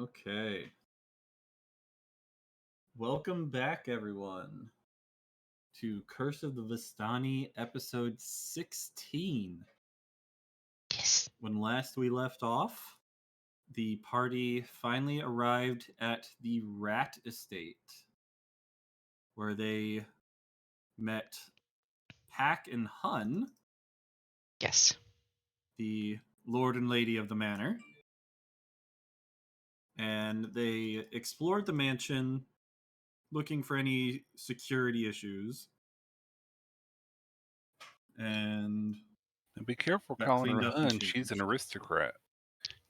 Okay. Welcome back, everyone, to Curse of the Vistani, episode 16. Yes. When last we left off, the party finally arrived at the Rat Estate, where they met Pack and Hun, Yes. the Lord and Lady of the Manor, and they explored the mansion looking for any security issues. And be careful got calling her cleaned up and Hun. She's an changed. aristocrat.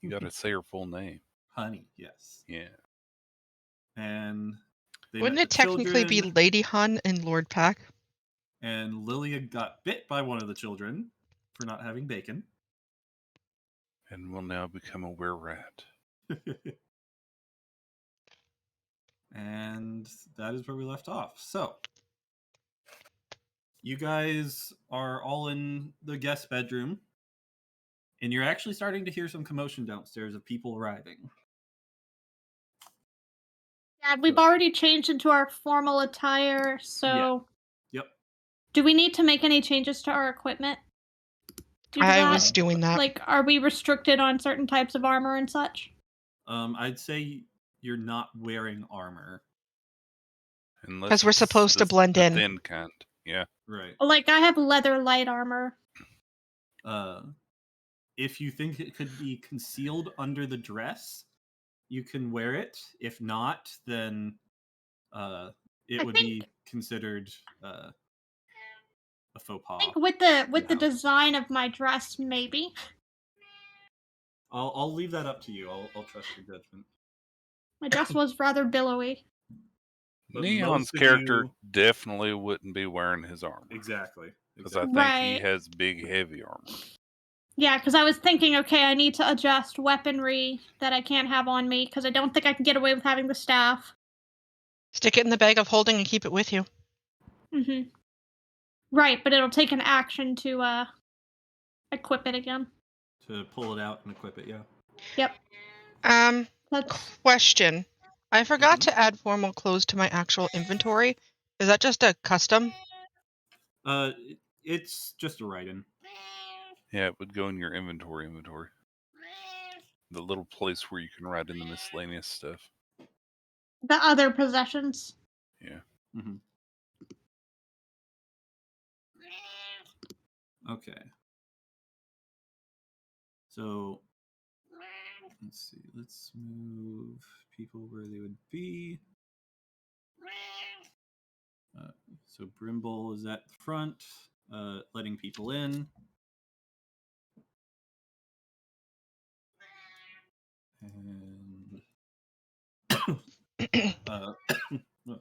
You got to say her full name. Honey, yes. Yeah. And they Wouldn't met it the technically be children, Lady Hun and Lord Pack? and Lilia got bit by one of the children for not having bacon. And will now become a were-rat. And that is where we left off. So, you guys are all in the guest bedroom, and you're actually starting to hear some commotion downstairs of people arriving. Yeah, we've already changed into our formal attire, so... Yep. Do we need to make any changes to our equipment? I was doing that. Like, are we restricted on certain types of armor and such? I'd say you're not wearing armor. Because we're supposed to blend in. Thin kind. Yeah. Right. Like, I have leather light armor. If you think it could be concealed under the dress, you can wear it. If not, then it would be considered a faux pas. I think with the design of my dress, maybe. I'll leave that up to you. I'll trust your judgment. My dress was rather billowy. But Neon's character definitely wouldn't be wearing his armor. Exactly. Because I think he Right. has big, heavy armor. Yeah, because I was thinking, okay, I need to adjust weaponry that I can't have on me, because I don't think I can get away with having the staff. Stick it in the bag of holding and keep it with you. Mm-hmm. Right, but it'll take an action to equip it again. To pull it out and equip it, yeah. Yep. Question. I forgot to add formal clothes to my actual inventory. Is that just a custom? It's just a write-in. Yeah, it would go in your inventory. The little place where you can write in the miscellaneous stuff. The other possessions. Yeah. Mm-hmm. Okay. So, let's see. Let's move people where they would be. So Brimble is at the front, letting people in. And oh,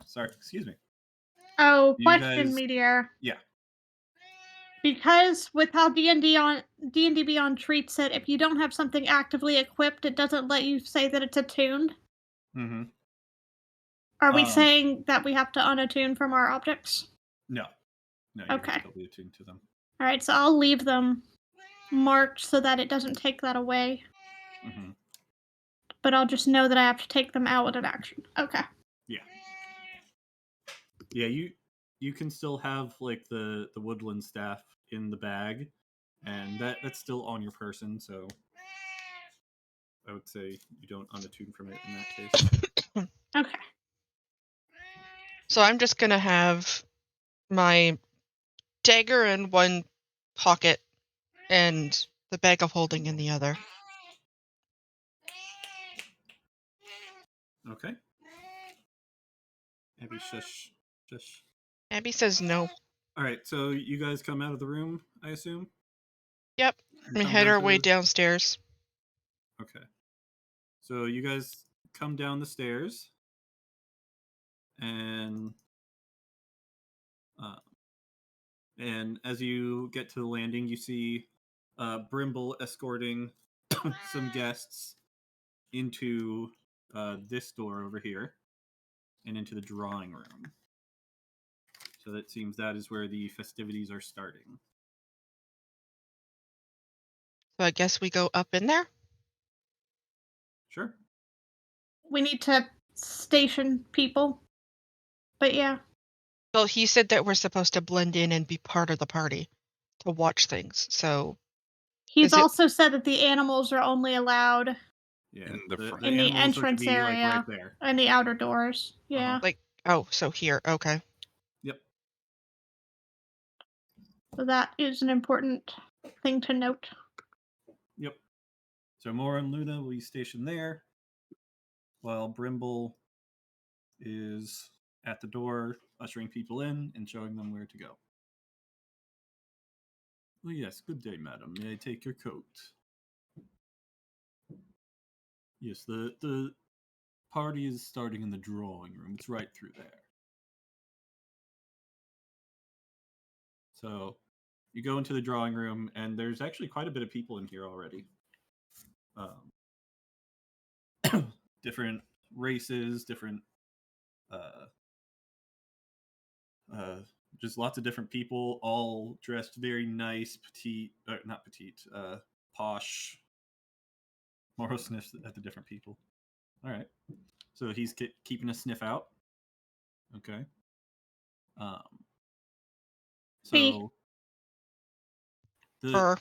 sorry, excuse me. Oh, You question, guys... Meteor. Yeah. Because with how D&D Beyond treats it, if you don't have something actively equipped, it doesn't let you say that it's attuned. Mm-hmm. Are we saying that we have to unattune from our objects? No. You Okay. can still be attuned to them. All right, so I'll leave them marked so that it doesn't take that away. Mm-hmm. But I'll just know that I have to take them out with an action. Okay. Yeah. Yeah, you can still have like the woodland staff in the bag, and that's still on your person, so I would say you don't unattune from it in that case. Okay. So I'm just going to have my dagger in one pocket and the bag of holding in the other. Okay. Abby, shush. Shush. Abby says no. All right, so you guys come out of the room, I assume? Yep. We head our way downstairs. Okay. So you guys come down the stairs, and as you get to the landing, you see Brimble escorting some guests into this door over here and into the drawing room. So that seems that is where the festivities are starting. So I guess we go up in there? Sure. we need to station people. But yeah. Well, he said that we're supposed to blend in and be part of the party to watch things. So He's Is it- also said that the animals are only allowed Yeah, In the the front. in the animals are to entrance be like area right there. and the outer doors. Yeah. Uh-huh. so here, okay. Yep. So that is an important thing to note. Yep. So Mora and Luna will be stationed there, while Brimble is at the door, ushering people in and showing them where to go. Oh yes, good day, madam. May I take your coat? Yes, the party is starting in the drawing room. It's right through there. So you go into the drawing room, and there's actually quite a bit of people in here already. Different races, different, just lots of different people, all dressed very nice, petite, not petite, posh. Moro sniffs at the different people. All right. So he's keeping a sniff out. Okay. Um. So the Her.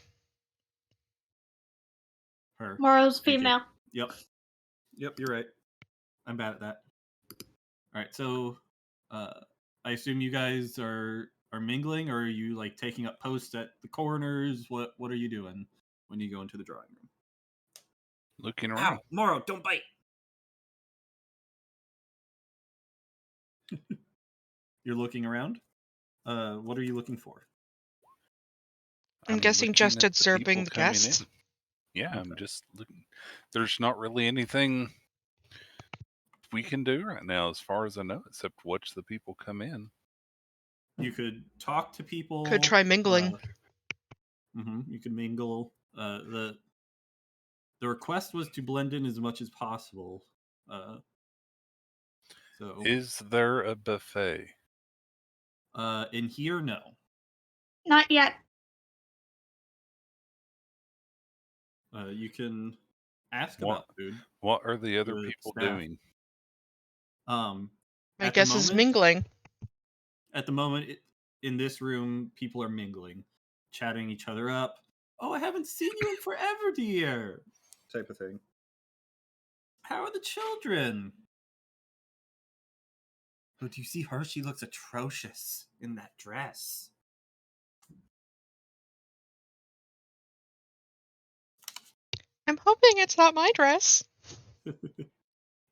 her. Moro's Thank you. female. Yep. You're right. I'm bad at that. All right. So, I assume you guys are mingling, or are you like taking up posts at the corners? What are you doing when you go into the drawing room? Looking around. Ow, Moro, don't bite. You're looking around. What are you looking for? I'm guessing just looking at observing people the coming guests. in. Yeah, I'm Okay. just looking. There's not really anything we can do right now, as far as I know, except watch the people come in. You could talk to people. Could try mingling. You could mingle. The request was to blend in as much as possible. So Is there a buffet? in here, no. Not yet. You can ask What about food. What are the other The people staff. doing? My At guess the is moment, mingling. At the moment, in this room, people are mingling, chatting each other up. Oh, I haven't seen you in forever, dear. Type of thing. How are the children? Oh, do you see her? She looks atrocious in that dress. I'm hoping it's not my dress.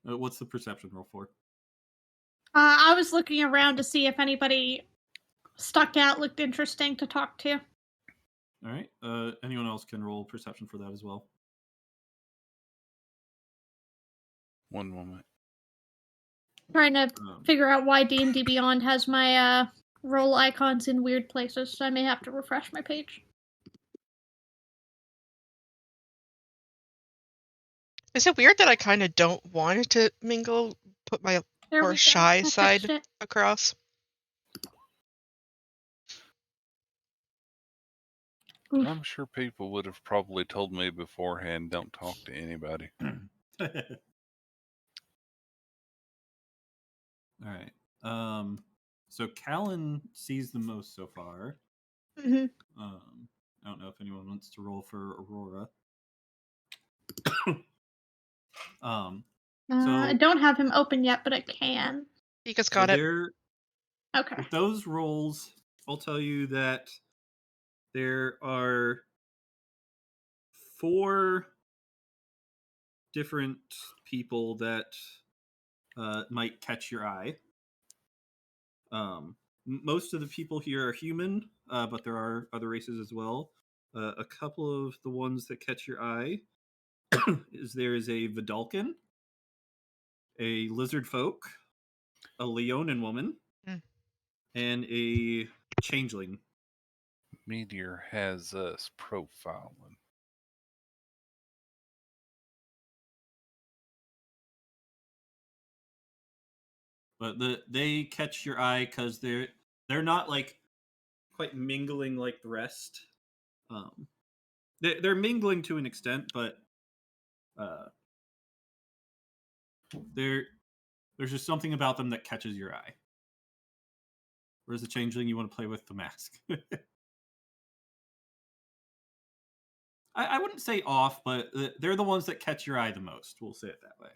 What's the perception roll for? I was looking around to see if anybody stuck out, looked interesting to talk to. All right. Anyone else can roll perception for that as well. One moment. Trying to Um, figure out why D&D Beyond has my role icons in weird places, so I may have to refresh my page. Is it weird that I kind of don't want to mingle? Put my There poor we go. shy I side fixed it. across. Oof. I'm sure people would have probably told me beforehand, don't talk to anybody. All right. So Callan sees the most so far. Mm-hmm. I don't know if anyone wants to roll for Aurora. I don't have him open yet, but I can. He just So got it. Okay. with those rolls, I'll tell you that there are 4 different people that might catch your eye. Most of the people here are human, but there are other races as well. A couple of the ones that catch your eye there is a Vidalcan, a lizard folk, a Leonin woman, Mm. and a changeling. Meteor has us profiling. But they catch your eye because they're not like quite mingling like the rest. They're mingling to an extent, but There's just something about them that catches your eye. Or is the changeling you want to play with the mask? I wouldn't say off, but they're the ones that catch your eye the most. We'll say it that way.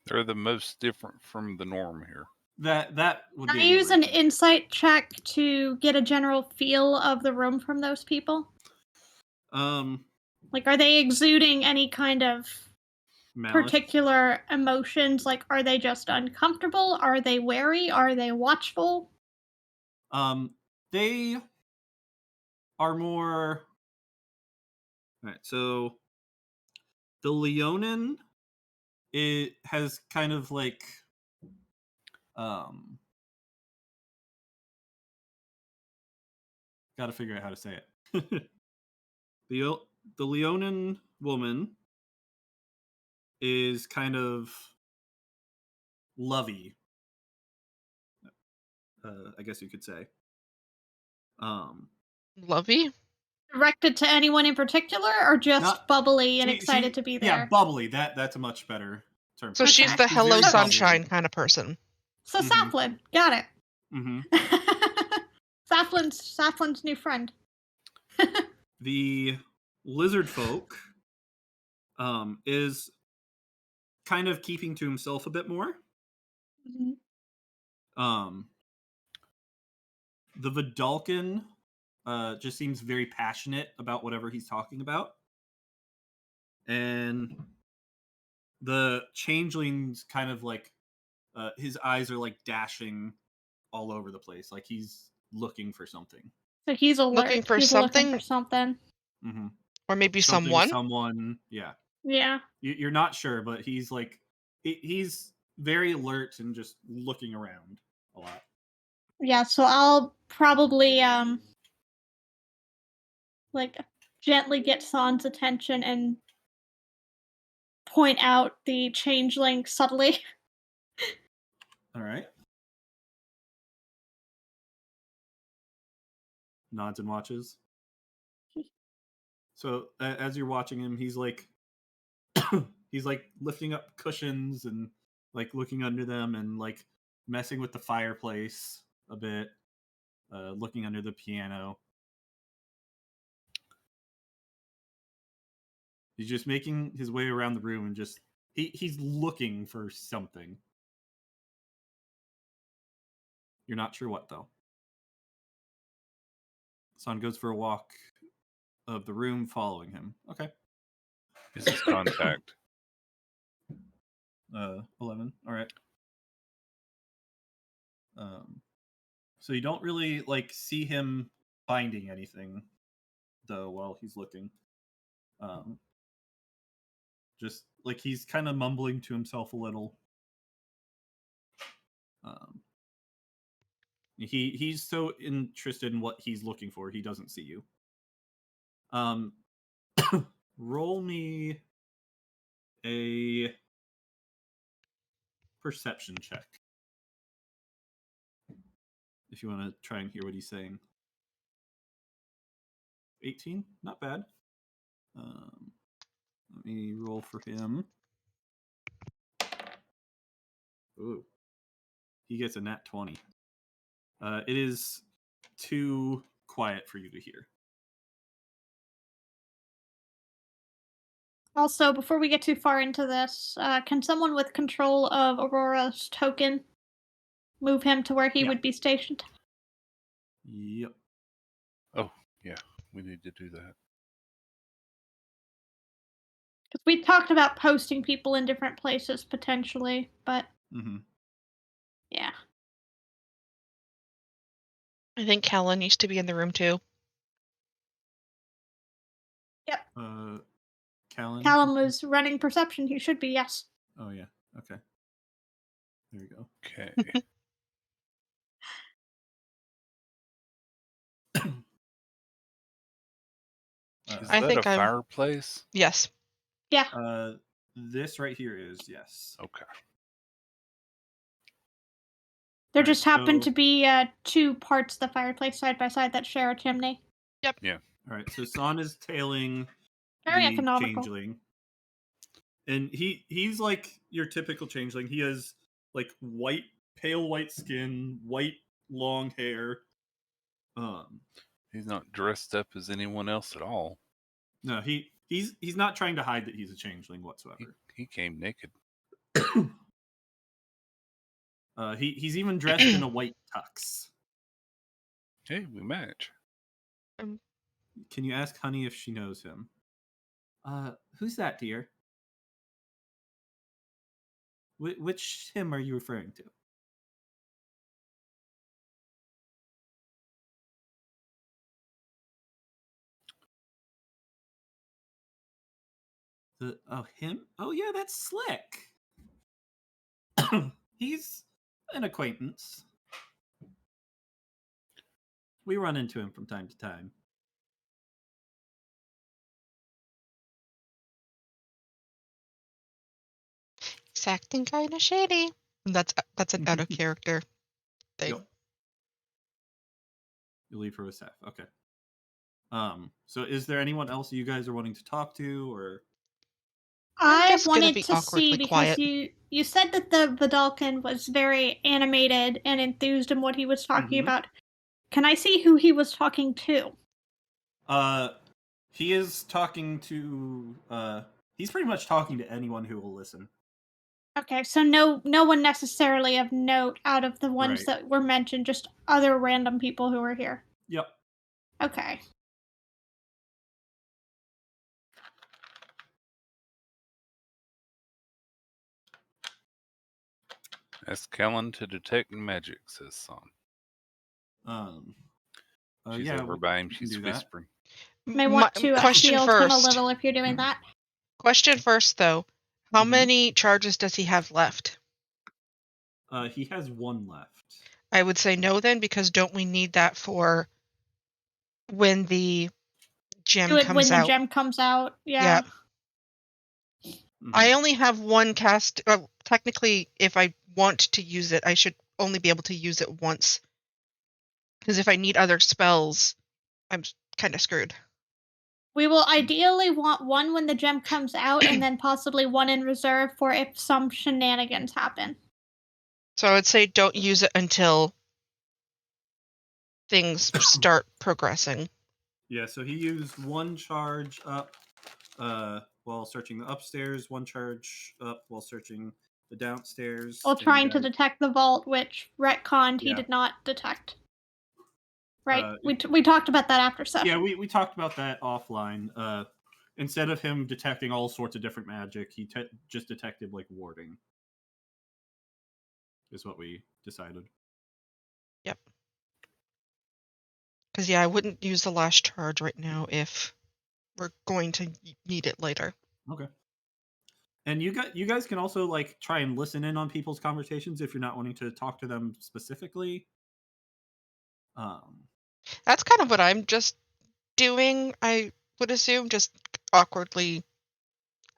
They're the most different from the norm here. That would Can be I a good use an reason. insight check to get a general feel of the room from those people? Like, are they exuding any kind of Malice. particular emotions? Like, are they just uncomfortable? Are they wary? Are they watchful? They are more. All right, so the Leonin, it has kind of like got to figure out how to say it. the Leonin woman is kind of lovey, I guess you could say. Lovey? Directed to anyone in particular, or just Not- bubbly and she- excited to be there? Yeah, bubbly. That's a much better term. So for it. she's the Okay. hello very sunshine bubbly. kind of person. So Mhm. Safflin, got it. Mm-hmm. Safflin's new friend. The lizard folk is kind of keeping to himself a bit more. Mhm. The Vidalkin just seems very passionate about whatever he's talking about. And the changeling's kind of like his eyes are like dashing all over the place, like he's looking for something. So he's alert. Looking for he's something? looking for something. Mm-hmm. Or maybe Something, someone? someone, yeah. Yeah. You're not sure, but he's like he's very alert and just looking around a lot. Yeah, so I'll probably like gently get San's attention and point out the changeling subtly. All right. Nods and watches. So as you're watching him, he's like he's like lifting up cushions and like looking under them and like messing with the fireplace a bit, looking under the piano. He's just making his way around the room and just he's looking for something. You're not sure what though. Son goes for a walk of the room following him. Okay. Is his contact? 11. All right. So you don't really like see him finding anything though while he's looking. Just like he's kind of mumbling to himself a little. He's so interested in what he's looking for, he doesn't see you. Roll me a perception check if you want to try and hear what he's saying. 18, not bad. Let me roll for him. Ooh, he gets a nat 20. It is too quiet for you to hear. Also, before we get too far into this, can someone with control of Aurora's token move him to where he Yeah. would be stationed? Yep. Oh, yeah. We need to do that. Because we talked about posting people in different places potentially, but yeah. I think Callan needs to be in the room too. Yep. Callan? Callum was running perception. He should be, yes. Oh, yeah. Okay. There we go. Okay. Is I that think a I'm- fireplace? Yes. Yeah. This right here is, yes. Okay. There Alright, just happen so- to be two parts of the fireplace side by side that share a chimney. All right, so San is tailing Very the economical. changeling. And he's like your typical changeling. He has like pale white skin, white long hair. He's not dressed up as anyone else at all. No, he's not trying to hide that he's a changeling whatsoever. He came naked. He's even dressed in a white tux. Hey, we match. Can you ask Honey if she knows him? Who's that, dear? Which him are you referring to? Him? Oh yeah, that's Slick. He's an acquaintance. We run into him from time to time. He's acting kind of shady. That's an out of character thing. Yep. You leave her with Seth. Okay. So is there anyone else you guys are wanting to talk to, or? I'm I just gonna wanted be to see awkwardly because quiet. you said that the Vidalkin was very animated and enthused in what he was talking Mhm. about. Can I see who he was talking to? He is talking to. He's pretty much talking to anyone who will listen. Okay, so no one necessarily of note out of the ones Right. that were mentioned, just other random people who were here. Yep. Okay. Ask Kellen to detect magic, says Son. She's Over by him. we can She's do that. whispering. May want to Question shield him a first. little if you're doing that. Question first, though. How Mhm. many charges does he have left? He has one left. I would say no then, because don't we need that for when the gem Do it comes when the out? gem comes out. Yeah. Mhm. I only have one cast. Technically, if I want to use it, I should only be able to use it once. Because if I need other spells, I'm kind of screwed. We will ideally want one when the gem comes out, and then possibly one in reserve for if some shenanigans happen. So I would say don't use it until things start progressing. Yeah, so he used one charge up while searching the upstairs, one charge up while searching the downstairs. While and trying to guys- detect the vault, which retconned he Yeah. did not detect. Right? Uh, We talked about that after session. Yeah, we talked about that offline. Instead of him detecting all sorts of different magic, he just detected like warding. Is what we decided. Yep. Because yeah, I wouldn't use the last charge right now if we're going to need it later. Okay. And you guys can also like try and listen in on people's conversations if you're not wanting to talk to them specifically. That's kind of what I'm just doing, I would assume, just awkwardly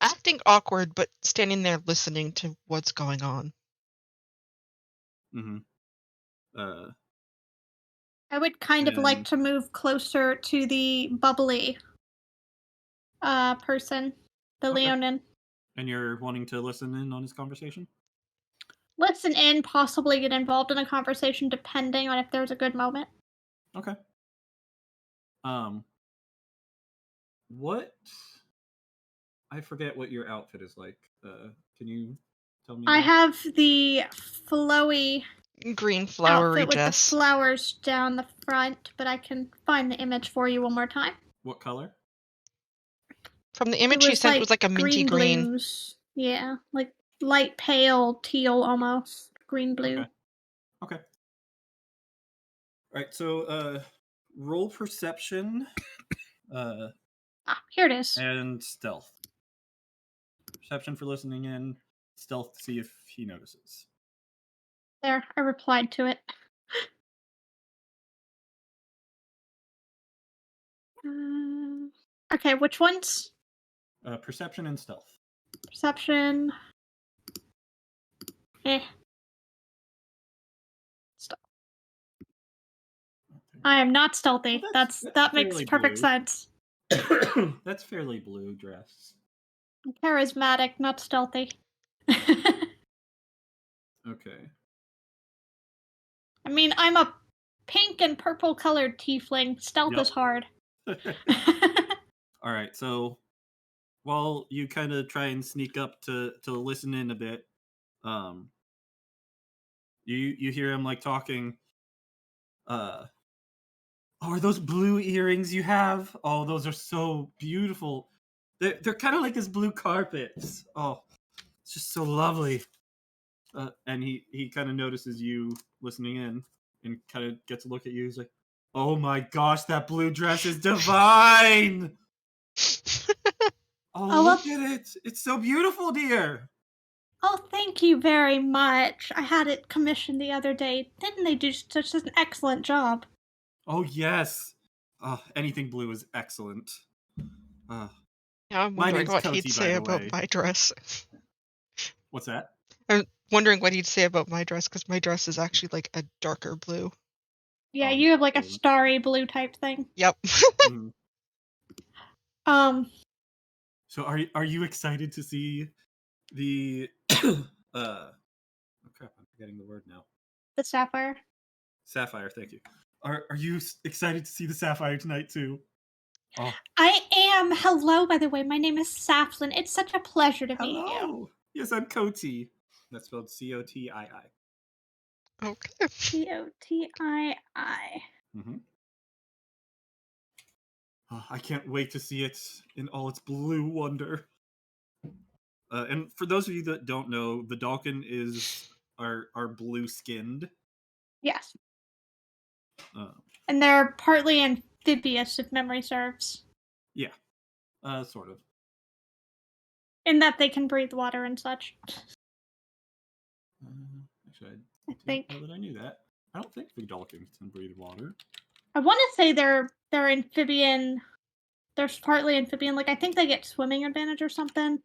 acting awkward, but standing there listening to what's going on. Mm-hmm. I would kind of like to move closer to the bubbly person, the Okay. Leonin. And you're wanting to listen in on his conversation? Listen in, possibly get involved in a conversation depending on if there's a good moment. Okay. What? I forget what your outfit is like. Can you tell me? I that? have the flowy Green flowery outfit with dress. the flowers down the front, but I can find the image for you one more time. What color? From the image you sent, it was like a minty green. Blues. Yeah, like light pale teal almost. Green blue. Okay. All right. So, roll perception. Here it is. And stealth. Perception for listening in. Stealth to see if he notices. There, I replied to it. Okay, which ones? Perception and stealth. Perception. I am not stealthy. Well, that makes fairly perfect blue. sense. That's fairly blue dress. Charismatic, not stealthy. Okay. I mean, I'm a pink and purple colored tiefling. Stealth Yep. is hard. All right. So while you kind of try and sneak up to listen in a bit, um, you hear him like talking. Oh, are those blue earrings you have? Oh, those are so beautiful. They're kind of like his blue carpets. Oh, it's just so lovely. And he kind of notices you listening in and kind of gets a look at you. He's like, "Oh my gosh, that blue dress is divine! Oh, Oh, look well, at it! It's so beautiful, dear." oh, thank you very much. I had it commissioned the other day. Didn't they do such an excellent job? Oh yes. Anything blue is excellent. Uh, Yeah, I'm my wondering name's what he'd Coty, by say the about way. my dress. What's that? I'm wondering what he'd say about my dress, because my dress is actually like a darker blue. Yeah, Oh, you have like a brilliant. starry blue type thing. Yep. Mhm. So are you excited to see the oh crap, I'm forgetting the word now. The sapphire. Sapphire, thank you. Are you excited to see the sapphire tonight too? Oh, I am. Hello, by the way. My name is Saflin. It's such a pleasure to meet you. hello. Yes, I'm Coty. That's spelled Cotii. Okay. Cotii. Mm-hmm. Oh, I can't wait to see it in all its blue wonder. And for those of you that don't know, the Dalkin are blue skinned. Yes. Uh, And they're partly amphibious, if memory serves. yeah, sort of. In that they can breathe water and such. Actually, I I don't think. know that I knew that. I don't think the Dalkins can breathe water. I want to say they're amphibian. They're partly amphibian. Like I think they get swimming advantage or something.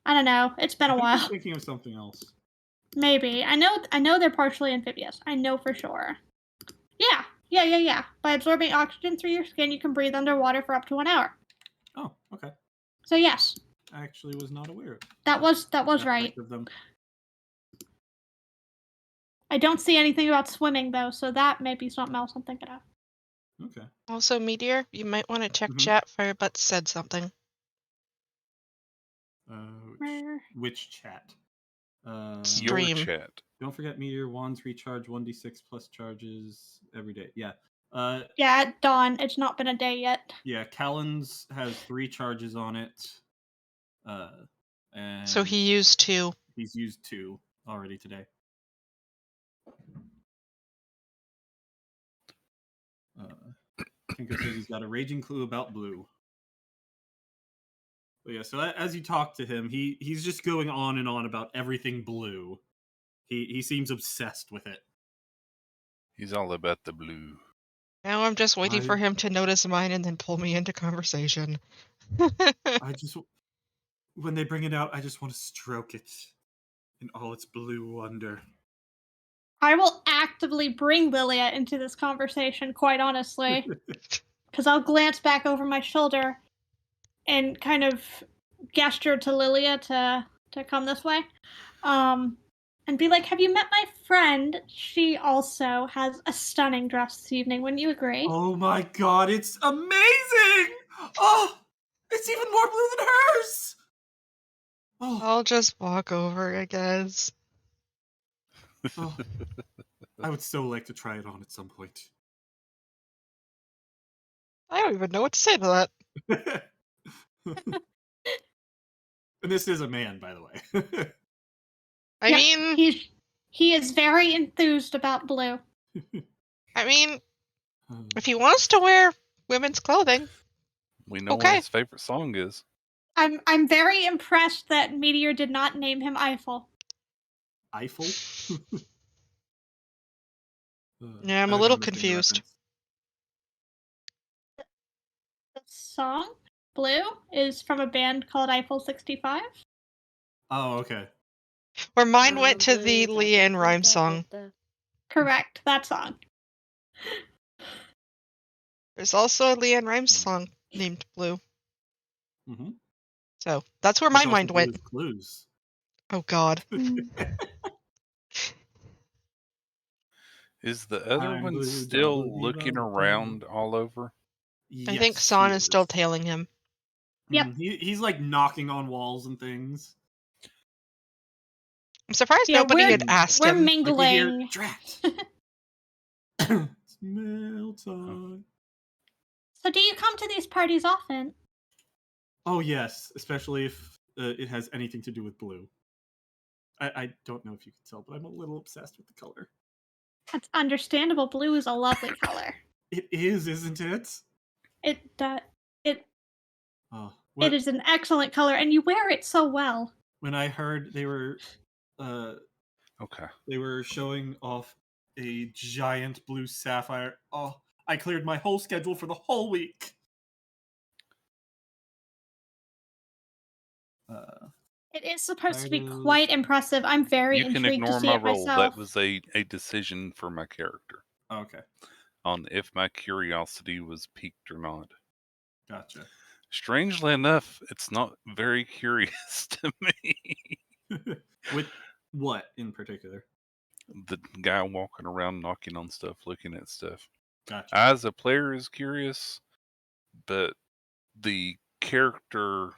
I don't know. It's been I a think you're while. thinking of something else. Maybe. I know they're partially amphibious. I know for sure. Yeah. By absorbing oxygen through your skin, you can breathe underwater for up to 1 hour. Oh, okay. So yes, I actually was not aware of that was right. aspect of them. I don't see anything about swimming though, so that may be something else I'm thinking of. Okay. Also, Meteor, you might want to check Mhm. chat. Firebutt said something. Which chat? Your Stream. chat. Don't forget meteor wands recharge 1d6 plus charges every day. Yeah. Yeah, at dawn. It's not been a day yet. Yeah. Callan's has 3 charges on it. And So he used 2. he's used 2 already today. Tinker says he's got a raging clue about blue. But yeah, so as you talk to him, he's just going on and on about everything blue. He seems obsessed with it. He's all about the blue. Now I'm just waiting for I- him to notice mine and then pull me into conversation. I just when they bring it out, I just want to stroke it in all its blue wonder. I will actively bring Lilia into this conversation, quite honestly. Because I'll glance back over my shoulder and kind of gesture to Lilia to come this way. And be like, have you met my friend? She also has a stunning dress this evening, wouldn't you agree? Oh my god, it's amazing! Oh, it's even more blue than hers! Oh, I'll just walk over, I guess. oh. I would so like to try it on at some point. I don't even know what to say to that. And this is a man, by the way. I Yeah, mean, he is very enthused about blue. if he wants to wear women's clothing, We know Okay. what his favorite song is. I'm very impressed that Meteor did not name him Eiffel. Eiffel? Yeah, I'm I a think little missing the confused. reference. The song Blue is from a band called Eiffel 65. Oh, okay. Where mine went to the Leanne Rhymes song. Correct, that song. There's also a Leanne Rhymes song named Blue. Mm-hmm. So that's where There's my also mind went. Blue's Clues. Oh God. Is the other I'm one blue, still double looking zero, around all over? I think Yes, San he is still is. tailing him. Yep. He's like knocking on walls and things. I'm surprised Yeah, nobody we're had asked we're him. Like we hear mingling. trapped. Smell time. So do you come to these parties often? Oh yes, especially if it has anything to do with blue. I don't know if you can tell, but I'm a little obsessed with the color. That's understandable. Blue is a lovely color. It is, isn't it? It it Oh, it is an excellent color, and you wear it so well. when I heard uh, Okay. they were showing off a giant blue sapphire. Oh, I cleared my whole schedule for the whole week. It is supposed to be Spiders. quite impressive. I'm very You can intrigued to ignore see my it roll. myself. That was a decision for my character Okay, on if my curiosity was piqued or not. gotcha. Strangely enough, it's not very curious to me. With what in particular? The guy walking around knocking on stuff, looking at stuff. Gotcha. As a player is curious, but the character,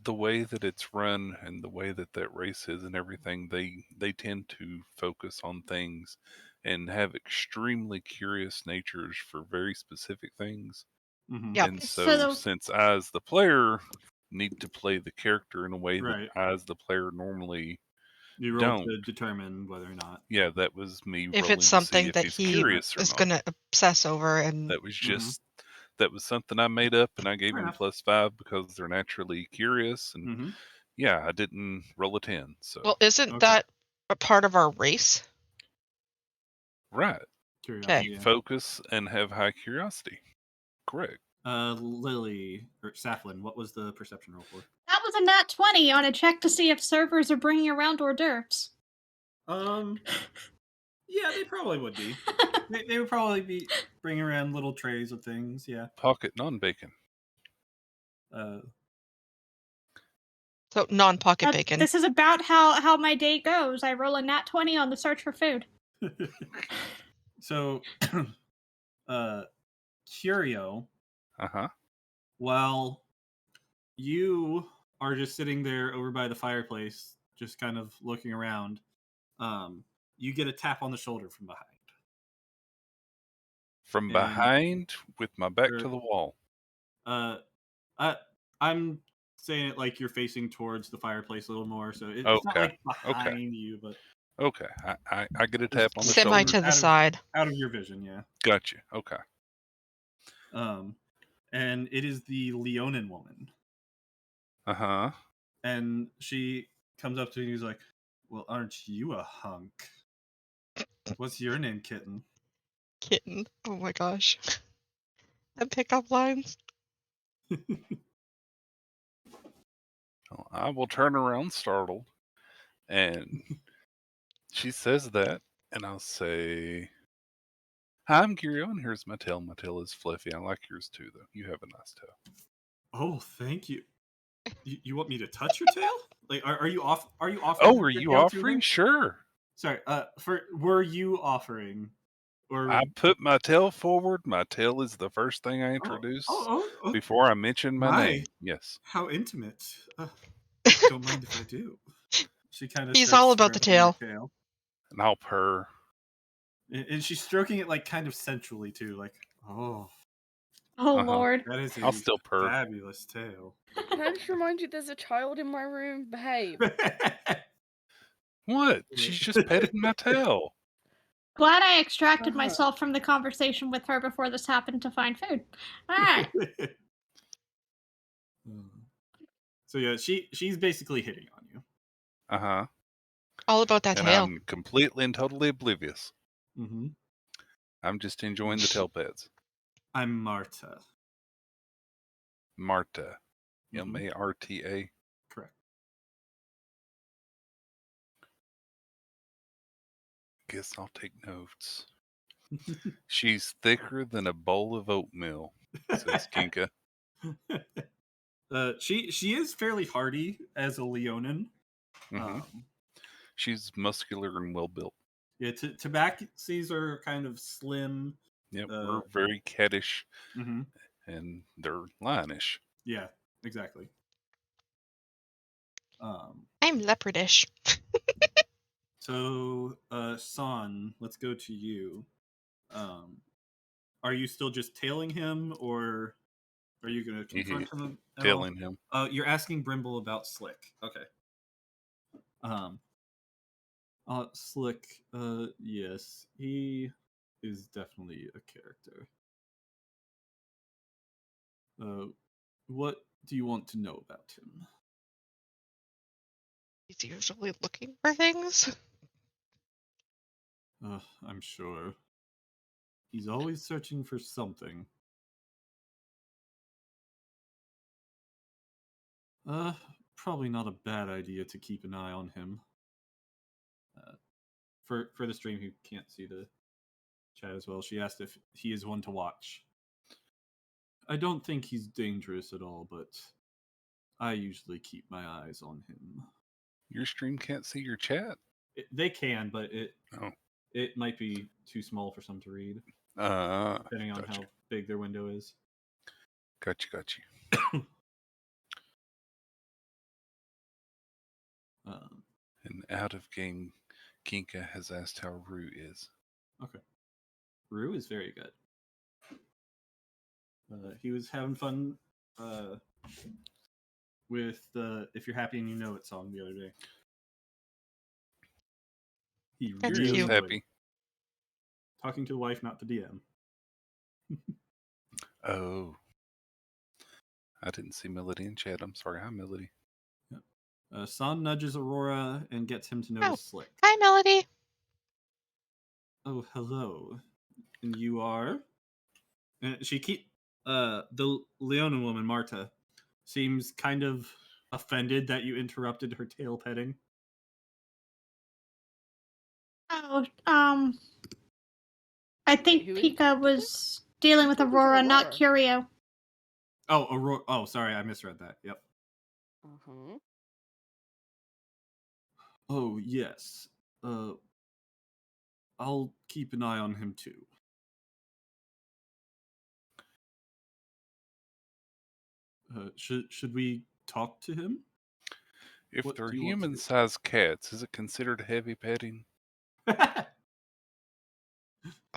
the way that it's run and the way that that race is and everything, they tend to focus on things and have extremely curious natures for very specific things. Mhm. Yep. And So so, the- since I, as the player, need to play the character in a way Right. that I, as the player, normally You roll to don't. determine whether or not. Yeah, that was me If rolling it's to see something if that he's he curious or is not. going to obsess over, and That was Mhm. just that was something I made up, and I gave Fair him enough. +5 because they're naturally curious. And Mm-hmm. yeah, I didn't roll a 10. So well, isn't Okay. that a part of our race? right, Curiosity. keep Yeah. focus and have high curiosity. Correct. Lily or Saflin, what was the perception roll for? that was a nat 20 on a check to see if servers are bringing around hors d'oeuvres. Yeah, they probably would be. They would probably be bringing around little trays of things. Yeah. Pocket non-bacon. So non-pocket bacon. This is about how my day goes. I roll a nat 20 on the search for food. So, Curio, Uh-huh. while you are just sitting there over by the fireplace, just kind of looking around, you get a tap on the shoulder from behind. From And- behind with my back Sure. to the wall. I'm saying it like you're facing towards the fireplace a little more, so it's not Okay, like okay. behind you, but Okay, I get a tap on the Semi shoulder. to the side. out of your vision, yeah. Gotcha. Okay. And it is the Leonin woman, Uh-huh. and she comes up to you and he's like, "Well, aren't you a hunk? What's your name, kitten?" Kitten. Oh my gosh. And pickup lines. Well, I will turn around startled, and she says that, and I'll say, "Hi, I'm Curio, and here's my tail. My tail is fluffy. I like yours too, though. You have a nice tail." Oh, thank you. You want me to touch your tail? Like, are you off? Are you offering? Oh, your are you tail to offering? her? Sure. Sorry. Were you offering? Or I put my tail forward. My tail is the first thing I introduce oh, before I mention my my. name. Yes. How intimate. Don't mind if I do. She kind of He's all about the tail. tail. And I'll purr. And she's stroking it like kind of sensually too, like, oh, Oh Uh-huh. Lord. that is a I'll still purr. fabulous tail. Can I just remind you there's a child in my room? Behave. What? She's just petting my tail. Glad I extracted Uh-huh. myself from the conversation with her before this happened to find food. Alright. So yeah, she's basically hitting on you. Uh-huh. All about that And tail. I'm completely and totally oblivious. Mm-hmm. I'm just enjoying the tail pads. I'm Marta. Marta. Mhm. M-A-R-T-A. Correct. Guess I'll take notes. She's thicker than a bowl of oatmeal, says Kinka. She is fairly hardy as a Leonin. Mhm. She's muscular and well built. Yeah, tabaxis are kind of slim. Yep, we're very cattish, Mhm. and they're lionish. Yeah, exactly. I'm leopardish. So, San, let's go to you. Are you still just tailing him, or are you going to confront him at all? Tailing him. You're asking Brimble about Slick. Okay. Slick. Yes, he is definitely a character. What do you want to know about him? He's usually looking for things. I'm sure. He's always searching for something. Probably not a bad idea to keep an eye on him. For the stream who can't see the chat as well, she asked if he is one to watch. I don't think he's dangerous at all, but I usually keep my eyes on him. Your stream can't see your chat? They can, but it might be too small for some to read, depending on how big their window is. Got you. And out of game, Kinka has asked how Rue is. Okay. Rue is very good. He was having fun with the "If You're Happy and You Know It" song the other day. He That's really cute. enjoyed Happy. it. Talking to the wife, not to DM. Oh. I didn't see Melody in chat. I'm sorry. Hi, Melody. San nudges Aurora and gets him to notice Slick. Hi, Melody. Oh, hello. And you are? And the Leonin woman, Marta, seems kind of offended that you interrupted her tail petting. Oh, I think Who Pika was dealing with talking to Aurora, not Aurora? Curio. Oh, Aurora. Oh, sorry, I misread that. Yep. Uh-huh. Oh, yes. I'll keep an eye on him too. Should we talk to him? If What they're do you want to do? human-sized cats, is it considered heavy petting?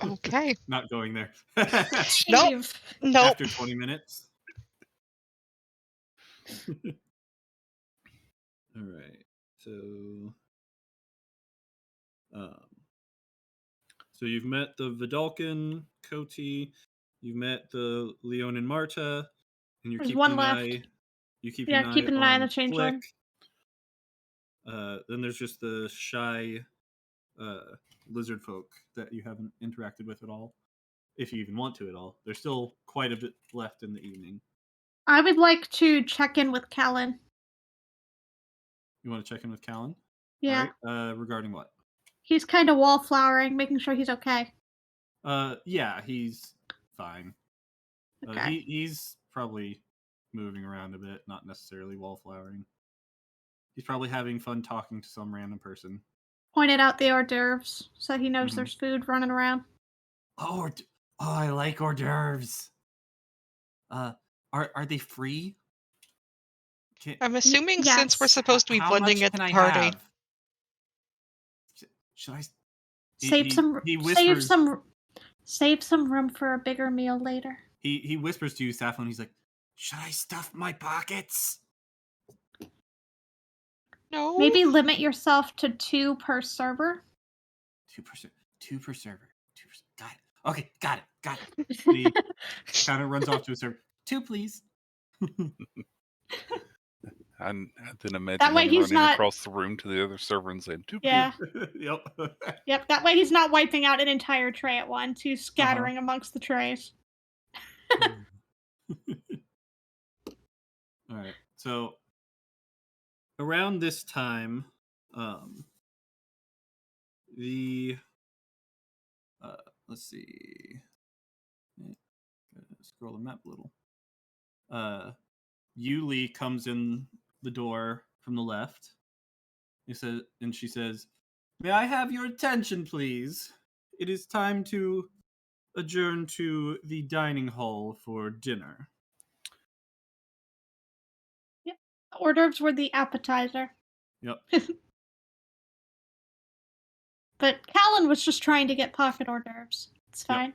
Okay. Not going there. Nope. Steve. Nope. After 20 minutes. All right. So you've met the Vidalcan, Koti, you've met the Leon and Marta, and you're There's keeping one an left. eye. You keeping Yeah, an eye keeping an eye on on the changeling. Flick. Then there's just the shy lizard folk that you haven't interacted with at all, if you even want to at all. There's still quite a bit left in the evening. I would like to check in with Callan. You want to check in with Callan? Yeah. All right. Regarding what? He's kind of wallflowering, making sure he's okay. Yeah, he's fine. Okay. He's probably moving around a bit, not necessarily wallflowering. He's probably having fun talking to some random person. Pointed out the hors d'oeuvres, so he knows Mhm. there's food running around. Oh, I like hors d'oeuvres. Are they free? I'm assuming since we're Yes. supposed to be How blending much at can the I party. have? Should I? He whispers. save some room for a bigger meal later. He whispers to you, Saffron. He's like, "Should I stuff my pockets?" No. Maybe limit yourself to 2 per server. 2 per server. 2 per server. Got it. Okay, got it. And he kind of runs off to a server. 2, please. I then imagine That way him he's running not- across the room to the other server and saying, "Two, Yeah. Yep. Yep, that way he's not wiping out an entire tray at once. He's scattering amongst the trays. All right. So around this time, the let's see. Scroll the map a little. Yuli comes in the door from the left. She says, "May I have your attention, please? It is time to adjourn to the dining hall for dinner." Yep. Hors d'oeuvres were the appetizer. Yep. But Callan was just trying to get pocket hors d'oeuvres. It's fine.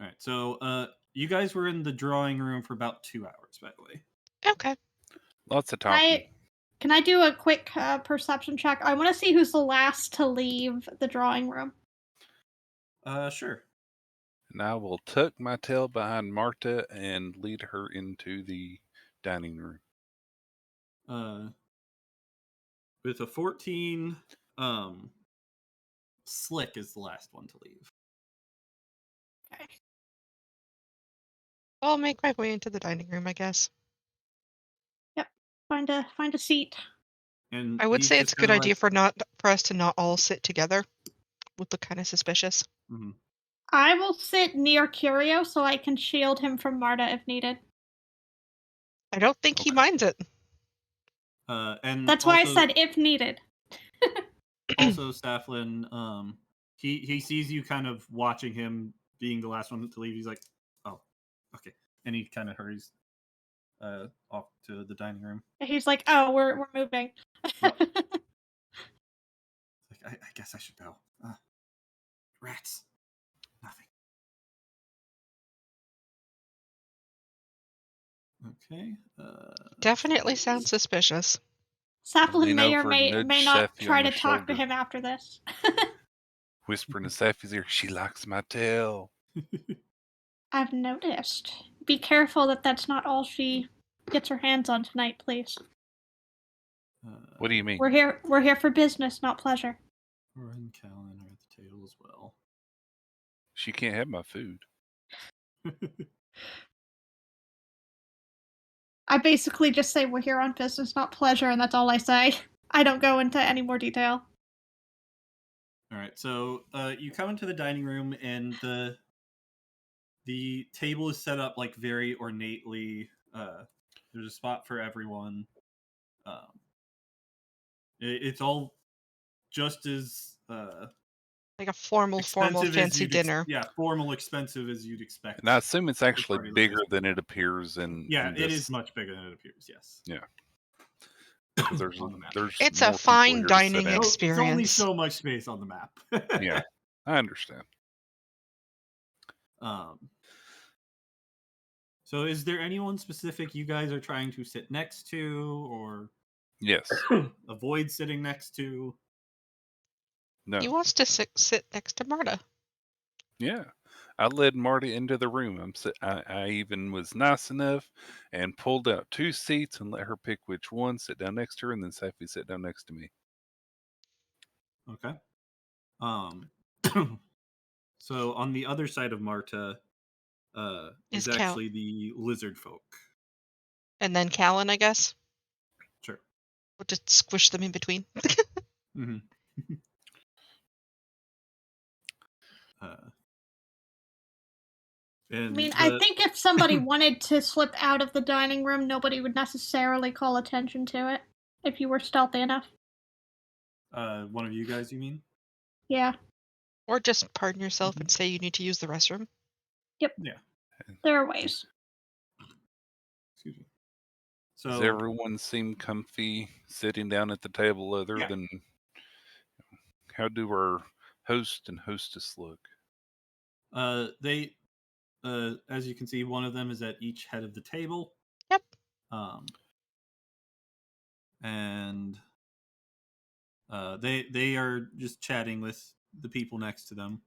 All right. So, you guys were in the drawing room for about 2 hours, by the way. Okay. Lots of talking. Can I do a quick perception check? I want to see who's the last to leave the drawing room. Sure. And I will tuck my tail behind Marta and lead her into the dining room. With a 14, Slick is the last one to leave. Okay. I'll make my way into the dining room, I guess. Yep. Find a seat. And I would he's say just it's a good kinda idea like, for us to not all sit together. Would look kind of suspicious. Mhm. I will sit near Curio so I can shield him from Marta if needed. I don't think he Okay. minds it. And That's why I said if needed. also Staflin, he sees you kind of watching him being the last one to leave. He's like, "Oh, okay," and he kind of hurries off to the dining room. He's like, "Oh, we're moving." Yep. Like, I guess I should go. Rats. Nothing. Okay. Definitely sounds suspicious. Saplin Lean may or over and may nudge not Safi try on to the talk to shoulder. him after this. Whispering to Safi's ear, "She likes my tail." I've noticed. Be careful that that's not all she gets her hands on tonight, please. What do you mean? We're here for business, not pleasure. Cora and Callan are at the table as well. She can't have my food. I basically just say we're here on business, not pleasure, and that's all I say. I don't go into any more detail. All right, so you come into the dining room, and the table is set up like very ornately. There's a spot for everyone. It's all just as Like a formal, expensive as fancy dinner. formal, expensive as you'd expect. And I assume it's actually party like bigger this. than it appears in. Yeah, in it this, is much bigger than it appears. Yes. Yeah. Because there's On the map. It's more a fine people here to sit dining down. It's only experience. so much space on the map. Yeah, I understand. So is there anyone specific you guys are trying to sit next to or Yes. avoid sitting next to? No. He wants to sit next to Marta. Yeah. I led Marty into the room. I even was nice enough and pulled out 2 seats and let her pick which one, sit down next to her, and then Safi sit down next to me. Okay. So on the other side of Marta is Is Cal- actually the lizard folk. And then Callan, I guess. Sure. We'll just squish them in between. Mm-hmm. I mean, I think if somebody wanted to slip out of the dining room, nobody would necessarily call attention to it. If you were stealthy enough. One of you guys, you mean? Yeah. Or just pardon yourself and say you need to use the restroom. Yep. Yeah. There are ways. Excuse me. Does So everyone seem comfy sitting down at the table other than how do our host and hostess look? they as you can see, one of them is at each head of the table. Yep. And they are just chatting with the people next to them.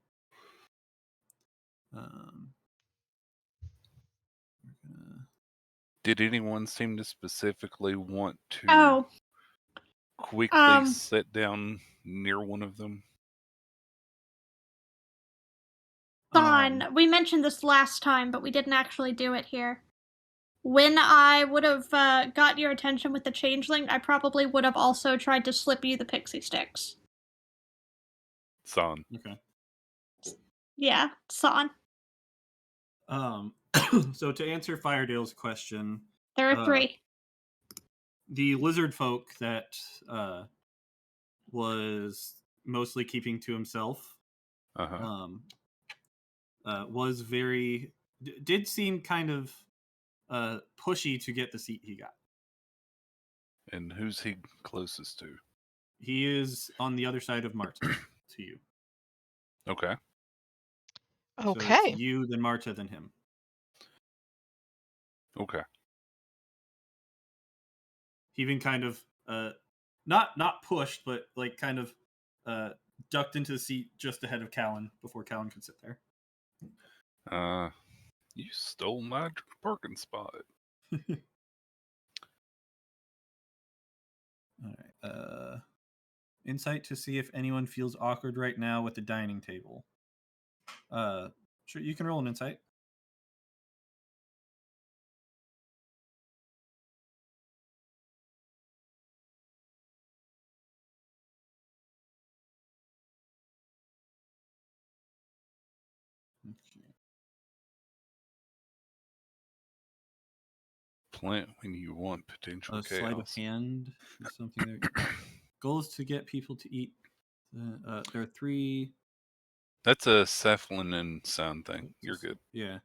Did anyone seem to specifically want to quickly sit down near one of them? We mentioned this last time, but we didn't actually do it here. When I would have got your attention with the changeling, I probably would have also tried to slip you the pixie sticks. San. Okay. Yeah, San. So to answer Firedale's question, There are 3. the lizard folk that was mostly keeping to himself Uh-huh. was did seem kind of pushy to get the seat he got. And who's he closest to? He is on the other side of Marta to you. Okay. So it's Okay. you, then Marta, then him. Okay. He even kind of not pushed, but like kind of ducked into the seat just ahead of Callan before Callan could sit there. You stole my parking spot. All right. Insight to see if anyone feels awkward right now with the dining table. Sure, you can roll an insight. Okay. Plant when you want potential A sleight of chaos. hand is something that goal is to get people to eat. There are 3. That's a Cephalin and sound thing. You're good. Yeah.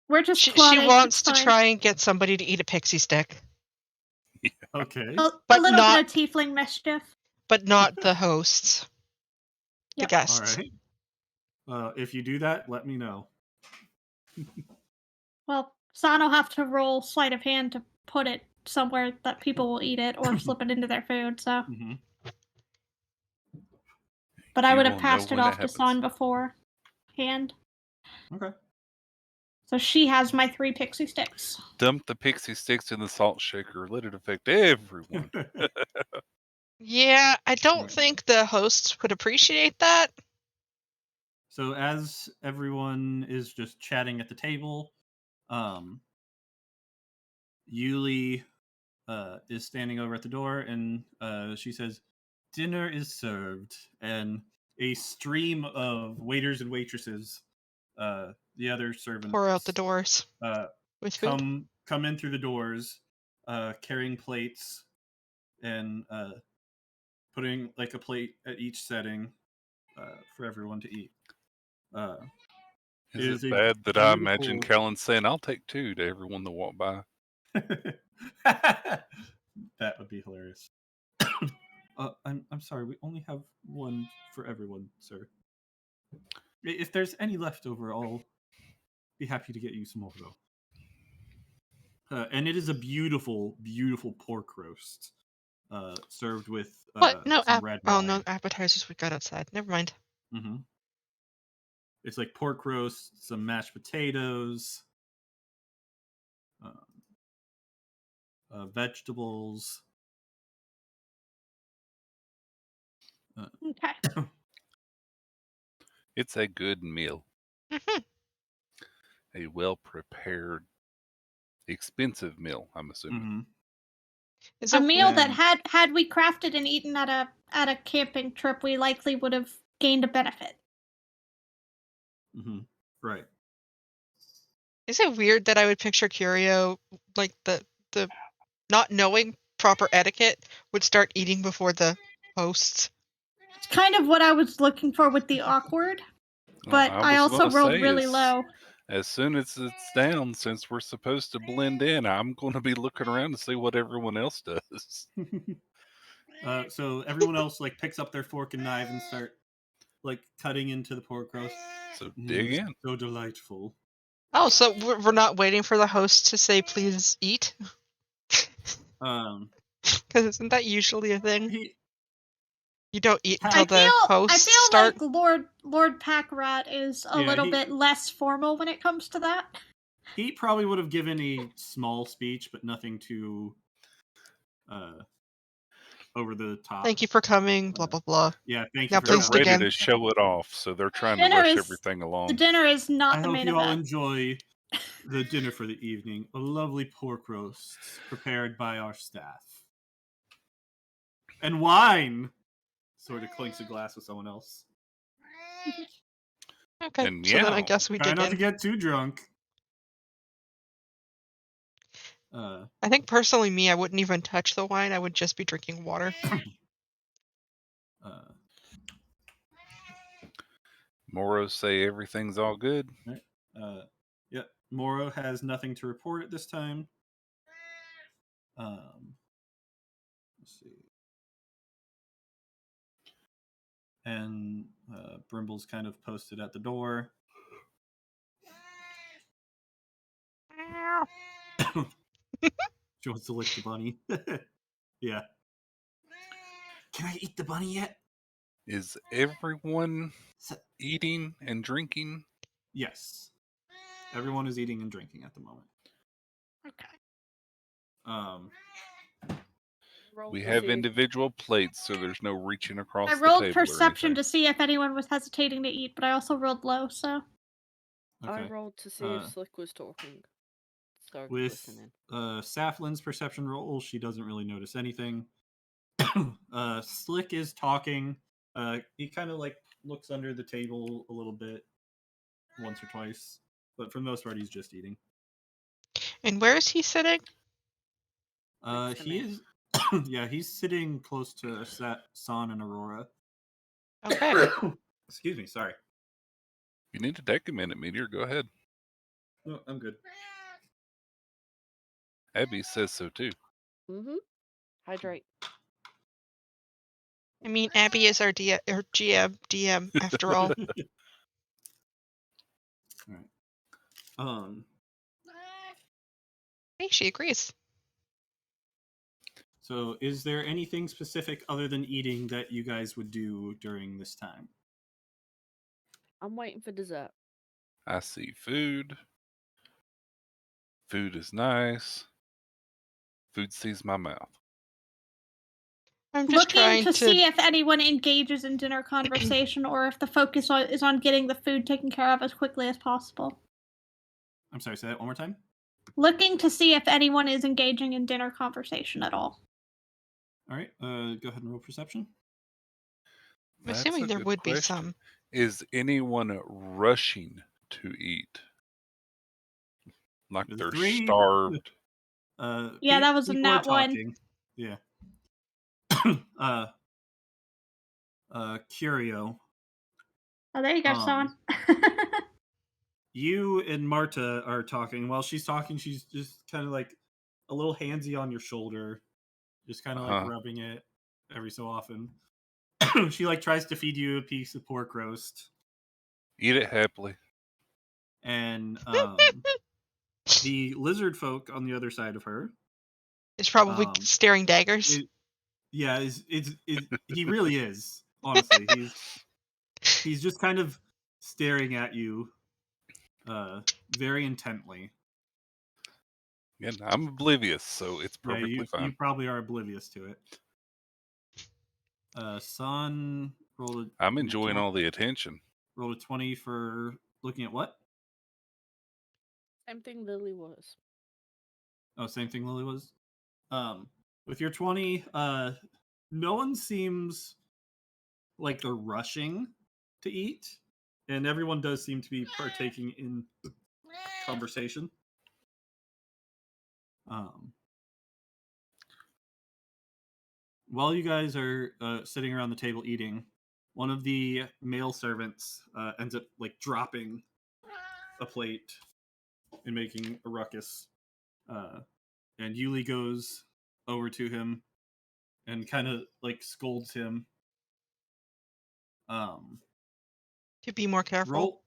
We're just She plotting. wants It's to fine. try and get somebody to eat a pixie stick, Okay. A But little not- bit of tiefling mischief. but not the hosts, the Yep. guests. All right. If you do that, let me know. Well, San will have to roll sleight of hand to put it somewhere that people will eat it or slip it into their food. So, Mm-hmm. but I You would have won't know passed it when it off to happens. San beforehand. Okay. So she has my 3 pixie sticks. Dump the pixie sticks in the salt shaker. Let it affect everyone. Yeah, I don't Right. think the hosts would appreciate that. So as everyone is just chatting at the table, Yuli is standing over at the door, and she says, "Dinner is served," and a stream of waiters and waitresses, the other servants, Pour out the doors with food. come in through the doors, carrying plates and putting like a plate at each setting for everyone to eat. Is is it a bad that I imagine beautiful- Callan saying, "I'll take 2" to everyone that walk by? That would be hilarious. I'm sorry, we only have 1 for everyone, sir. If there's any left over, I'll be happy to get you some more, though. And it is a beautiful, beautiful pork roast, served with What? No, some red oh wine. no, appetizers we got outside. Never mind. Mm-hmm. It's like pork roast, some mashed potatoes, vegetables. Okay. It's a good meal. Mhm. A well-prepared, expensive meal, I'm assuming. Mm-hmm. Is A it meal that And- had we crafted and eaten at a camping trip, we likely would have gained a benefit. Mm-hmm. Right. is it weird that I would picture Curio like the not knowing proper etiquette would start eating before the hosts? It's kind of what I was looking for with the awkward, but Well, I was also gonna rolled say, really low. As soon as it's down, since we're supposed to blend in, I'm going to be looking around to see what everyone else does. So everyone else like picks up their fork and knife and start like cutting into the pork roast. So dig in. So delightful. Oh, so we're not waiting for the host to say please eat? Um, Because isn't that usually a thing? he You don't eat I until the hosts I feel start. like Lord Packrat is a Yeah, little he- bit less formal when it comes to that. he probably would have given a small speech, but nothing too over the top. Thank you for coming. Blah blah blah. Yeah, thank Now you. For please They're ready begin. to show it off, so they're trying to Dinner rush is- everything The along. dinner is not I the hope main you all event. enjoy the dinner for the evening. A lovely pork roast prepared by our staff. And wine! Sort of clinks a glass with someone else. Okay, And so then I yeah, guess we Try dig not to in. get too drunk. I think personally, me, I wouldn't even touch the wine. I would just be drinking water. Moro say everything's all good. Yeah, Moro has nothing to report at this time. Let's see. And Brimble's kind of posted at the door. She wants to lick the bunny. Yeah. Can I eat the bunny yet? Is everyone eating and drinking? Yes. Everyone is eating and drinking at the moment. Okay. We have individual plates, so there's no reaching across I the rolled table perception or to see if anyone was hesitating to eat, but I also rolled low, so. I Okay. rolled to see if Slick was talking. Started With listening. Saflin's perception roll, she doesn't really notice anything. Slick is talking. He kind of like looks under the table a little bit, once or twice, but for the most part, he's just eating. And where is he sitting? Next to He me. is. Yeah, he's sitting close to San and Aurora. Okay. Excuse me. Sorry. you need to take a minute, Meteor. Go ahead. No, I'm good. Abby says so too. Hydrate. I mean, Abby is our GM after all. All right. Hey, she agrees. So, is there anything specific other than eating that you guys would do during this time? I'm waiting for dessert. I see food. Food is nice. Food sees my mouth. I'm just Looking trying to see if anyone engages in dinner conversation or if the focus is on getting the food taken care of as quickly as possible. I'm sorry, say that one more time. Looking to see if anyone is engaging in dinner conversation at all. All right, go ahead and roll perception. I'm assuming there would be some. Is anyone rushing to eat? Like they're starved? Yeah, that was a people are nat one. talking. Yeah. Curio. Oh, there you go, Son. You and Marta are talking. While she's talking, she's just kind of like a little handsy on your shoulder, just kind of like rubbing it every so often. She like tries to feed you a piece of pork roast. Eat it happily. And the lizard folk on the other side of her is probably staring daggers. He really is. Honestly, he's just kind of staring at you, very intently. Yeah, I'm oblivious, so it's perfectly fine. You probably are oblivious to it. Son rolled. I'm enjoying all the attention. Rolled a 20 for looking at what? Same thing Lily was. Oh, same thing Lily was. With your 20, no one seems like they're rushing to eat, and everyone does seem to be partaking in conversation. While you guys are sitting around the table eating, one of the male servants ends up like dropping a plate and making a ruckus. And Yuli goes over to him and kind of like scolds him. To be more careful.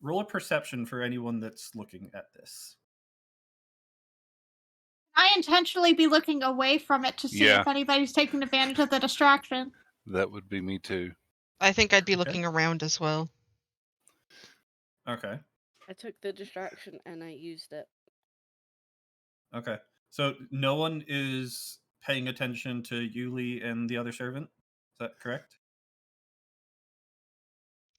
Roll a perception for anyone that's looking at this. I intentionally be looking away from it to see if anybody's taking advantage of the distraction. That would be me too. I think I'd be looking around as well. Okay. I took the distraction and I used it. Okay. So no one is paying attention to Yuli and the other servant? Is that correct?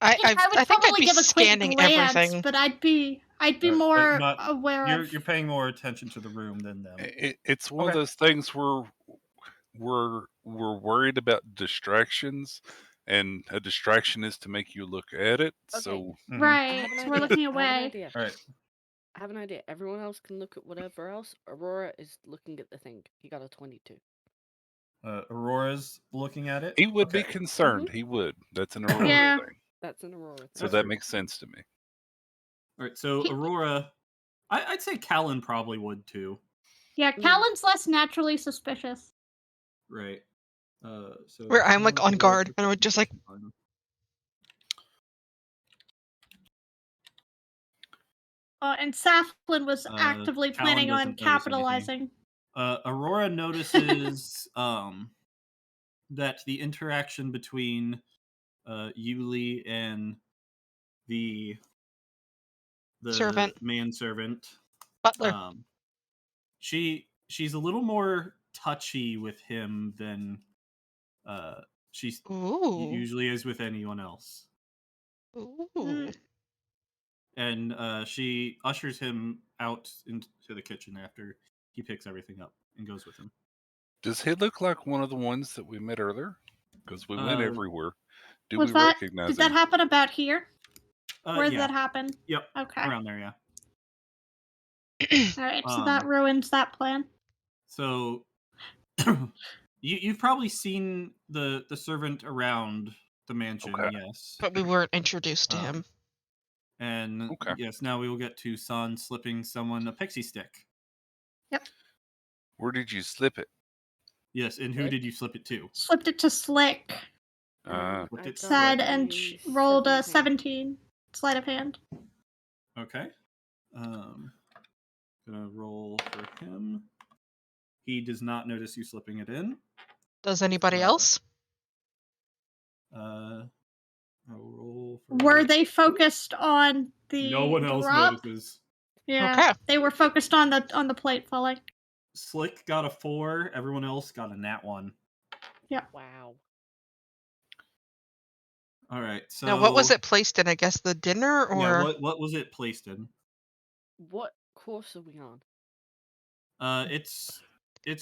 I would probably give a quick glance, everything. but I'd be more aware of. You're paying more attention to the room than them. It's one of those things where we're worried about distractions, and a distraction is to make you look at it. Okay. So right, so we're looking away. All right. I have an idea. Everyone else can look at whatever else. Aurora is looking at the thing. He got a 22. Aurora's looking at it. He would be Okay. concerned. He would. That's an Aurora Yeah. thing. That's an Aurora thing. So That's that true. makes sense to me. All right. So Aurora, I'd say Callan probably would too. Yeah, Callan's less naturally suspicious. Right. So Where I'm like Callan on will guard, look and I at would just like, perception. And Saflin was actively Callan planning on doesn't notice capitalizing. Aurora notices that the interaction between Yuli and the Servant. manservant, butler. she's a little more touchy with him than she Ooh. usually is with anyone else. Ooh. And she ushers him out into the kitchen after he picks everything up and goes with him. Does he look like one of the ones that we met earlier? Because we went everywhere. Do we recognize Did him? that happen about here? Where did Yeah. that happen? Yep. Okay. Around there, yeah. All right, so that ruins that plan. So you've probably seen the servant around the mansion, Okay. yes. But we weren't introduced to him. And Okay. yes, now we will get to San slipping someone a pixie stick. Yep. Where did you slip it? Yes, and who did you slip it to? Slipped it to Slick. What I did got Said Slick? and rolled a 17 sleight of hand. Okay. Gonna roll for him. He does not notice you slipping it in. Does anybody else? I'll roll for Were they focused on the No one else drop? notices. Yeah. Okay. They were focused on the plate falling. Slick got a 4. Everyone else got a nat 1. Yeah. Wow. All right. So Now, what was it placed in? I guess the dinner, or Yeah. What was it placed in? What course are we on? It's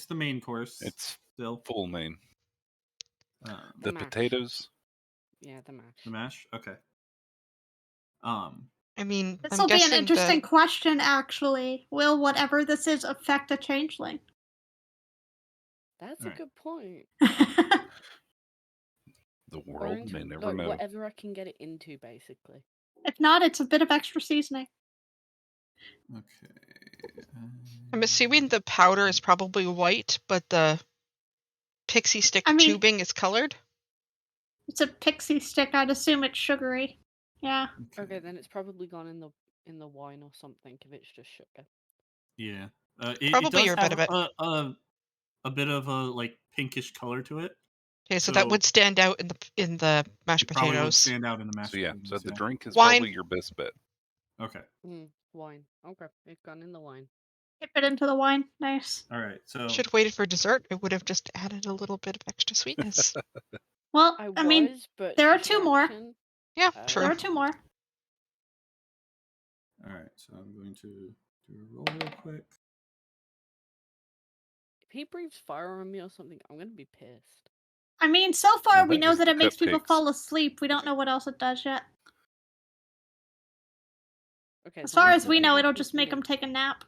the main course. It's still full main. The The mash. potatoes. Yeah, the mash. The mash. Okay. I mean, This I'm will be an guessing interesting question, actually. Will whatever this is affect a changeling? That's a Alright. good point. The Or world into, may never like, know. whatever I can get it into, basically. If not, it's a bit of extra seasoning. Okay. I'm assuming the powder is probably white, but the pixie stick tubing is colored. It's a pixie stick. I'd assume it's sugary. Yeah. Okay, then it's probably gone in the wine or something if it's just sugar. Yeah. It Probably does your bet have of it. a bit of a like pinkish color to it. Okay, so that would stand out in the mashed Probably would potatoes. stand out in the mashed So yeah, potatoes. so the yeah. drink is Wine. probably your best bet. Okay. Wine. Okay, it's gone in the wine. Dip it into the wine. Nice. All right. So Should have waited for dessert. It would have just added a little bit of extra sweetness. Well, I mean, but there are 2 more. Yeah, There are true. 2 more. all right. So I'm going to do a roll real quick. If he breathes fire on me or something, I'm gonna be pissed. I mean, so far Now we that know is that the it makes people cupcakes. fall asleep. We don't know what else it does yet. Okay, As long far as as we nothing know, it'll happens just to make me. them take a nap.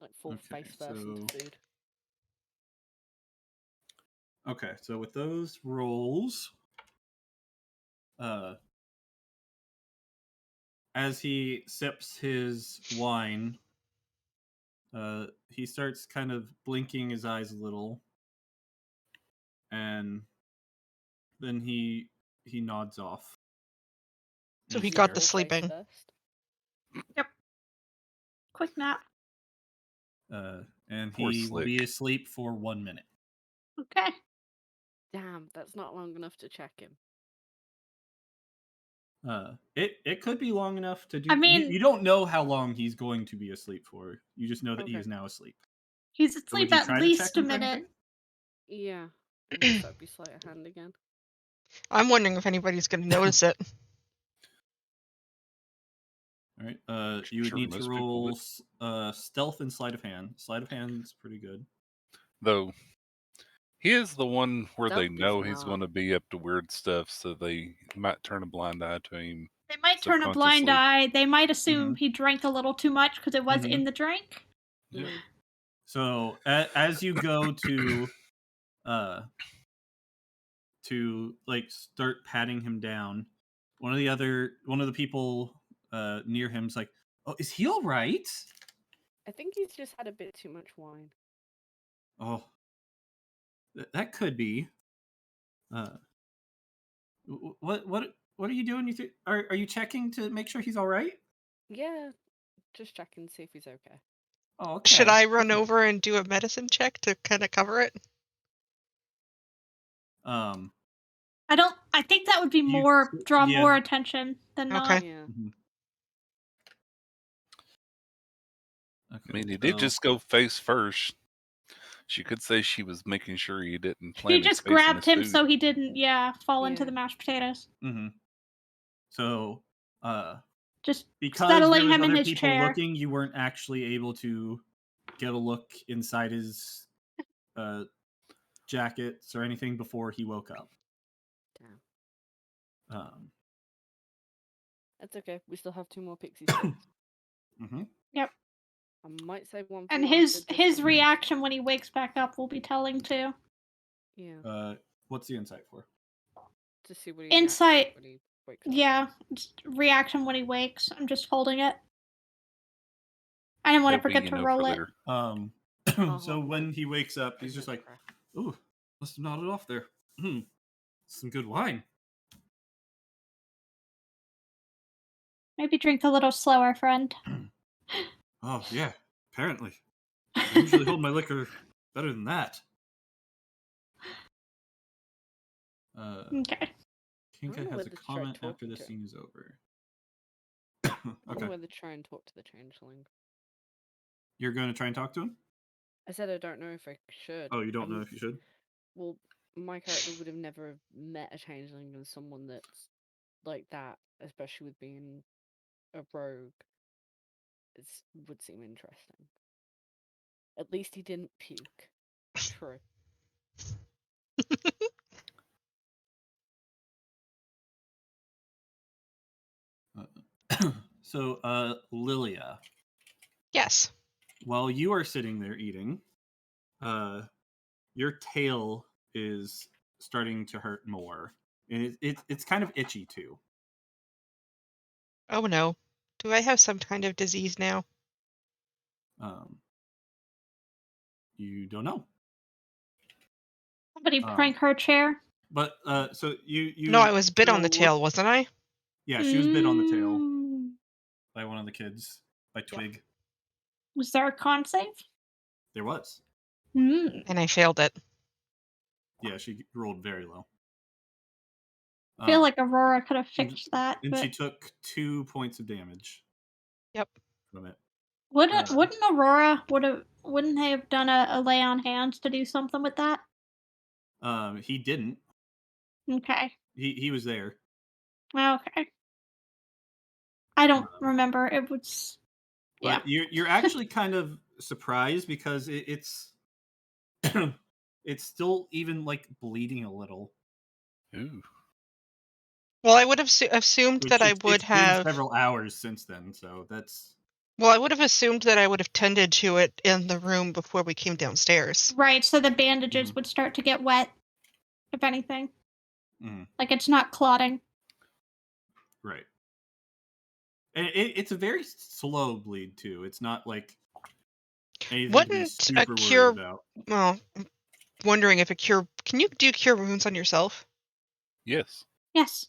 Like full Okay, face first into food. Okay. So with those rolls, as he sips his wine, he starts kind of blinking his eyes a little, and then he nods off. So he He's got there. the sleeping. Yep. Quick nap. And Poor he will Slick. be asleep for 1 minute. Okay. Damn, that's not long enough to check him. It could be long enough to do. I mean- you don't know how long he's going to be asleep for. You just know that he Okay. is now asleep. He's So would asleep you at try to least check a him for minute. anything? Yeah. Unless that'd be sleight of hand again. I'm wondering if anybody's going to notice it. All right. You would Sure, need to most people roll stealth and sleight of hand. Sleight of hand's pretty good. Though he is the one where they Stealth is know he's not. going to be up to weird stuff, so they might turn a blind eye to him They might turn a blind subconsciously. eye. They might assume he drank a little too much because it was Mhm. in the drink. Yep. Mm. So as you go to like start patting him down, one of the people near him's like, "Oh, is he all right?" I think he's just had a bit too much wine. Oh, that could be. Uh, what are you doing? Are you checking to make sure he's all right? Yeah, just checking to see if he's okay. Oh, okay. Should I run Okay. over and do a medicine check to kind of cover it? I think that would be draw yeah. more attention than not. Okay. Yeah. Mhm. I Okay. mean, he did just go face first. She could say she was making sure he didn't She plant his just face in grabbed his him food. so he didn't, fall into Yeah. the mashed potatoes. Mm-hmm. So, Just because there settling was him in other his people chair. looking, you weren't actually able to get a look inside his jackets or anything before he woke up. Damn. That's okay. We still have 2 more pixie sticks. Mm-hmm. Yep. I might save one for And Lancer just his in case. reaction when he wakes back up will be telling too. Yeah. What's the insight for? To see what he Insight. reacts like when he wakes up. Yeah, just reaction when he wakes. I'm just holding it. I didn't want to He'll be, forget to roll it. later. So when he wakes up, he's just like, crap. "Ooh, must have nodded off there. Some good wine." Maybe drink a little slower, friend. Oh yeah, apparently. I usually hold my liquor better than that. Okay. I Kinka don't know has a whether to try comment after talking the to him. scene is over. I don't know Okay. whether to try and talk to the changeling. You're going to try and talk to him? I said I don't know if I should. Oh, you don't know if you should? Well, my character would have never met a changeling and someone that's like that, especially with being a rogue. It would seem interesting. At least he didn't puke. True. So, Lilia, Yes. while you are sitting there eating, your tail is starting to hurt more. And it's kind of itchy too. Oh no. Do I have some kind of disease now? You don't know. Somebody prank her chair. But so you No, I was bit on the look- tail, wasn't I? Yeah, she was bit on the tail Mm. by one of the kids, by Twig. Was there a con save? There was. Mm. And I failed it. Yeah, she rolled very low. I feel like Aurora could have fixed that. And but she took 2 points of damage. Yep. From it. wouldn't Aurora wouldn't they have done a lay on hands to do something with that? He didn't. Okay. He was there. Okay. I don't remember. It was. Yeah. But you're actually kind of surprised because it's it's still even like bleeding a little. Ooh. Well, I would have assumed Which that I it's would been have. several hours since then, so that's. Well, I would have assumed that I would have tended to it in the room before we came downstairs. Right. So the bandages would start to get wet, if anything. Like it's not clotting. Right. And it's a very slow bleed too. It's not like anything to be Wouldn't a super cure? worried about. Well, I'm wondering if a cure. Can you do cure wounds on yourself? Yes. Yes.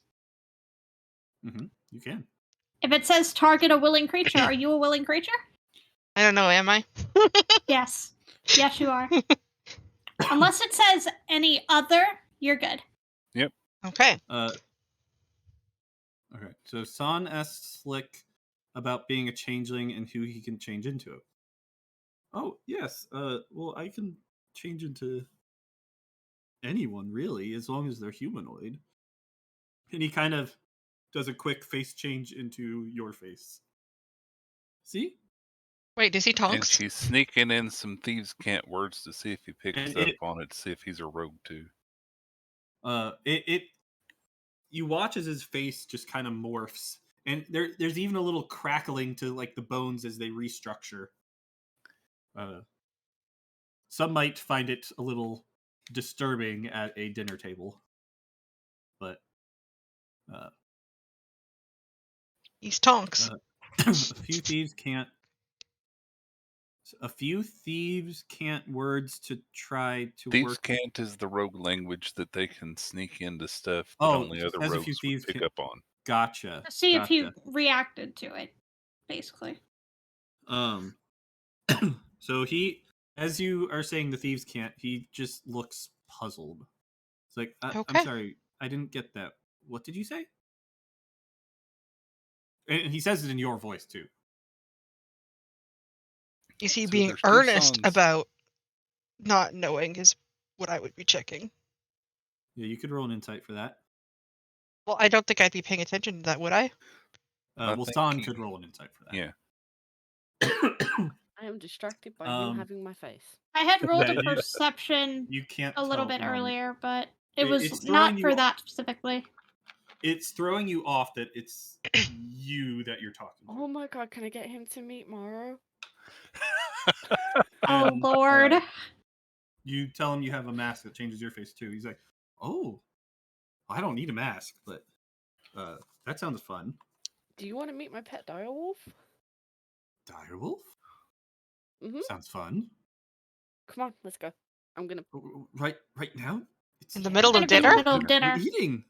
You can. If it says target a willing creature, are you a willing creature? I don't know. Am I? Yes. Yes, you are. Unless it says any other, you're good. Yep. Okay. Okay. So San asks Slick about being a changeling and who he can change into. Oh yes. Well, I can change into anyone really, as long as they're humanoid. And he kind of does a quick face change into your face. See? Wait, does he And tonks? she's sneaking in some thieves' cant words to see if he picks And up on it, to see if he's a rogue too. You watch as his face just kind of morphs and there's even a little crackling to like the bones as they restructure. Some might find it a little disturbing at a dinner table, but He's Tonks. a few thieves can't words to try to Thieves work. can't is the rogue language that they can sneak into stuff that only other as a rogues few thieves would pick can. up on. Gotcha. See if you reacted to it, basically. So as you are saying the thieves can't, he just looks puzzled. It's like, I'm Okay. sorry, I didn't get that. What did you say? And he says it in your voice too. Is he So being there's two earnest sons. about not knowing is what I would be checking. Yeah, you could roll an insight for that. Well, I don't think I'd be paying attention to that, would I? Well, think San he- could roll an insight for that. Yeah. I am distracted by you having my face. I had rolled Yeah, a perception You can't a little tell, bit no. earlier, but it It's was throwing not you for off. that specifically. It's throwing you off that it's you that you're talking to. Oh my god, can I get him to meet Morrow? Oh And, Lord. You tell him you have a mask that changes your face too. He's like, "Oh, I don't need a mask, but that sounds fun." Do you want to meet my pet direwolf? Direwolf? Mm-hmm. Sounds fun. Come on, let's go. I'm gonna. Right now? It's In the middle of Gotta be in dinner? the middle of dinner. We're eating.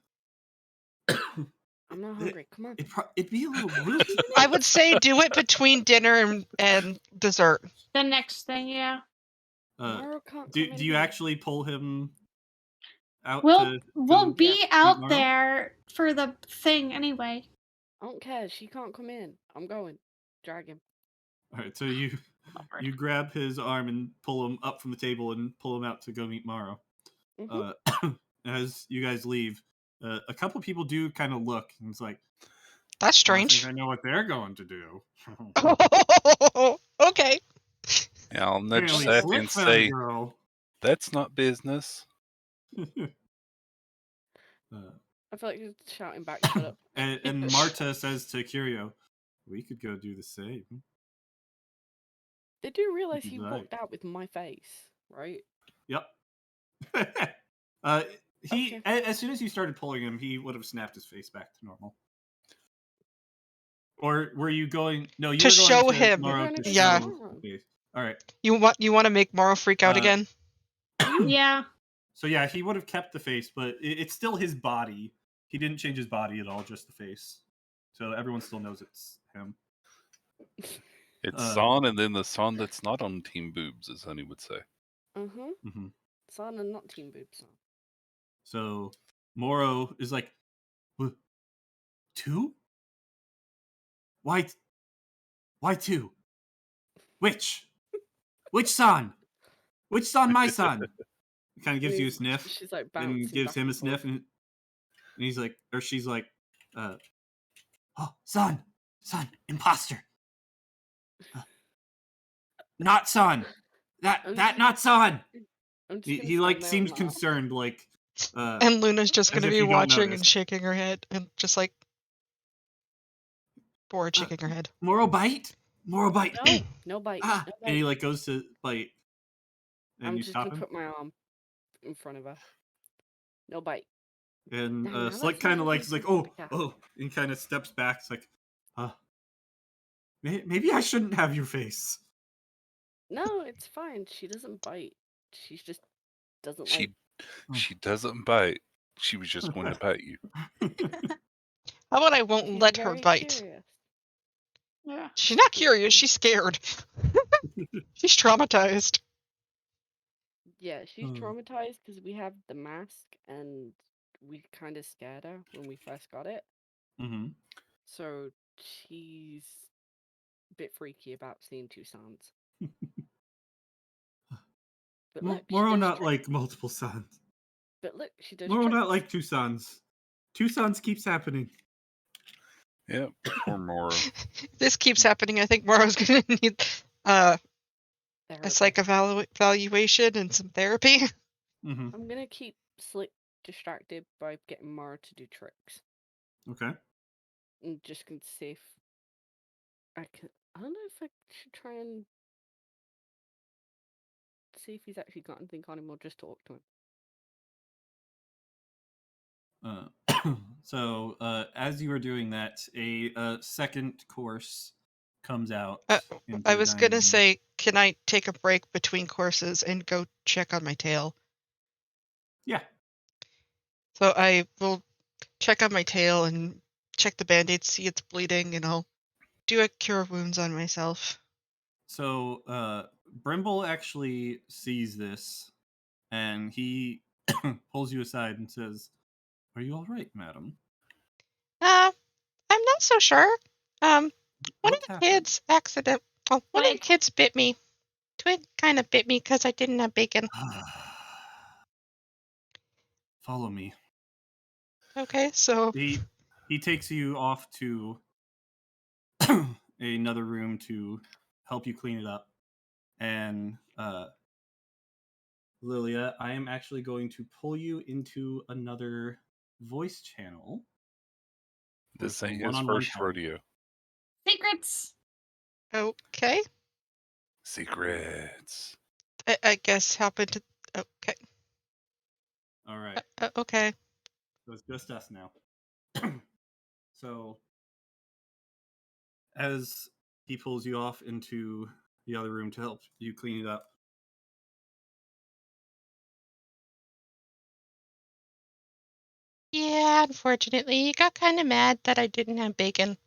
I'm not hungry. Come on. It'd be a little rude. I would say do it between dinner and dessert. The next thing, yeah. Morrow can't Do come in you here. actually pull him out We'll to we'll go be meet out Morrow? there for the thing anyway. I don't care. She can't come in. I'm going. Drag him. All right, so you grab his arm and pull him up from the table and pull him out to go meet Morrow. As you guys leave, a couple people do kind of look, and it's like, That's I strange. think I know what they're going to do. Okay. Yeah, I'll nudge Apparently Seth slick and fat say, girl. "That's not business." I feel like he's shouting back, shut up. And Marta says to Curio, "We could go do the same." They do realize If he you'd walked like. out with my face, right? Yep. Okay. As soon as you started pulling him, he would have snapped his face back to normal. Or were you going? No, you To were going show to him. Morrow We're to gonna Yeah. show Morrow. the face. All right. You want to make Morrow freak out again? Yeah. So yeah, he would have kept the face, but it's still his body. He didn't change his body at all, just the face. So everyone still knows it's him. It's San, and then the San that's not on Team Boobs, as Honey would say. Mm-hmm. Son and not Team Boobs. Son. So Morrow is like, two? Why 2? Which son? Which son? My son? It kind of gives you a sniff. She's like And bouncing gives back him a and sniff, forth. and he's like, or she's like, oh, son, imposter. Not son. That not son. I'm just He gonna like stand there seems and laugh. concerned, like And Luna's just as going to if be you don't watching and notice. shaking her head and just like bored shaking her head. Morrow bite. No bite. No bite. And he like goes to bite. And I'm you just stop gonna him. put my arm in front of her. No bite. And Now Slick that's kind of not like what is like, we oh, want. and kind of steps back. It's like, maybe I shouldn't have your face. No, it's fine. She doesn't bite. She just doesn't She like. she doesn't bite. She was just going to bite you. How about I won't She's let her very bite? curious. Yeah. She's not curious. She's scared. She's traumatized. Yeah, she's traumatized because we have the mask and we kind of scared her when we first got it. Mm-hmm. So she's a bit freaky about seeing two sons. But look, Morrow not like multiple sons. But look, she does. Morrow not tricks. like 2 sons. 2 sons keeps happening. Yep, poor Morrow. This keeps happening. I think Morrow's going to need a Therapy. psych evaluation and some therapy. Mm-hmm. I'm gonna keep Slick distracted by getting Mara to do tricks. Okay. I'm just going to see if I can. I don't know if I should try and see if he's actually got anything on him or just talk to him. So as you were doing that, a second course comes out into I the was dining gonna room. say, can I take a break between courses and go check on my tail? Yeah. So I will check on my tail and check the band-aid, see it's bleeding, and I'll do a cure wounds on myself. So Brimble actually sees this, and he pulls you aside and says, "Are you all right, madam? I'm not so sure. One of What the happened?" kids one of the kids bit me. Twig kind of bit me because I didn't have bacon. Follow me. Okay, so He takes you off to another room to help you clean it up. And Lilia, I am actually going to pull you into another voice channel. This with a ain't his one-on-one first help. rodeo. Secrets. okay, Secrets. I guess happen to. Okay, All right. okay. So it's just us now. So as he pulls you off into the other room to help you clean it up, Yeah, unfortunately, he got kind of mad that I didn't have bacon.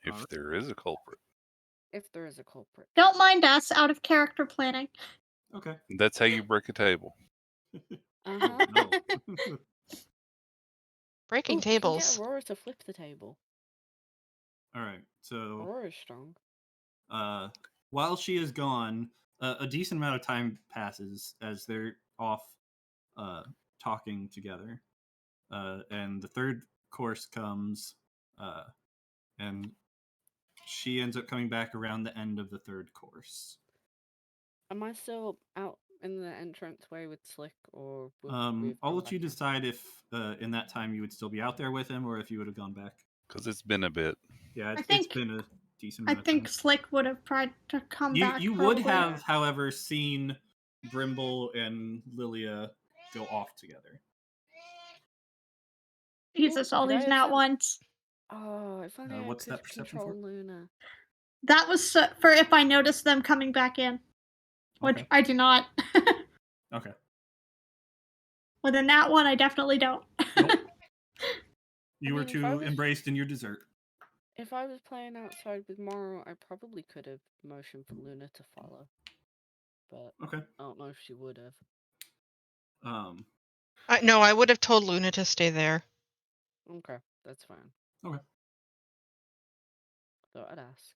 If Alright. there is a culprit. If there is a culprit. Don't mind us, out of character planning. Okay. That's how you break a table. Uh-huh. No. Breaking Ooh, we can get tables. Aurora to flip the table. All right. So Aurora's strong. while she is gone, a decent amount of time passes as they're off talking together. And the third course comes, and she ends up coming back around the end of the third course. Am I still out in the entranceway with Slick, or we've I'll gone let you back in? decide if in that time you would still be out there with him or if you would have gone back. Because it's been a bit. Yeah, I it's think- been a decent I amount of time. think Slick would have tried to come back. You would probably. have, however, seen Brimble and Lilia go off together. Jesus, all Could I these have nat sent- ones. Oh, if only I What's could that perception control for? Luna. That was for if I noticed them coming back in, which Okay. I do not. Okay. With a nat one, I definitely don't. Nope. You were mean, if I too was- embraced in your dessert. If I was playing outside with Morrow, I probably could have motioned for Luna to follow. But Okay. I don't know if she would have. No, I would have told Luna to stay there. Okay, that's fine. Okay. Thought I'd ask.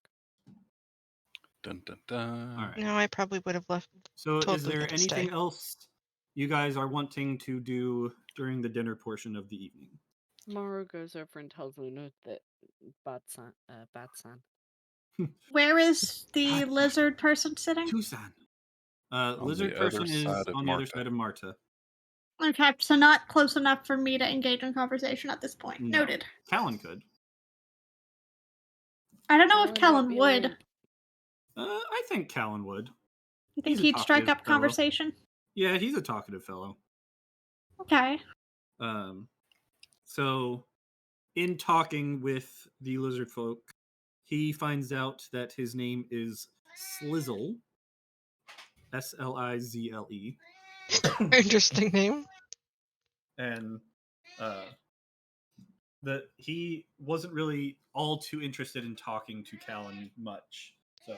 Dun dun dun. All right. No, I probably would have left. So, Told is there Luna to anything stay. else you guys are wanting to do during the dinner portion of the evening? Morrow goes over and tells Luna that Bad San. Where is the God. lizard person sitting? Tucson. the Lizard other person is side of on the other Marta. side of Marta. Okay, so not close enough for me to engage in conversation at this point. No. Noted. Callan could. I don't know if Callan might Kellen be would. late. I think Callan would. You think He's a he'd strike talkative up fellow. conversation? Yeah, he's a talkative fellow. Okay. So, in talking with the lizard folk, he finds out that his name is Slizzle. Slizle. Interesting name. And that he wasn't really all too interested in talking to Callan much. So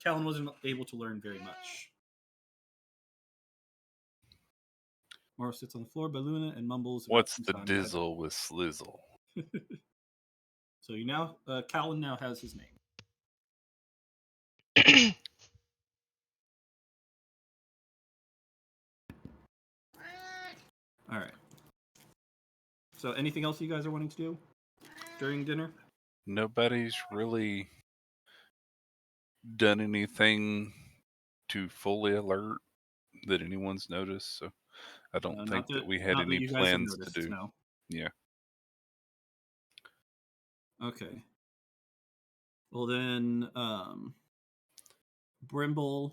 Callan wasn't able to learn very much. Morrow sits on the floor by Luna and mumbles about What's the Tucson dizzle with Slizzle? So you now, Callan now has his name. All right. So anything else you guys are wanting to do during dinner? Nobody's really done anything to fully alert that anyone's noticed, so I don't think that we had not that any you guys have plans to noticed, do. No. Yeah. Okay. Well then, Brimble.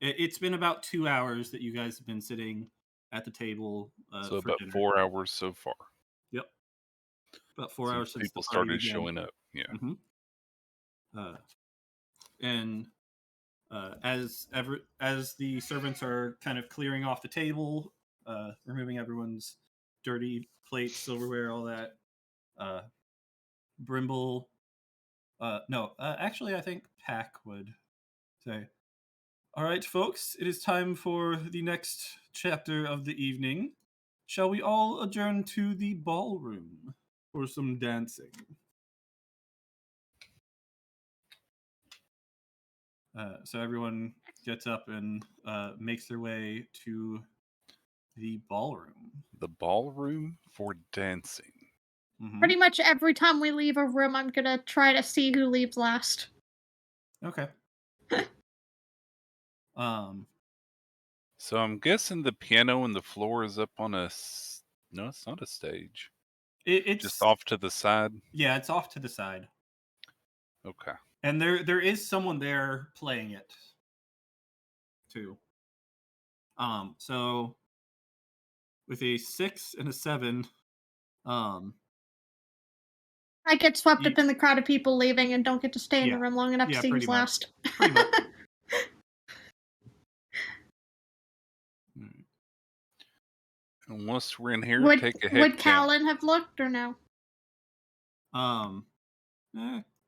It's been about 2 hours that you guys have been sitting at the table. So for about dinner. 4 hours so far. Yep. About 4 Since hours since people the party started began. showing up. Yeah. And as the servants are kind of clearing off the table, removing everyone's dirty plates, silverware, all that, Brimble. No, actually, I think Pack would say, "All right, folks, it is time for the next chapter of the evening. Shall we all adjourn to the ballroom for some dancing?" So everyone gets up and makes their way to the ballroom. The ballroom for dancing. Mhm. Pretty much every time we leave a room, I'm gonna try to see who leaves last. Okay. So I'm guessing the piano and the floor is up on no, it's not a stage. It's Just off to the side. Yeah, it's off to the side, Okay. and there is someone there playing it too. So with a 6 and a 7, I get swept up in the crowd of people leaving and don't get to stay in the Yeah. room long enough Yeah, to see pretty who's much. last. Pretty much. And once we're in here, Would take a head count. Callan have looked or no?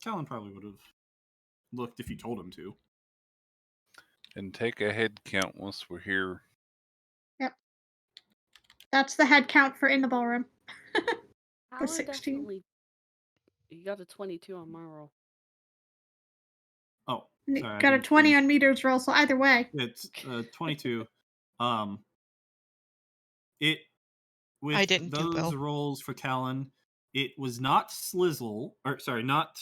Callan probably would have looked if you told him to. And take a head count once we're here. That's the head count for in the ballroom. Alan 16. definitely. You got a 22 on my roll. Oh, And sorry. I got a didn't 20 see. on meters roll, so either way. It's 22. It with I didn't do those well. rolls for Callan, it was not Slizzle, or sorry, not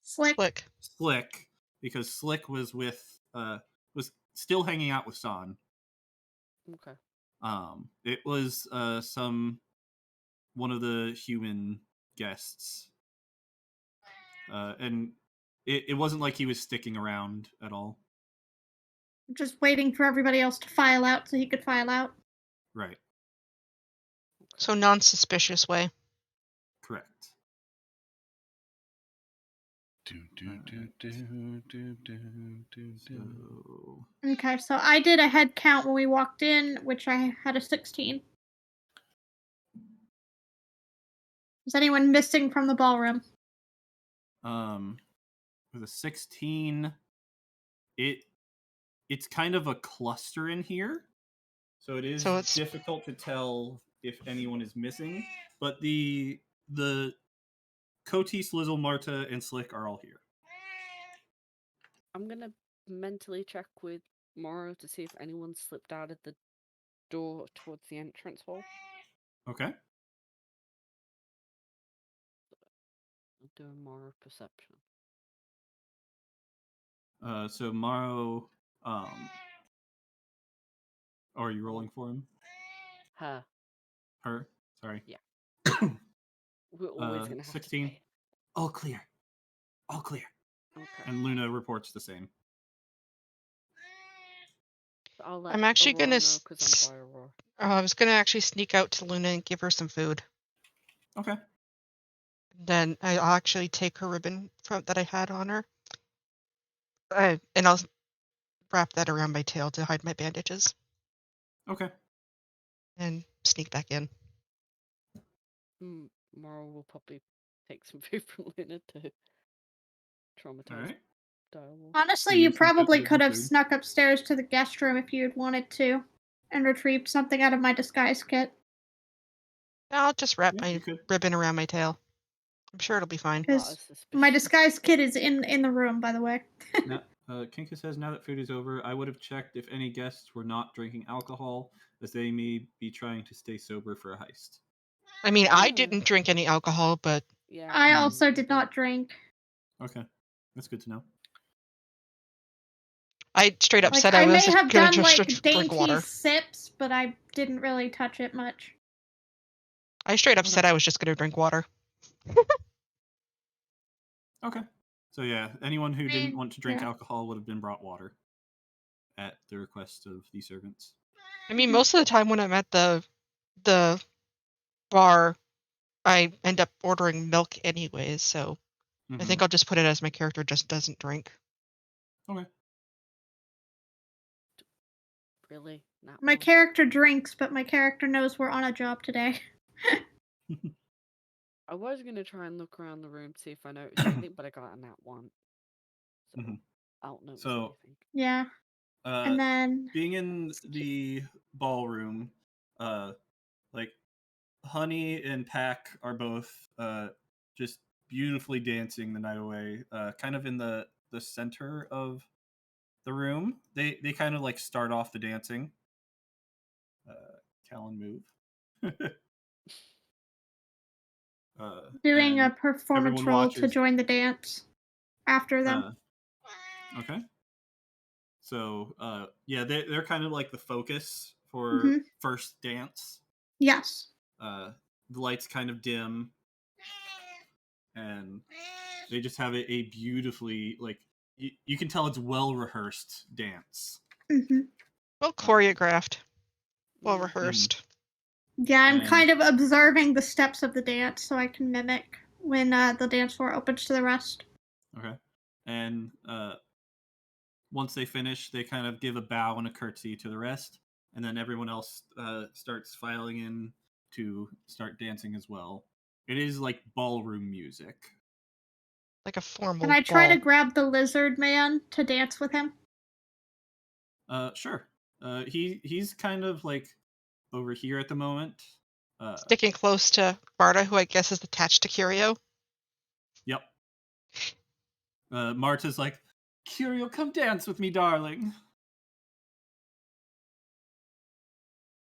Slick. Slick. Slick, because Slick was was still hanging out with San. Okay. It was one of the human guests, and it wasn't like he was sticking around at all. Just waiting for everybody else to file out so he could file out. Right. So non-suspicious way. Correct. So, Okay, so I did a head count when we walked in, which I had a 16. Is anyone missing from the ballroom? with a 16, it's kind of a cluster in here, so it is So it's difficult to tell if anyone is missing. But the Coty, Slizzle, Marta, and Slick are all here. I'm gonna mentally check with Morrow to see if anyone slipped out of the door towards the entrance hall. Okay. I'll do a Morrow perception. So Morrow, are you rolling for him? Her. Her? Sorry. Yeah. We're always gonna have 16. to say All clear. All clear. it. Okay. And Luna reports the same. I'll let I'm actually Aurora gonna know because I'm by Aurora. I was gonna actually sneak out to Luna and give her some food. Okay. Then I'll actually take her ribbon that I had on her, and I'll wrap that around my tail to hide my bandages, Okay. and sneak back in. Morrow will probably take some food from Luna to traumatize Alright. Direwolf. Honestly, So you you sneak out probably with could the have food? snuck upstairs to the guest room if you'd wanted to and retrieved something out of my disguise kit. I'll just wrap Yeah, my you could. ribbon around my tail. I'm sure it'll be fine. That Because is my suspicious. disguise kit is in the room, by the way. Now, Kinka says, now that food is over, I would have checked if any guests were not drinking alcohol, as they may be trying to stay sober for a heist. I mean, I Oh. didn't drink any alcohol, but Yeah. I Mhm. also didn't did not drink. Okay. That's good to know. I straight up Like, said I I may was have gonna done, just like, drink dainty water. sips, but I didn't really touch it much. I straight up Okay. said I was just gonna drink water. Okay. So yeah, anyone who didn't mean, want to drink yeah. alcohol would have been brought water at the request of the servants. I mean, most of the time when I'm at the bar, I end up ordering milk anyways, so I think I'll just put it as my character just doesn't drink. Okay. Really? Not My one? character drinks, but my character knows we're on a job today. I was gonna try and look around the room to see if I noticed anything, but I got a nat 1. So Mhm. I don't notice So, anything. Yeah. And then being in the ballroom, like Honey and Pack are both just beautifully dancing the night away, kind of in the center of the room. They kind of like start off the dancing. Callan move. doing a And performance everyone roll to watches. join the dance after them. Okay. So yeah, they're kind of like the focus for Mhm. first dance. Yes. The lights kind of dim, and they just have a beautifully, like, you can tell it's well rehearsed dance. Hmm. Well choreographed, well Yeah. rehearsed. Yeah, I'm And- kind of observing the steps of the dance so I can mimic when the dance floor opens to the rest. Okay. And once they finish, they kind of give a bow and a curtsy to the rest, and then everyone else starts filing in to start dancing as well. It is like ballroom music. Like a formal Can I try to ball. grab the lizard man to dance with him? Sure. He's kind of like over here at the moment. Sticking close to Marta, who I guess is attached to Curio. Yep. Marta's like, Curio, come dance with me, darling.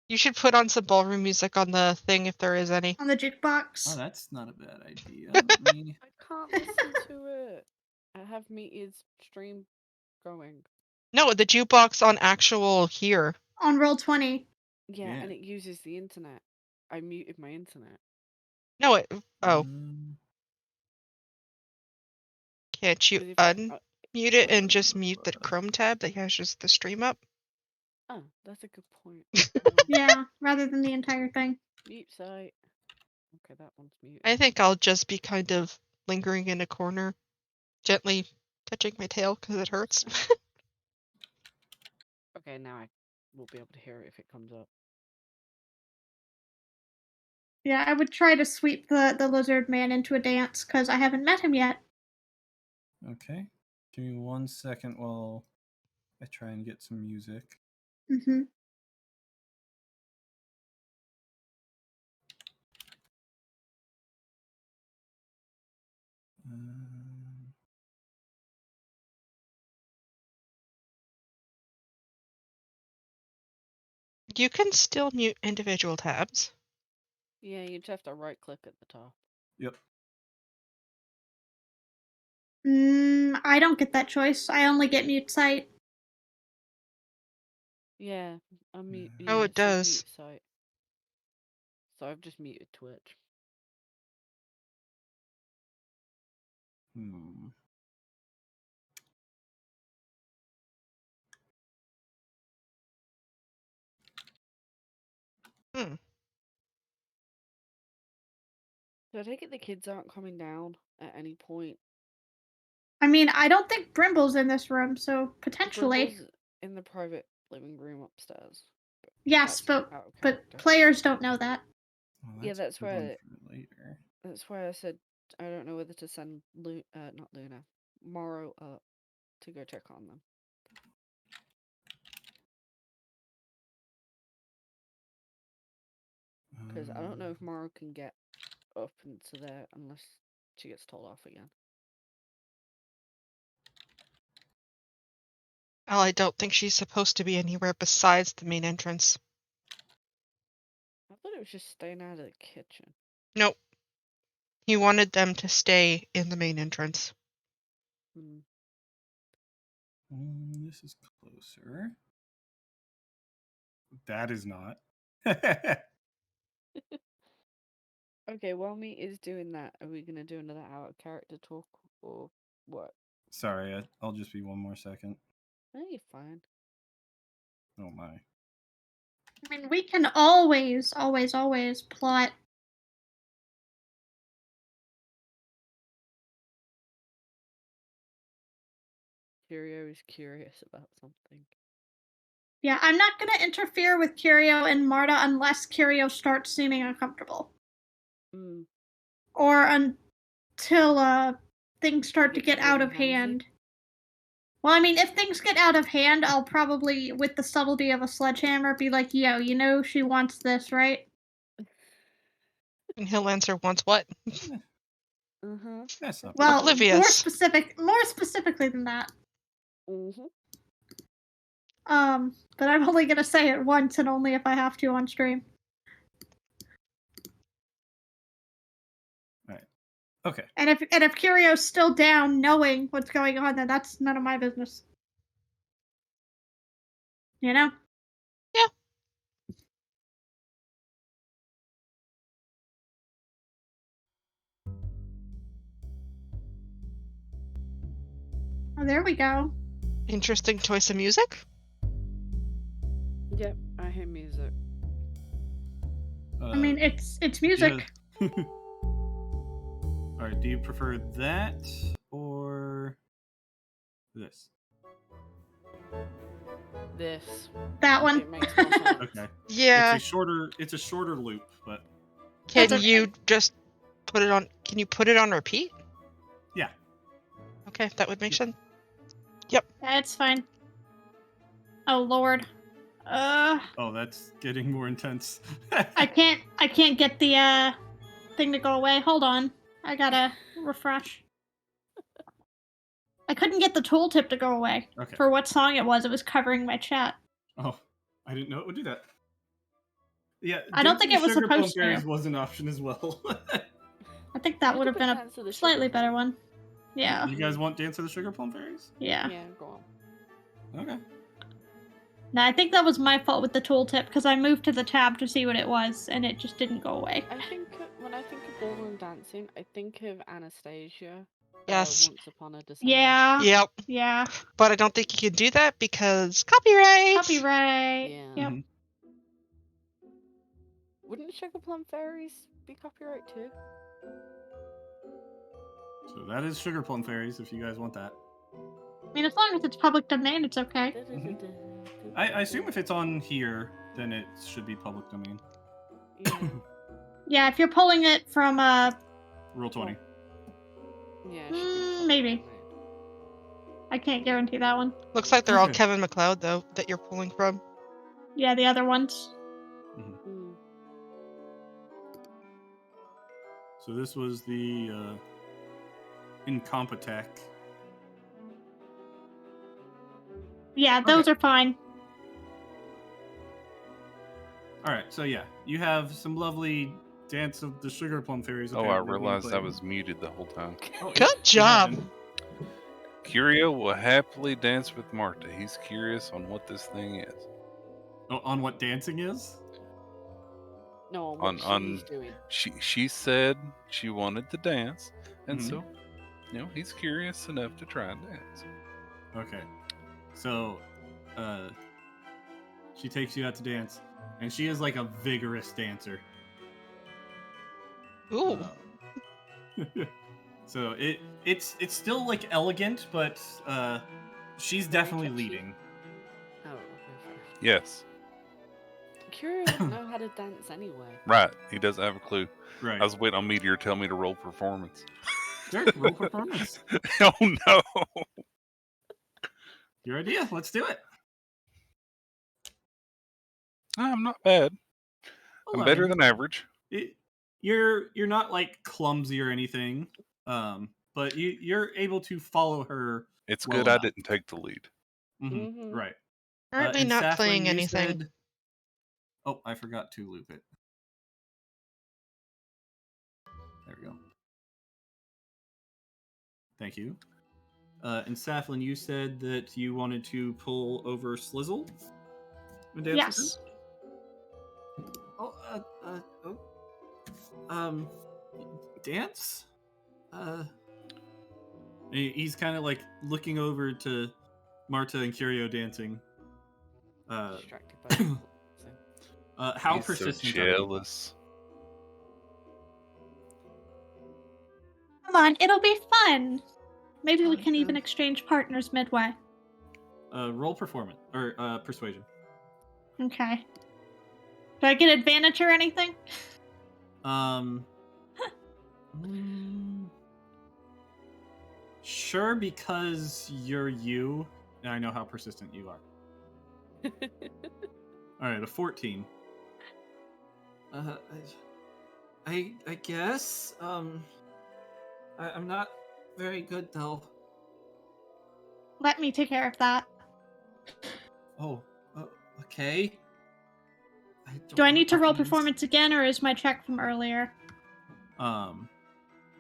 You should put on some ballroom music on the thing if there is any. On the jukebox? Oh, that's not a bad idea. Let me... I can't listen to it. I have Meteor's stream going. No, the jukebox on actual here. On Roll20. Yeah, Yeah. and it uses the internet. I muted my internet. No, it. Oh, Um, can't you 'Cause if unmute it and just uh, mute the Chrome tab that has just the stream up? oh, that's a good point. Yeah, rather than the entire thing. Mute site. Okay, that one's muted. I think I'll just be kind of lingering in a corner, gently touching my tail because it hurts. Okay, now I will be able to hear it if it comes up. Yeah, I would try to sweep the lizard man into a dance, because I haven't met him yet. okay. Give me 1 second while I try and get some music. Mm-hmm. Um, You can still mute individual tabs. Yeah, you just have to right click at the top. yep. I don't get that choice. I only get mute site. Yeah, unmute. Mm. Yeah, Oh, it says does. mute site. So I've just muted Twitch. Hmm. Hmm. So I take it the kids aren't coming down at any point. I mean, I don't think Brimble's in this room, so potentially. Brimble's in the private living room upstairs. Yes, That's but out of but character. players don't know that. Well, Yeah, that's a good one where- for later. That's why I said I don't know whether to send not Luna, Morrow up to go check on them. Because I don't know if Morrow can get up into there unless she gets told off again. Well, I don't think she's supposed to be anywhere besides the main entrance. I thought it was just staying out of the kitchen. Nope. He wanted them to stay in the main entrance. Hmm. This is closer. That is not. Okay, while Meat is doing that, are we gonna do another hour of character talk or what? Sorry, I'll just be 1 more second. No, you're fine. Oh my. I mean, we can always plot. Curio is curious about something. Yeah, I'm not going to interfere with Curio and Marta unless Curio starts seeming uncomfortable. Hmm. Or until things start to Gets get out really of handsy. hand. Well, I mean, if things get out of hand, I'll probably, with the subtlety of a sledgehammer, be like, yo, you know she wants this, right? And he'll answer, wants what? Uh-huh. That's not Well, Oblivious. more specifically than that. Mm-hmm. But I'm only gonna say it once and only if I have to on stream. Right. Okay. And if Curio's still down, knowing what's going on, then that's none of my business. You know? Yeah. Oh, there we go. Interesting choice of music. Yep, I hear music. I mean, it's music. Yeah. All right. Do you prefer that or this? This. That one. It makes more sense. Okay. Yeah. It's a shorter loop, but Can That's you okay. just put it on? Can you put it on repeat? yeah. Okay, that would make sense. That's fine. Oh Lord. Oh, that's getting more intense. I can't get the thing to go away. Hold on. I gotta refresh. I couldn't get the tooltip to go away. Okay. For what song it was covering my chat. Oh, I didn't know it would do that. Yeah, I don't think Dancing it was Sugar Plum supposed to. Fairies was an option as well. I think that You would could have been a put Dance of the Sugar slightly better Plum. one. Yeah. You guys want Dance of the Sugar Plum Fairies? Yeah. Yeah, go on. Okay. No, I think that was my fault with the tooltip because I moved to the tab to see what it was and it just didn't go away. I think when I think of ballroom dancing, I think of Anastasia. Yes. Once Upon a December. Yeah. Yep. Yeah. But I don't think you can do that because copyright. Copyright. Yeah. Yep. Mhm. Wouldn't Sugar Plum Fairies be copyright too? So that is Sugar Plum Fairies if you guys want that. I mean, as long as it's public domain, it's okay. I assume if it's on here, then it should be public domain. Yeah. Yeah, if you're pulling it from Rule 20. Yeah. It should be public maybe. domain. I can't guarantee that one. Looks like they're all Okay. Kevin McLeod though that you're pulling from. Yeah, the other ones. Mm. So this was the Incompetech. Yeah, those are fine. All right, so yeah, you have some lovely Dance of the Sugar Plum Fairies. Oh, I apparently being realized I played. was muted the whole time. Oh, Good it job. happened. Curio will happily dance with Marta. He's curious on what this thing is. Oh, on what dancing is? No, On- what on- she's doing. She said she wanted to dance, and Mhm. so, he's curious enough to try and dance. Okay, so she takes you out to dance, and she is like a vigorous dancer. Ooh. So it's still like elegant, but she's Very definitely touchy. leading. Oh, okay, fair. Yes, Curio doesn't know how to dance anyway. right. He doesn't have a clue. Right. I was waiting on Meteor to tell me to roll performance. Sure, roll performance. Oh no! Your idea. Let's do it. I'm not bad. I'm better 11. than average. You're not like clumsy or anything, but you're able to follow her. It's well good I enough. didn't take the lead. Mhm. Right. Currently and not Saflin, playing you anything. said- Oh, I forgot to loop it. There we go. Thank you. And Saflin, you said that you wanted to pull over Slizzle? and dance with Yes. him? Dance? He's kind of like looking over to Marta and Curio dancing. Distracted by the How He's persistent so are you? jealous. Come on, it'll be fun. Maybe we Oh, can even sure. exchange partners midway. Roll performance or persuasion. Okay. Do I get advantage or anything? Sure, because you're you, and I know how persistent you are. All right, a 14. I guess. I'm not very good though. Let me take care of that. Oh, okay. Do I need to roll performance? performance again, or is my check from earlier?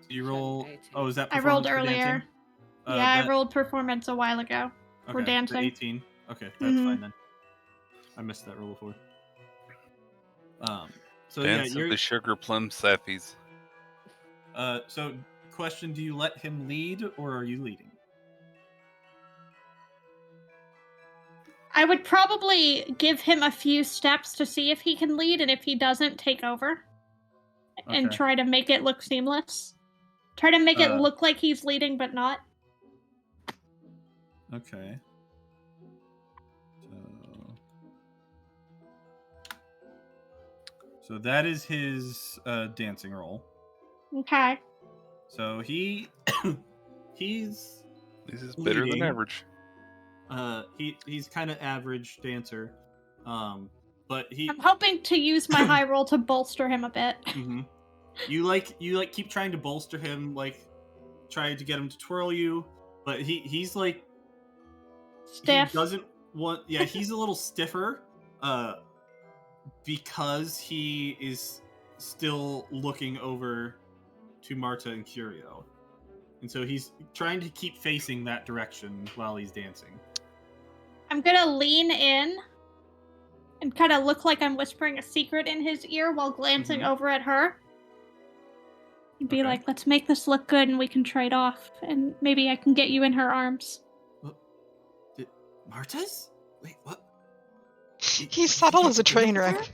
You roll. 18. Oh, is that I performance rolled for earlier. dancing? Yeah, I that- rolled performance a while ago. for okay, the dancing. 18. Okay, that's Mhm. fine then. I missed that roll before. So Dance yeah, of you're. the sugar plum sappies. So question: do you let him lead, or are you leading? I would probably give him a few steps to see if he can lead, and if he doesn't, take over. And Okay. try to make it look seamless. Try to make it Uh, look like he's leading, but not. Okay. So that is his dancing roll. Okay. So he's This is better than leading. average. He's kind of average dancer, but I'm hoping to use my high roll to bolster him a bit. Mhm. You keep trying to bolster him, like trying to get him to twirl you, but he's like Stiff. he doesn't want. Yeah, he's a little stiffer, because he is still looking over to Marta and Curio, and so he's trying to keep facing that direction while he's dancing. I'm gonna lean in and kind of look like I'm whispering a secret in his ear while glancing over at her. And be like, let's make this look good and we can trade off, and maybe I can get you in her arms. Marta's? Wait, what? He's subtle as a train wreck.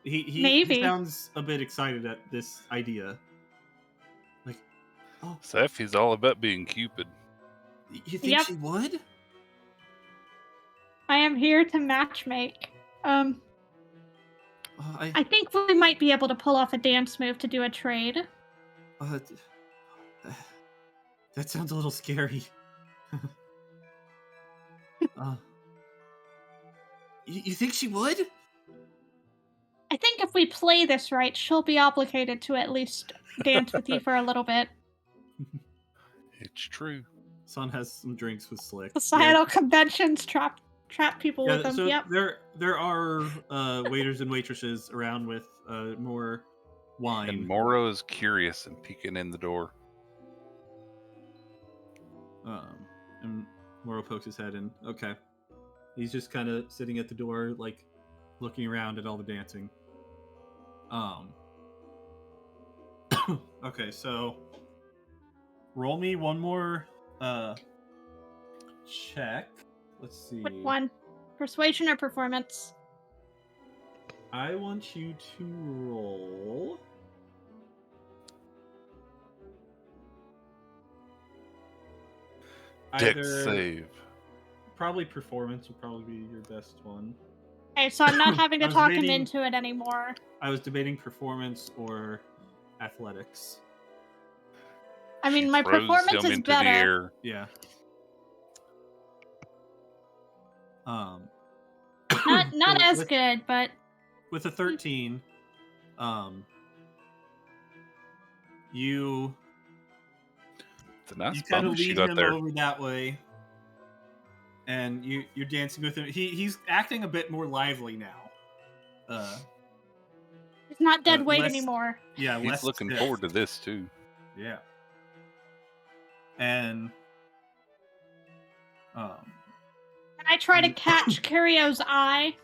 He sounds a bit excited at this idea. Like, oh, Seth, he's all about being Cupid. you think she would? I am here to matchmake. I think we might be able to pull off a dance move to do a trade. That sounds a little scary. You think she would? I think if we play this right, she'll be obligated to at least dance with you for a little bit. It's true. Son has some drinks with Slick. Societal conventions trap people with them. So yep. there are waiters and waitresses around with more wine. And Moro is curious and peeking in the door. And Moro pokes his head in. Okay. He's just kind of sitting at the door, like, looking around at all the dancing. Okay, so roll me one more check. Let's see. Which one? Persuasion or performance? I want you to roll. Dex save. Probably performance would probably be your best one. Okay, so I'm not having to talk him into it anymore. I was debating performance or athletics. I mean, my performance is better. Yeah. Not as good, but with a 13, you it's a nice kind of bonus lead you got him there. over that way, and you're dancing with him. He's acting a bit more lively now. He's not dead weight anymore. Yeah, he's looking forward to this too. Yeah. And can I try to catch Curio's eye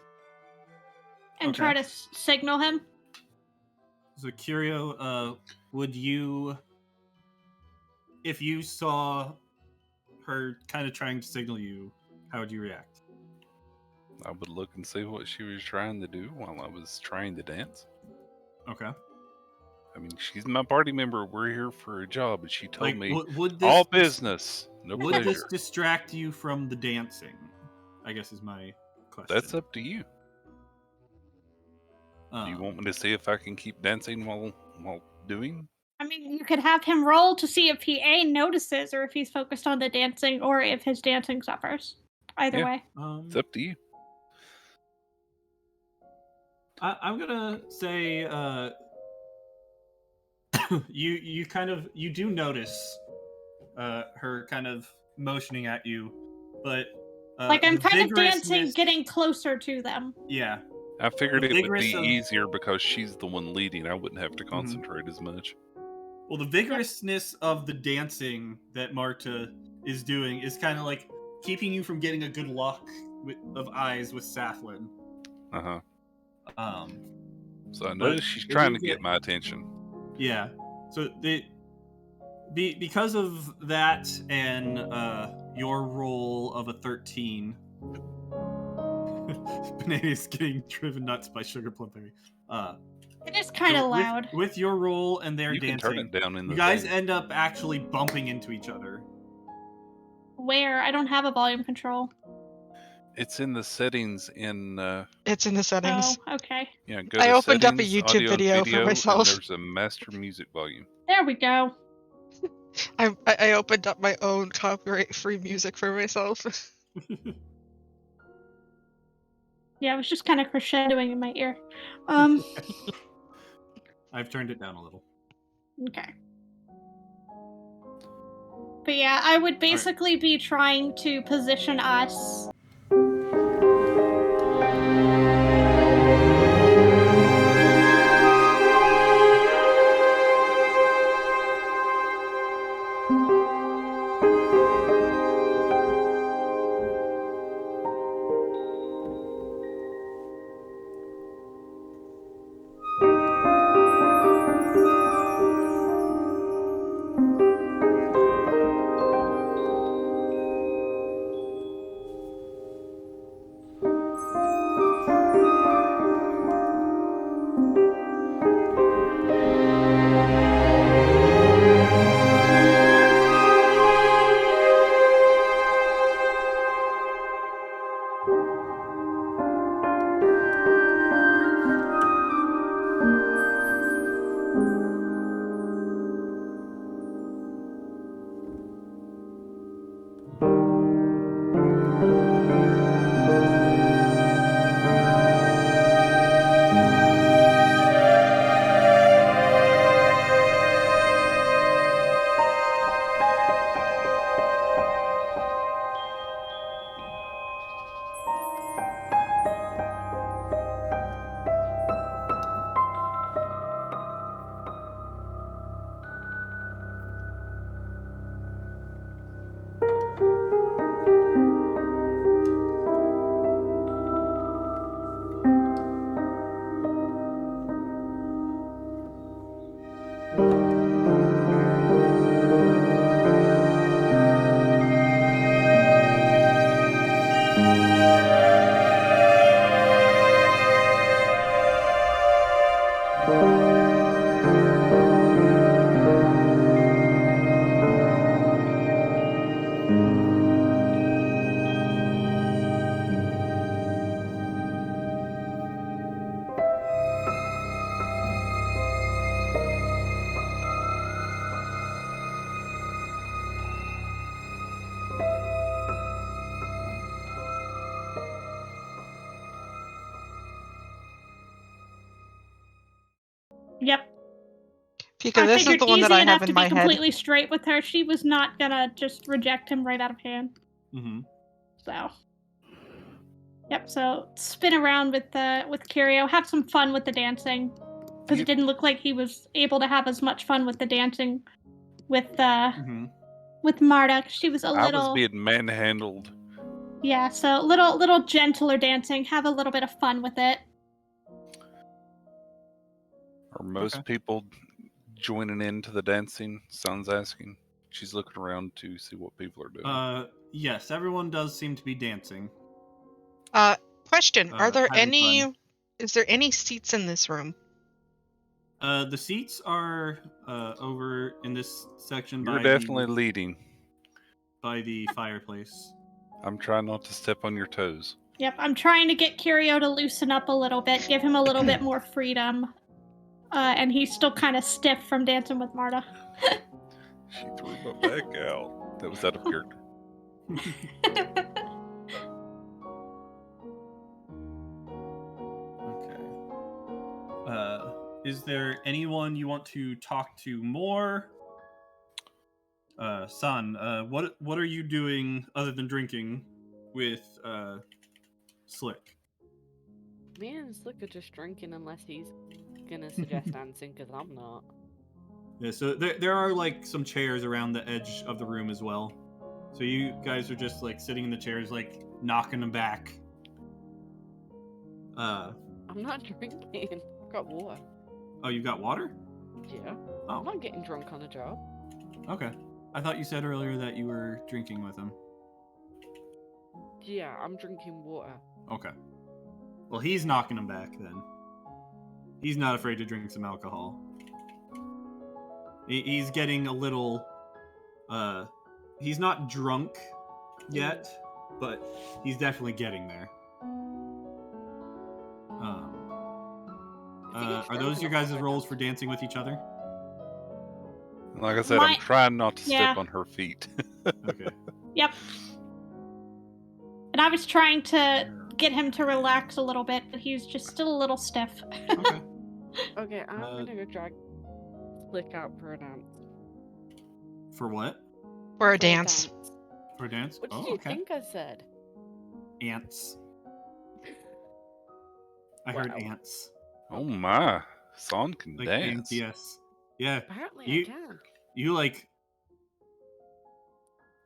and try to signal him? So Curio, would you, if you saw her kind of trying to signal you, how would you react? I would look and see what she was trying to do while I was trying to dance. Okay. I mean, she's my party member. We're here for a job, and she told me would this, all business, no would pleasure. this distract you from the dancing? I guess is my question. That's up to you. Do you want me to see if I can keep dancing while doing? I mean, you could have him roll to see if he notices or if he's focused on the dancing or if his dancing suffers. Either way. It's up to you. I'm gonna say you do notice her kind of motioning at you, but like I'm kind of dancing, getting closer to them. Yeah. I figured it would be easier because she's the one leading. I wouldn't have to concentrate as much. Well, the vigorousness of the dancing that Marta is doing is kind of like keeping you from getting a good lock of eyes with Saflin. Uh-huh. So I but noticed she's trying to get my attention. Yeah. So because of that and your roll of a 13, Banana is getting driven nuts by Sugar Plum Berry. It is kind of loud. With your roll and their you dancing, can turn it down in the you guys thing. end up actually bumping into each other. Where? I don't have a volume control. It's in the settings in... It's in the settings. Oh, okay. Yeah, go I to opened settings, up a YouTube audio video for myself. And there's a master music volume. There we go. I opened up my own copyright-free music for myself. Yeah, it was just kind of crescendoing in my ear. I've turned it down a little. Okay. But yeah, I would basically be trying to position us. Yep. Because I this is figured the one easy that I enough have in to my be head. completely straight with her. She was not gonna just reject him right out of hand. Mm-hmm. So. Yep. So spin around with Kirio. Have some fun with the dancing, because it didn't look like he was able to have as much fun with the dancing with with Marta. She was a I was little. being manhandled. Yeah. So little gentler dancing. Have a little bit of fun with it. Are most people joining into the dancing? Son's asking. She's looking around to see what people are doing. Yes, everyone does seem to be dancing. Question: Are there having any? fun. Is there any seats in this room? The seats are over in this section You're definitely leading. by the fireplace. I'm trying not to step on your toes. Yep, I'm trying to get Kirio to loosen up a little bit, give him a little bit more freedom. And he's still kind of stiff from dancing with Marta. She threw my back out. That was out of character. Okay. Is there anyone you want to talk to more? Son, what are you doing other than drinking with Slick? Me and Slick are just drinking unless he's gonna suggest dancing, because I'm not. Yeah, so there are like some chairs around the edge of the room as well. So you guys are just like sitting in the chairs, like knocking them back. I'm not drinking. I've got water. Oh, you got water? Yeah. Oh. I'm not getting drunk on a job. Okay. I thought you said earlier that you were drinking with him. Yeah, I'm drinking water. Okay. Well, he's knocking him back then. He's not afraid to drink some alcohol. He's getting a little... he's not drunk yet, but he's definitely getting there. If he gets Are drunk those your enough, I'll guys' go roles dance. for dancing with each other? Like I said, My- I'm trying not to yeah. step on her feet. Okay. Yep. And I was trying to get him to relax a little bit, but he's just still a little stiff. Okay. Okay, I'm Uh, gonna go drag Slick out for a dance. For what? For a For a dance. For a dance? What did Oh, you okay. think I said? Ants. I heard Wow. ants. Oh my, Son can Like dance. yes. Yeah. Apparently You- I can.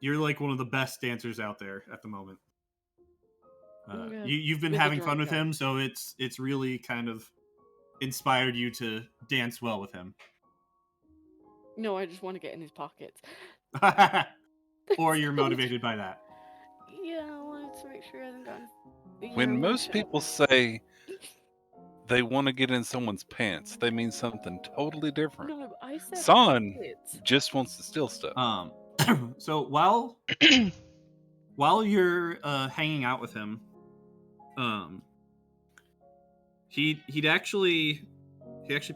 You're like one of the best dancers out there at the moment. Yeah. You've been With a having fun drunk with guy. him, so it's really kind of inspired you to dance well with him. No, I just want to get in his pockets. Or you're motivated by that. Yeah, I wanted to make sure I hasn't gotten. When most people say they want to get in someone's pants, they mean something totally different. No, I said Son pockets. just wants to steal stuff. So while you're hanging out with him, he actually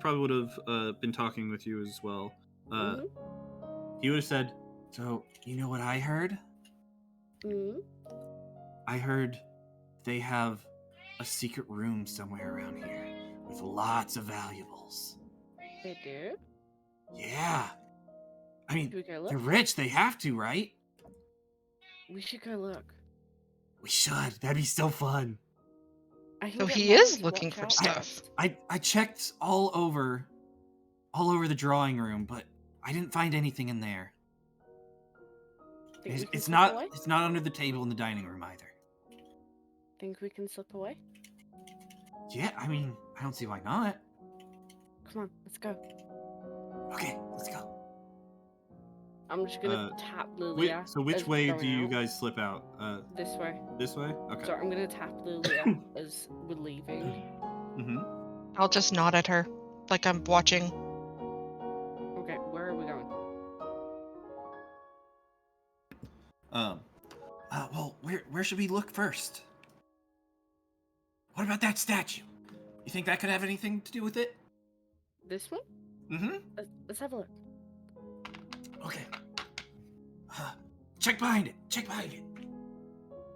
probably would have been talking with you as well. Mhm. He would have said, "So you know what I heard? Mhm. I heard they have a secret room somewhere around here with lots of valuables. They do. Yeah, I mean Should we go they're look? rich. They have to, right? We should go look. We should. That'd be so fun." I can So get he Mom is to looking watch for out stuff. first. I checked all over the drawing room, but I didn't find anything in there. Think we can It's slip not away? under the table in the dining room either. Think we can slip away? Yeah, I mean, I don't see why not. Come on, let's go. Okay, let's go. I'm just gonna tap Wait, Lilia. so which as way going do you out. guys slip out? This way. This way? Okay. So I'm gonna tap Lilia as we're leaving. Mm-hmm. I'll just nod at her, like I'm watching. Okay, where are we going? Well, where should we look first? What about that statue? You think that could have anything to do with it? This one? Mm-hmm. Let's have a look. Okay. Check behind it. Check behind it.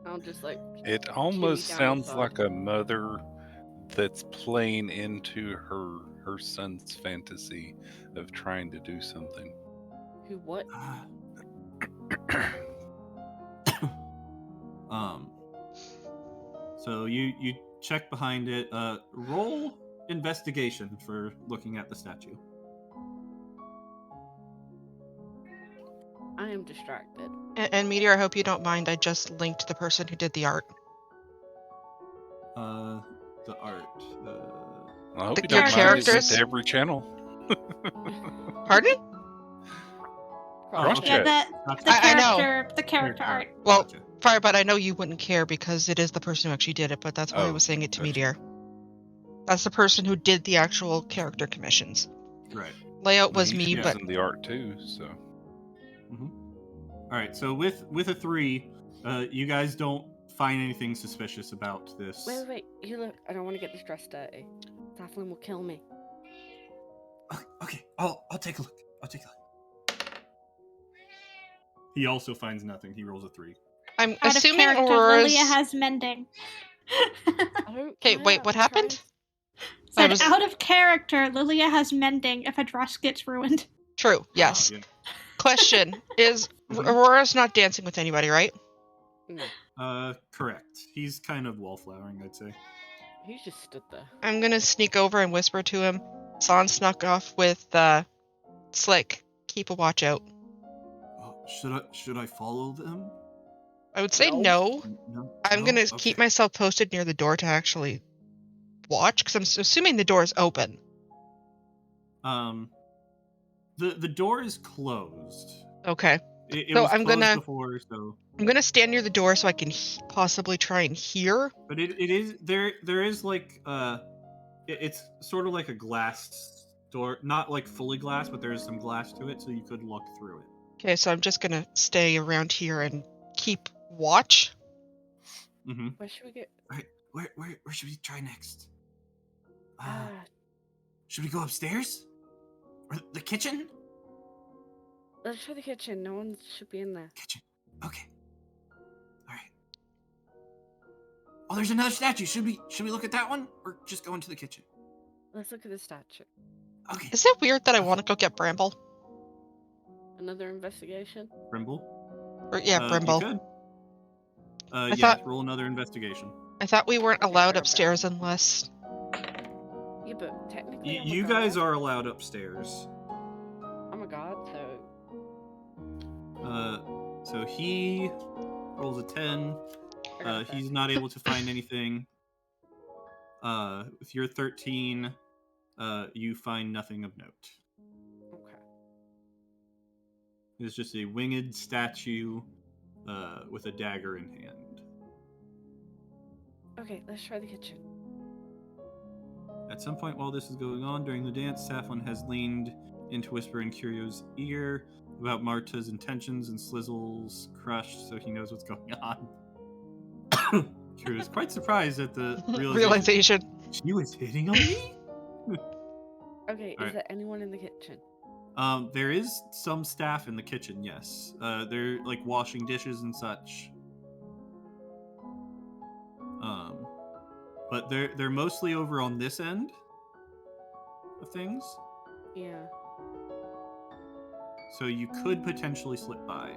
I'll just like. It almost down sounds the like a mother that's playing into her son's fantasy of trying to do something. Who? What? So you check behind it. Roll investigation for looking at the statue. I am distracted. And Meteor, I hope you don't mind. I just linked the person who did the art. The art. I hope The- you don't your mind it sent characters? to every channel. Pardon? Cross okay. Yeah, check. the I know. character art. Well, Gotcha. Firebot, I know you wouldn't care because it is the person who actually did it, but that's why I Oh, was saying it to gotcha. Meteor. That's the person who did the actual character commissions. Right. Layout Well, was he's me, but using the art too, so All right. So with a 3, you guys don't find anything suspicious about this. Wait. You look. I don't want to get this dress dirty. Tafflin will kill me. Okay. I'll take a look. He also finds nothing. He rolls a 3. I'm Out of assuming character, Aurora's... Lilia has mending. I don't Okay, care, wait, what I'm happened? Said was- out of character, Lilia has mending if a dress gets ruined. True, yes. Yeah. Question, is Mhm. Aurora's not dancing with anybody, right? No, Correct. He's kind of wallflowering, I'd say. he's just stood there. I'm gonna sneak over and whisper to him. San snuck off with Slick. Keep a watch out. Should I follow them? I would say No. no. I'm gonna keep myself posted near the door to actually watch, because I'm assuming the door is open. The door is closed. Okay. It So was I'm closed gonna- before, so. I'm gonna stand near the door so I can possibly try and hear. But it is there. There is like it's sort of like a glass door, not like fully glass, but there is some glass to it, so you could look through it. Okay, so I'm just gonna stay around here and keep watch. Mm-hmm. Where should we get? Where should we try next? Ah, Should we go upstairs or the kitchen? Let's try the kitchen. No one should be in there. Kitchen. Okay. All right. Oh, there's another statue. Should we look at that one or just go into the kitchen? Let's look at the statue. Okay. Is it weird that I want to go get Bramble? Another investigation? Brimble? Or yeah, You Bramble. could. I Yeah, thought- roll another investigation. I thought we weren't Okay, allowed they're upstairs unless. Yeah, but technically I'm a You guys god. are allowed upstairs. I'm a god, so... So he rolls a 10. I got a He's 13. not able to find anything. If you're 13, you find nothing of note. Okay. It's just a winged statue with a dagger in hand. Okay, let's try the kitchen. At some point while this is going on, during the dance, Safflin has leaned in to whisper in Curio's ear about Marta's intentions, and Slizzle's crushed, so he knows what's going on. Curio is quite surprised at the realization. She was hitting on me? Okay, Alright. is there anyone in the kitchen? There is some staff in the kitchen, yes. They're like washing dishes and such. But they're mostly over on this end of things. Yeah. So you could potentially slip by.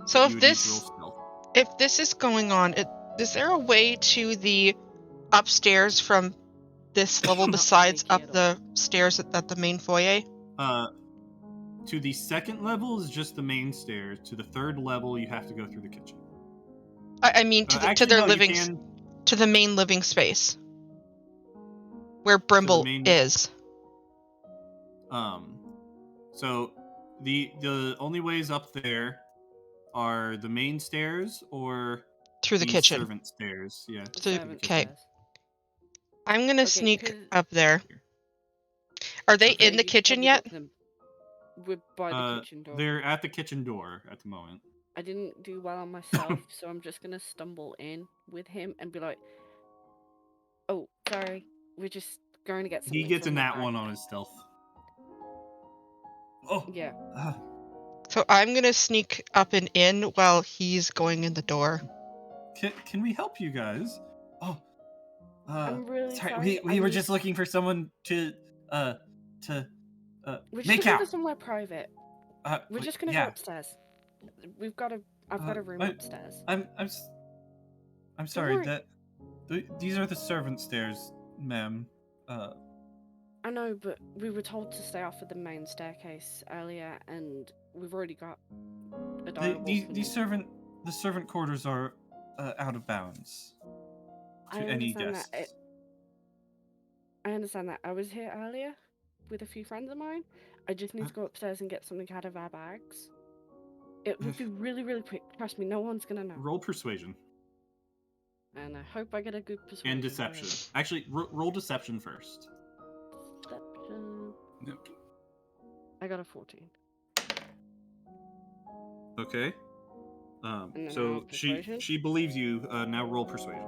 So You if would need to roll this stealth. is going on, is there a way to the upstairs from this level Not besides sneaky up at the stairs at the main foyer? To the second level is just the main stairs. To the third level, you have to go through the kitchen. I mean to Actually, their no, you living can- to the main living space where Brimble main- is. So the only ways up there are the main stairs or Through the kitchen. servant stairs. Yeah. The So- servant okay. stairs. I'm gonna Okay, sneak 'cause- up there. Are they Okay. in the you kitchen probably yet? got them. We're by the kitchen door. They're at the kitchen door at the moment. I didn't do well on myself, so I'm just gonna stumble in with him and be like, "Oh, sorry, we're just going to get something." He gets from in the that back." one on his stealth. Oh. Yeah. So I'm gonna sneak up and in while he's going in the door. Can we help you guys? Oh. I'm really Sorry, sorry. we were just looking for someone to We're just make looking out. for somewhere private. We're just gonna go upstairs. I've got a room upstairs. I'm sorry worry. that these are the servant stairs, ma'am. I know, but we were told to stay off of the main staircase earlier, and we've already got a direwolf. The servant quarters are out of bounds to any guests. I understand that. I was here earlier with a few friends of mine. I just need to go upstairs and get something out of our bags. It will be really, really quick. Trust me, no one's gonna know. Roll persuasion And I hope I get a good persuasion. and deception. Actually, roll deception first. Deception. Yep. I got a 14. Okay. And then I So have persuasion? she believes you. Now roll persuasion.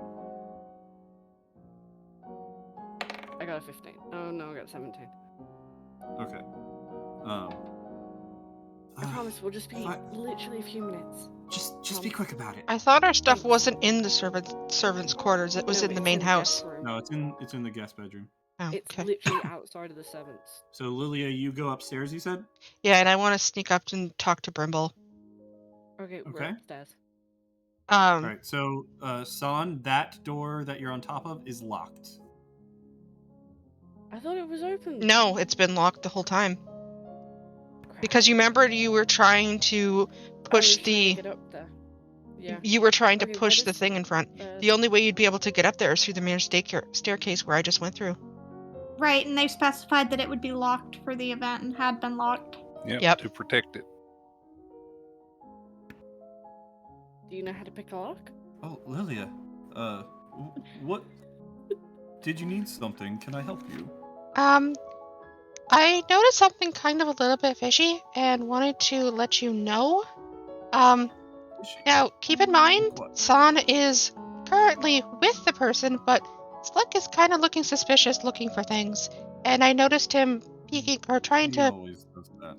I got a 15. Oh no, I got 17. Okay. I promise we'll just be fi- literally a few minutes. Just be quick about it. I thought our stuff wasn't in the servants' quarters. It was No, in the it's main the house. guest room. No, it's in the guest bedroom. Oh, It's okay. literally outside of the servants. So Lilia, you go upstairs. You said. Yeah, and I want to sneak up and talk to Brimble. Okay, we're Okay. upstairs. All right. So, San, that door that you're on top of is locked. I thought it was open. No, it's been locked the whole time. Crap. Because you remember you were trying to I push was trying to the get up there. Yeah. you were trying to Okay, push what the is thing in front. the- The only way you'd be able to get up there is through the main staircase where I just went through. Right, and they specified that it would be locked for the event and had been locked. Yep. To protect it. Do you know how to pick a lock? Oh, Lilia. What? Did you need something? Can I help you? I noticed something kind of a little bit fishy and wanted to let you know. Now, keep in mind, What? San is currently with the person, but Slick is kind of looking suspicious looking for things. And I noticed him peeking or trying He to. always does that.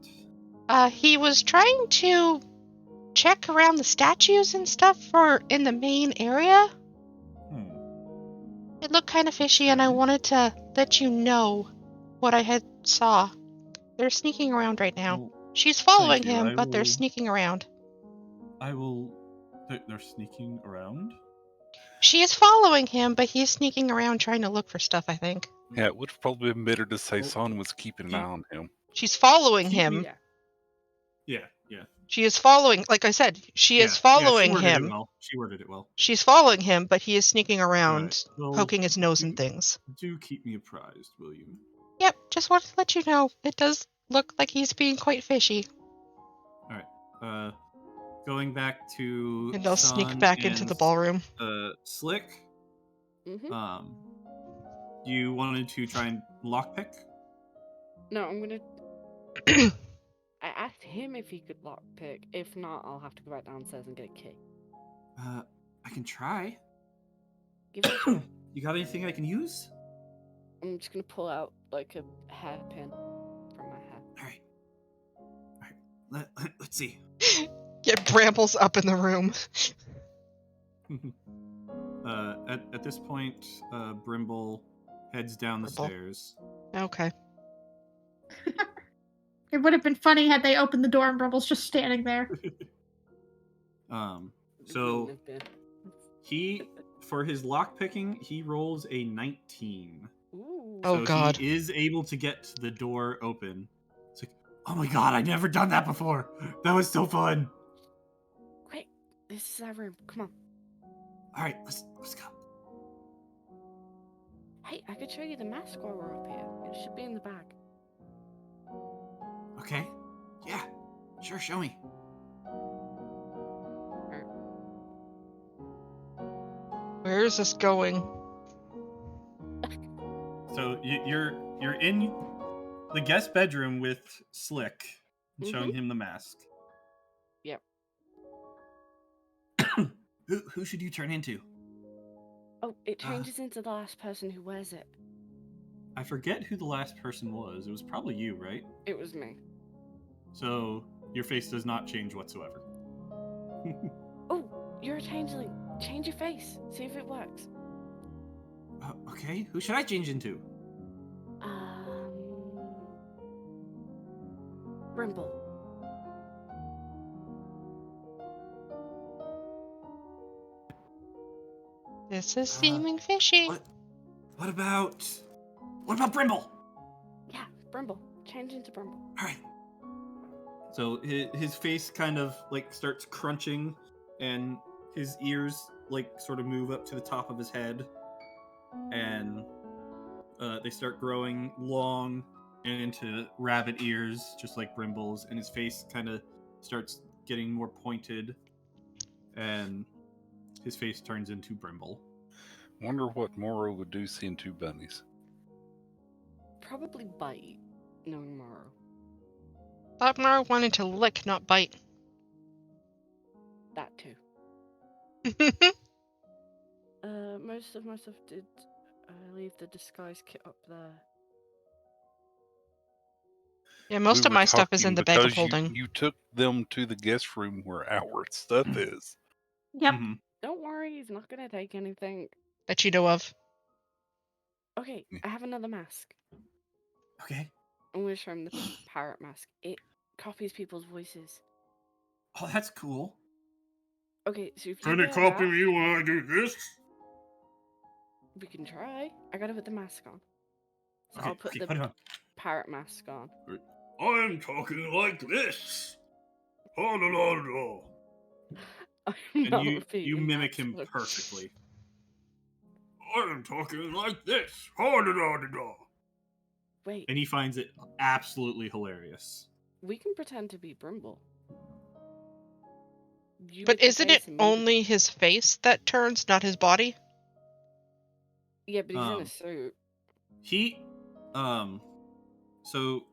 He was trying to check around the statues and stuff in the main area. Hmm. It looked kind of fishy, and I Okay. wanted to let you know what I had saw. They're sneaking around right now. Well, She's following thank you. him, but they're sneaking around. I will. They're sneaking around. She is following him, but he's sneaking around trying to look for stuff, I think. Yeah, it would have probably been better to say Well, Son was keeping an eye on him. She's following Keep him. me- Yeah. She is following, like I said, she is Yeah, she following worded him. it well. She worded it well. She's following him, but he is sneaking around, Alright, well, poking his nose do- in things. Do keep me apprised, will you? Yep, just wanted to let you know. It does look like he's being quite fishy. Alright. Going back to And they'll sneak Sun back into and, the ballroom. Slick. Mm-hmm. You wanted to try and lockpick? No, I'm gonna. I asked him if he could lockpick. If not, I'll have to go back downstairs and get a key. I can try. Give it a try. You got anything I can use? I'm just gonna pull out like a hairpin from my hair. Alright. Let's see. Get Brambles up in the room. At this point, Brimble heads down the Brimble. stairs. Okay. It would have been funny had they opened the door and Brumble's just standing there. It So wouldn't have been. he, for his lockpicking, he rolls a 19. Ooh. Oh, So God. he is able to get the door open. It's like, oh my god, I've never done that before. That was so fun. Quick, this is our room. Come on. All right, let's go. Hey, I could show you the mask while we're up here. It should be in the bag. Okay. Yeah. Sure, show me. Where is this going? So you're in the guest bedroom with Slick, and showing him the mask. Yep. Who should you turn into? Oh, it changes into the last person who wears it. I forget who the last person was. It was probably you, right? It was me. So your face does not change whatsoever. Oh, you're a changeling. Change your face. See if it works. Okay. Who should I change into? Brimble. This is seeming fishy. What about Brimble? Yeah, Brimble. Change into Brimble. All right. So his face kind of like starts crunching, and his ears like sort of move up to the top of his head, and they start growing long and into rabbit ears, just like Brimble's, and his face kind of starts getting more pointed, and his face turns into Brimble. Wonder what Moro would do seeing two bunnies. Probably bite, knowing Morrow. Thought Mara wanted to lick, not bite. That too. Most of my stuff did leave the disguise kit up there. Yeah, most We of were my stuff is in talking the bag of because holding. You took them to the guest room where our stuff is. Yep. Mhm. Don't worry, he's not gonna take anything. That you know of. Okay, I have another mask. Okay. I'm gonna show him the parrot mask. It copies people's voices. Oh, that's cool. Okay, so if you Can wear it copy that, me when I do this? we can try. I gotta put the mask on. So Okay, I'll put okay, the put it on. parrot mask on. I'm talking like this. Oh, no, no, no. I'm And not you repeating mimic that, him so- perfectly. I'm talking like this. Oh, no, no, no. Wait, And he finds it absolutely hilarious. we can pretend to be Brimble. You But with the isn't it face and me with- only his face that turns, not his body? Yeah, but he's in a suit. He, so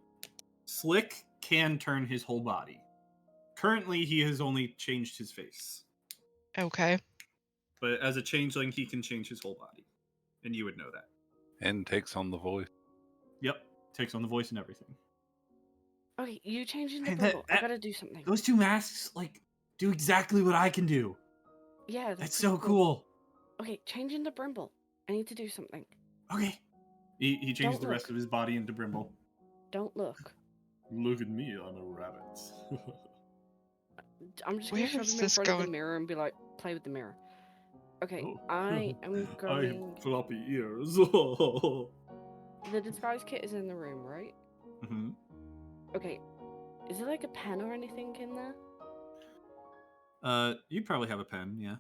Slick can turn his whole body. Currently, he has only changed his face. Okay. But as a changeling, he can change his whole body. And you would know that. And takes on the voice. Yep. Takes on the voice and everything. Okay, you changing the Hey, Brimble. I gotta do something. Those two masks, like, do exactly what I can do. Yeah, That's pretty so cool. Okay, changing the Brimble. I need to do something. Okay. He changes Don't the rest look. of his body into Brimble. Don't look. Look at me, I'm a rabbit. I'm just Where gonna shove is him in this front of the going? mirror and be like, play with the mirror. Okay, Oh. I am I going. have floppy ears. The disguise kit is in the room, right? Mhm. Okay, is there like a pen or anything in there? You probably have a pen, yeah.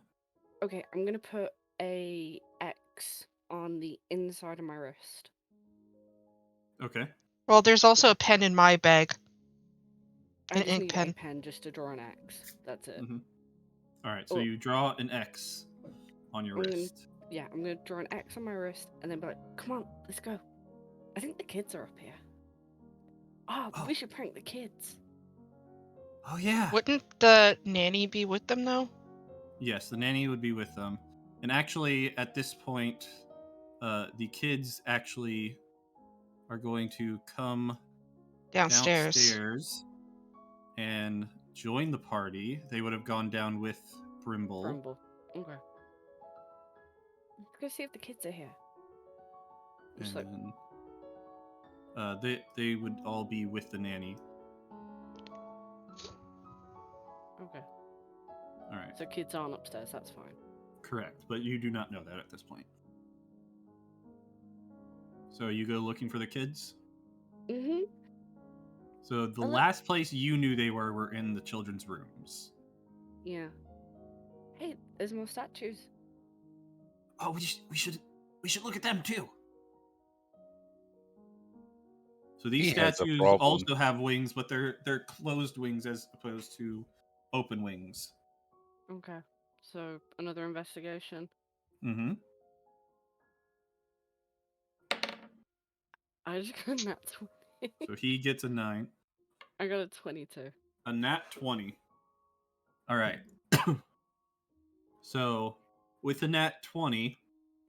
Okay, I'm gonna put a X on the inside of my wrist. Okay. Well, there's also a pen in my bag. I An just ink need pen. a pen just to draw an X. That's it. Mhm. All right. So Oh. you draw an X on your I'm gonna- wrist. Yeah, I'm gonna draw an X on my wrist and then be like, come on, let's go. I think the kids are up here. Oh, Oh. we should prank the kids. Oh, yeah. Wouldn't the nanny be with them though? Yes, the nanny would be with them. And actually, at this point, the kids actually are going to come downstairs and join the party. They would have gone down with Brimble. Brimble. Okay. Let's go see if the kids are here. Just like, And they would all be with the nanny. okay. All right. So kids aren't upstairs, that's fine. Correct, but you do not know that at this point. So you go looking for the kids? Mm-hmm. So the Hello- last place you knew they were in the children's rooms. Yeah. Hey, there's more statues. Oh, we should look at them too. So these He has a statues problem. also have wings, but they're closed wings as opposed to open wings. Okay. So another investigation. Mm-hmm. I just got a nat 20. So he gets a 9. I got a 22. A nat 20. All right. So with a nat 20,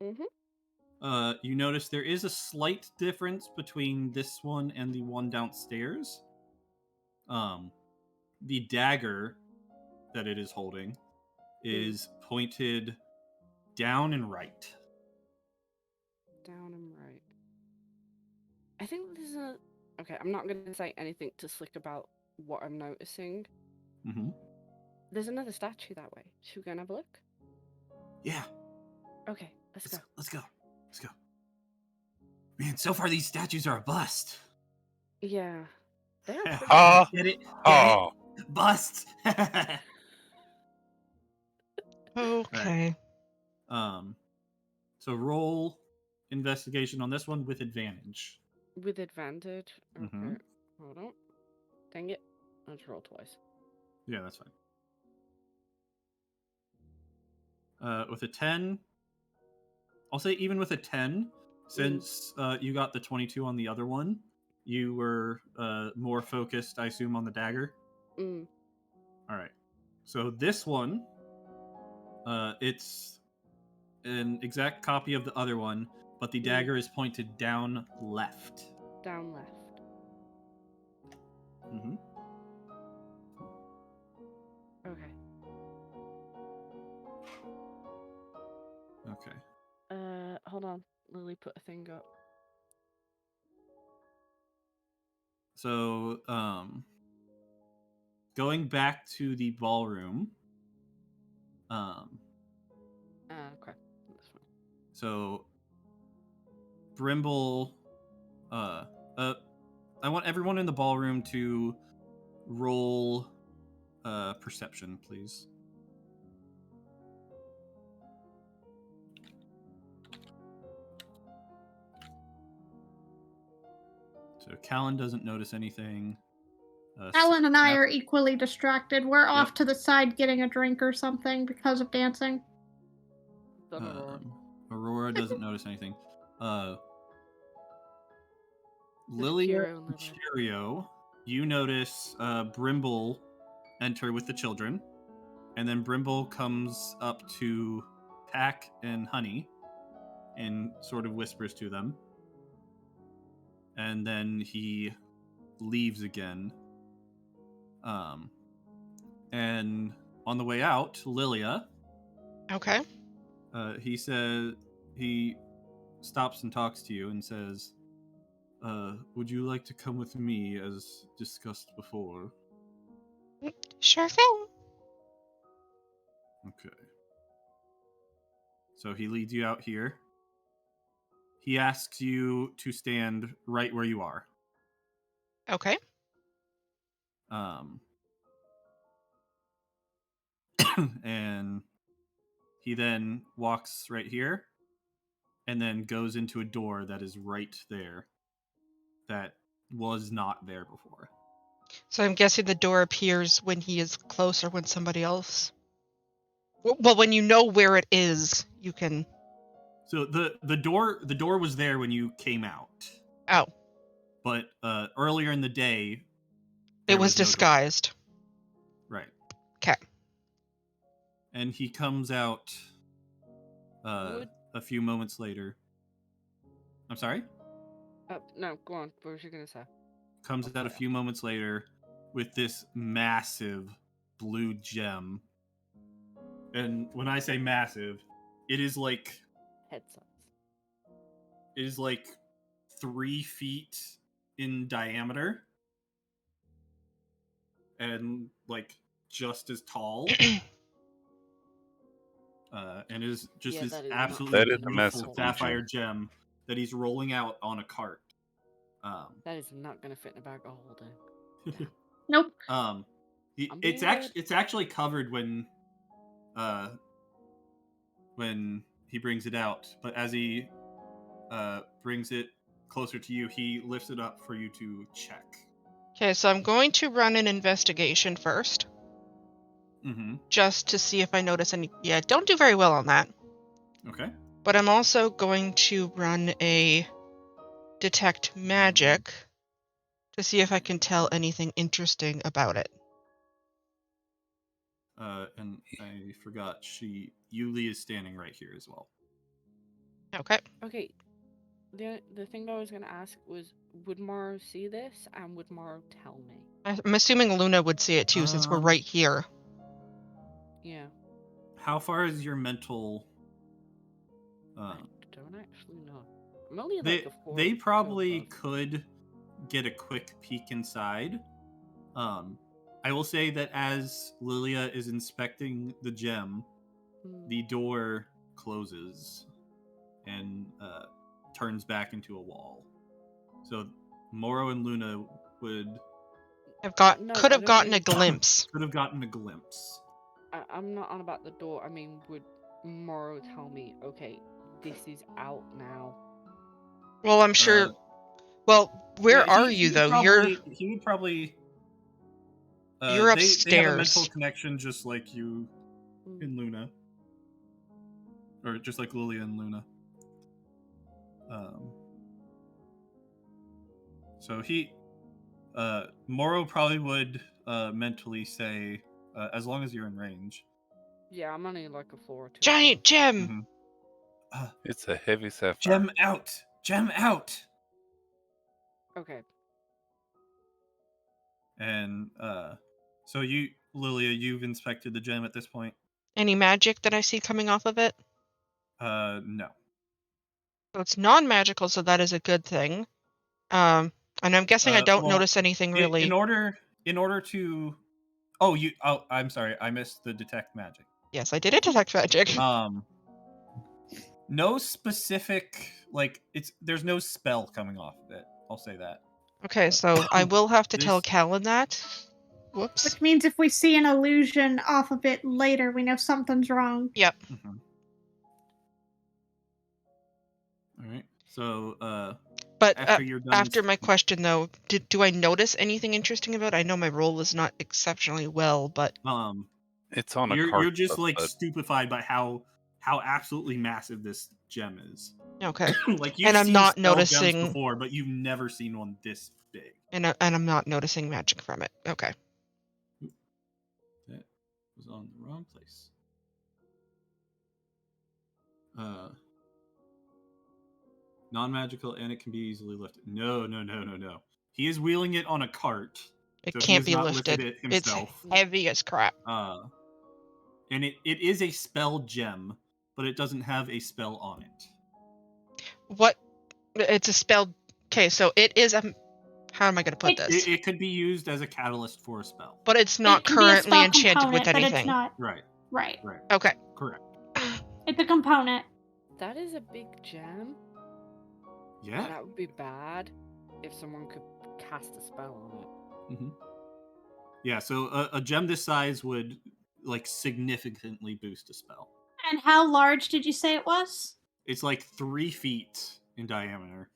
Mm-hmm. you notice there is a slight difference between this one and the one downstairs. The dagger that it is holding is pointed down and right. Down and right. I think there's a... Okay, I'm not going to say anything to Slick about what I'm noticing. Mm-hmm. There's another statue that way. Should we go and have a look? Yeah. Okay, let's go. Let's go. Let's go. Man, so far these statues are a bust. Yeah. They are pretty Ah, Get it? Get ah. it? Bust. Okay. So roll investigation on this one with advantage. with advantage. Okay. Mhm. Hold on. Dang it. Let's roll twice. Yeah, that's fine. With a 10, I'll say even with a 10, since you got the 22 on the other one, you were more focused, I assume, on the dagger. Mm. All right. So this one, it's an exact copy of the other one, but the dagger is pointed down left. Down left. Mm-hmm. Okay. Okay. Hold on. Lily put a thing up. So, going back to the ballroom. Okay. That's fine. So, Brimble, I want everyone in the ballroom to roll perception, please. So Callan doesn't notice anything. Alan and I Snap- are equally distracted. We're off to the side getting a drink or something because of dancing. Done Aurora. Aurora doesn't notice anything. Lilia Kiro and and Lily. Cheerio, you notice Brimble enter with the children, and then Brimble comes up to Pack and Honey and sort of whispers to them. And then he leaves again. And on the way out, Lilia, Okay. he says he stops and talks to you and says, would you like to come with me as discussed before? Sure thing. Okay. So he leads you out here. He asks you to stand right where you are. Okay. And he then walks right here and then goes into a door that is right there that was not there before. So I'm guessing the door appears when he is close or when somebody else. Well, when you know where it is, you can. So the door was there when you came out, Oh, but earlier in the day it there was no door. disguised. Right. Okay. And he comes out a few moments later. I'm sorry? No, go on. What was you gonna say? Comes out a few moments later with this massive blue gem. And when I say massive, it is like Head size. it is like 3 feet in diameter and like just as tall. And is just Yeah, this that is not absolutely That is a gonna beautiful massive blue gem. sapphire gem that he's rolling out on a cart. That is not gonna fit in a bag of holding. Nope. It's actually covered when he brings it out, but as he brings it closer to you, he lifts it up for you to check. Okay, so I'm going to run an investigation first, Mm-hmm. just to see if I notice any. Yeah, don't do very well on that. Okay. But I'm also going to run a detect magic to see if I can tell anything interesting about it. And I forgot Yuli is standing right here as well. Okay. Okay. The thing that I was gonna ask was, would Morrow see this, and would Morrow tell me? I'm assuming Luna would see it too, since we're right here. Yeah. How far is your mental? I don't actually know. I'm only like a 4. They probably above. could get a quick peek inside. I will say that as Lilia is inspecting the gem, the door closes and turns back into a wall. So Moro and Luna would could have gotten a glimpse. Could have gotten a glimpse. I'm not on about the door. I mean, would Morrow tell me, okay, this is out now? Well, I'm sure. Well, where are you though? He would probably. You're They have a mental upstairs. connection just like you and Luna, or just like Lilia and Luna. So Moro probably would mentally say, as long as you're in range. Yeah, I'm only like a 4 or 2. Giant gem. Mm-hmm. It's a heavy sapphire. Gem out! Gem out! Okay. And so Lilia, you've inspected the gem at this point? Any magic that I see coming off of it? No. So it's non-magical, so that is a good thing. And I'm guessing I don't notice anything really. In order to I'm sorry, I missed the detect magic. Yes, I did a detect magic. No specific there's no spell coming off of it. I'll say that. Okay, so I will have to tell Callan that. Whoops. Which means if we see an illusion off of it later, we know something's wrong. Yep. Mm-hmm. All right. So, but after you're done, after my question though, do I notice anything interesting about it? I know my roll was not exceptionally well, but it's on a card. You're just like stupefied by how absolutely massive this gem is. Okay. Like you've and I'm seen not spell noticing gems before, but you've never seen one this big. And I'm not noticing magic from it. Okay. That was on the wrong place. Non-magical, and it can be easily lifted. No. He is wheeling it on a cart. It So he can't has be not lifted. lifted it It's himself. heavy as crap. And it is a spell gem, but it doesn't have a spell on it. What? It's a spell. Okay, so it is a. How am I going to put this? It could be used as a catalyst for a spell. But it's not It can be a currently spell enchanted with component, but it's anything. not. Right. Right. Okay. Correct. It's a component. That is a big gem. Yeah. And that would be bad if someone could cast a spell on it. Mm-hmm. Yeah, so a gem this size would like significantly boost a spell. And how large did you say it was? It's like 3 feet in diameter.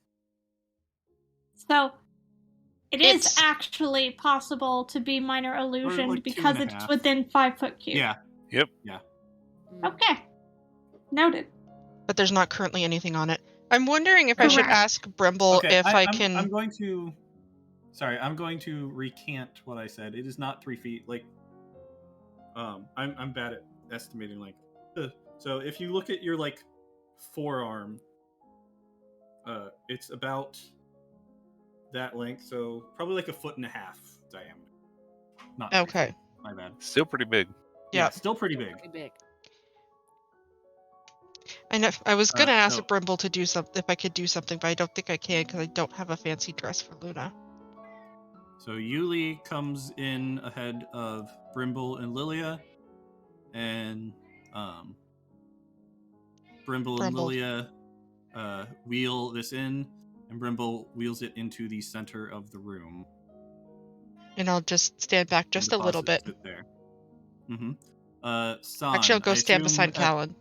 So it is It's- actually possible to be minor illusioned like because 2.5. it's within 5 foot cube. Yeah. Yep. Yeah. Okay. Noted. But there's not currently anything on it. I'm wondering if I should Correct. ask Brimble Okay, if I can. I'm going to. Sorry, I'm going to recant what I said. It is not 3 feet. Like, I'm bad at estimating length. So if you look at your like forearm, it's about that length. So probably like 1.5 foot diameter. Not 3 Okay. feet. My bad. Still pretty big. Yeah, Yeah. still pretty big. Pretty big. I know I was gonna ask so- Brimble to do something if I could do something, but I don't think I can because I don't have a fancy dress for Luna. So Yuli comes in ahead of Brimble and Lilia, and Brimble and Brimble. Lilia wheel this in, and Brimble wheels it into the center of the room. And I'll just stand back just a little bit. Sit there. Mm-hmm. San, Actually, I'll go I stand assume beside Callan.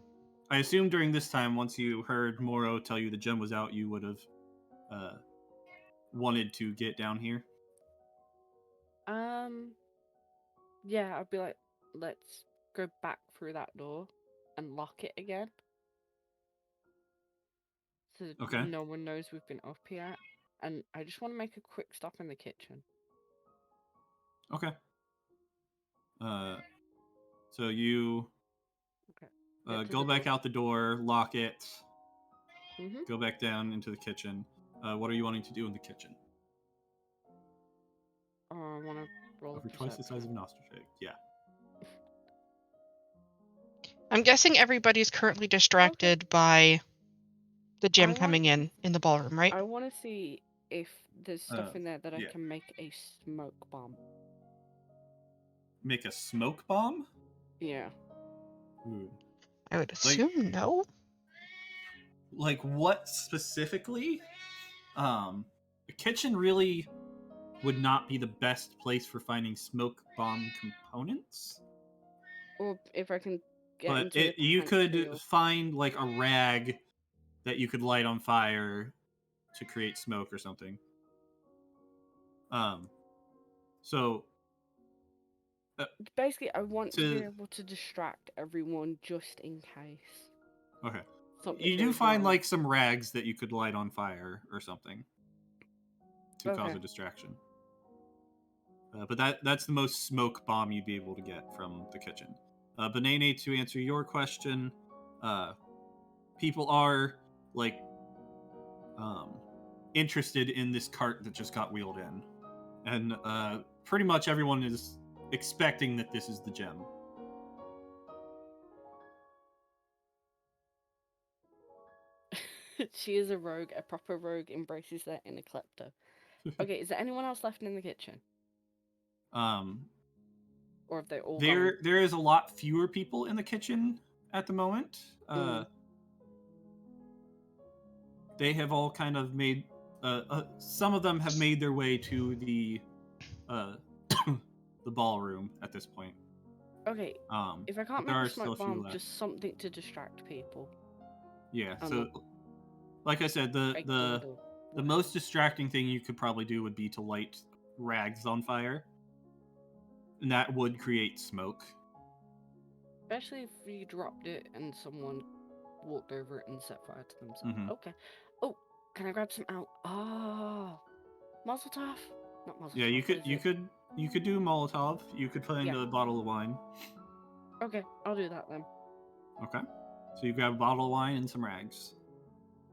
I assume during this time, once you heard Moro tell you the gem was out, you would have wanted to get down here. Yeah, I'd be like, let's go back through that door and lock it again. So that Okay. no one knows we've been up here. And I just want to make a quick stop in the kitchen. Okay. So you Okay. Get to go the back door. out the door, lock it, Mm-hmm. go back down into the kitchen. What are you wanting to do in the kitchen? Oh, I want to roll Over a twice the size perception. of Nostradamus. Yeah. I'm guessing everybody's currently distracted by the gem want- coming in the ballroom, right? I want to see if there's stuff in there that yeah. I can make a smoke bomb. Make a smoke bomb? Yeah. Ooh. I would assume no. Like what specifically? The kitchen really would not be the best place for finding smoke bomb components. Or if I can get But into the you could pantry or- find like a rag that you could light on fire to create smoke or something. So Basically, I want to be to- able to distract everyone just in case. okay. Something You do goes find wrong. like some rags that you could light on fire or something to cause Okay. a distraction. But that's the most smoke bomb you'd be able to get from the kitchen. Banane, to answer your question, people are like interested in this cart that just got wheeled in, and pretty much everyone is expecting that this is the gem. She is a rogue. A proper rogue embraces their inner klepto. Okay, is there anyone else left in the kitchen? Or have they all gone? There is a lot fewer people in the kitchen at the moment. They have all kind of made. Some of them have made their way to the the ballroom at this point. Okay, if I can't there make are a still smoke a few bomb, left. just something to distract people. Yeah. Oh, So, no. like I said, Break the door. most distracting thing you could probably do would be to light rags on fire, and that would create smoke. Especially if you dropped it and someone walked over it and set fire to themselves. Mhm. Okay. Oh, can I grab some out? Oh, Mazel tov. Not Mazel Yeah, tov. you what could is you it? could you could do Molotov. You could find Yeah. a bottle of wine. Okay, I'll do that then. Okay. So you grab a bottle of wine and some rags.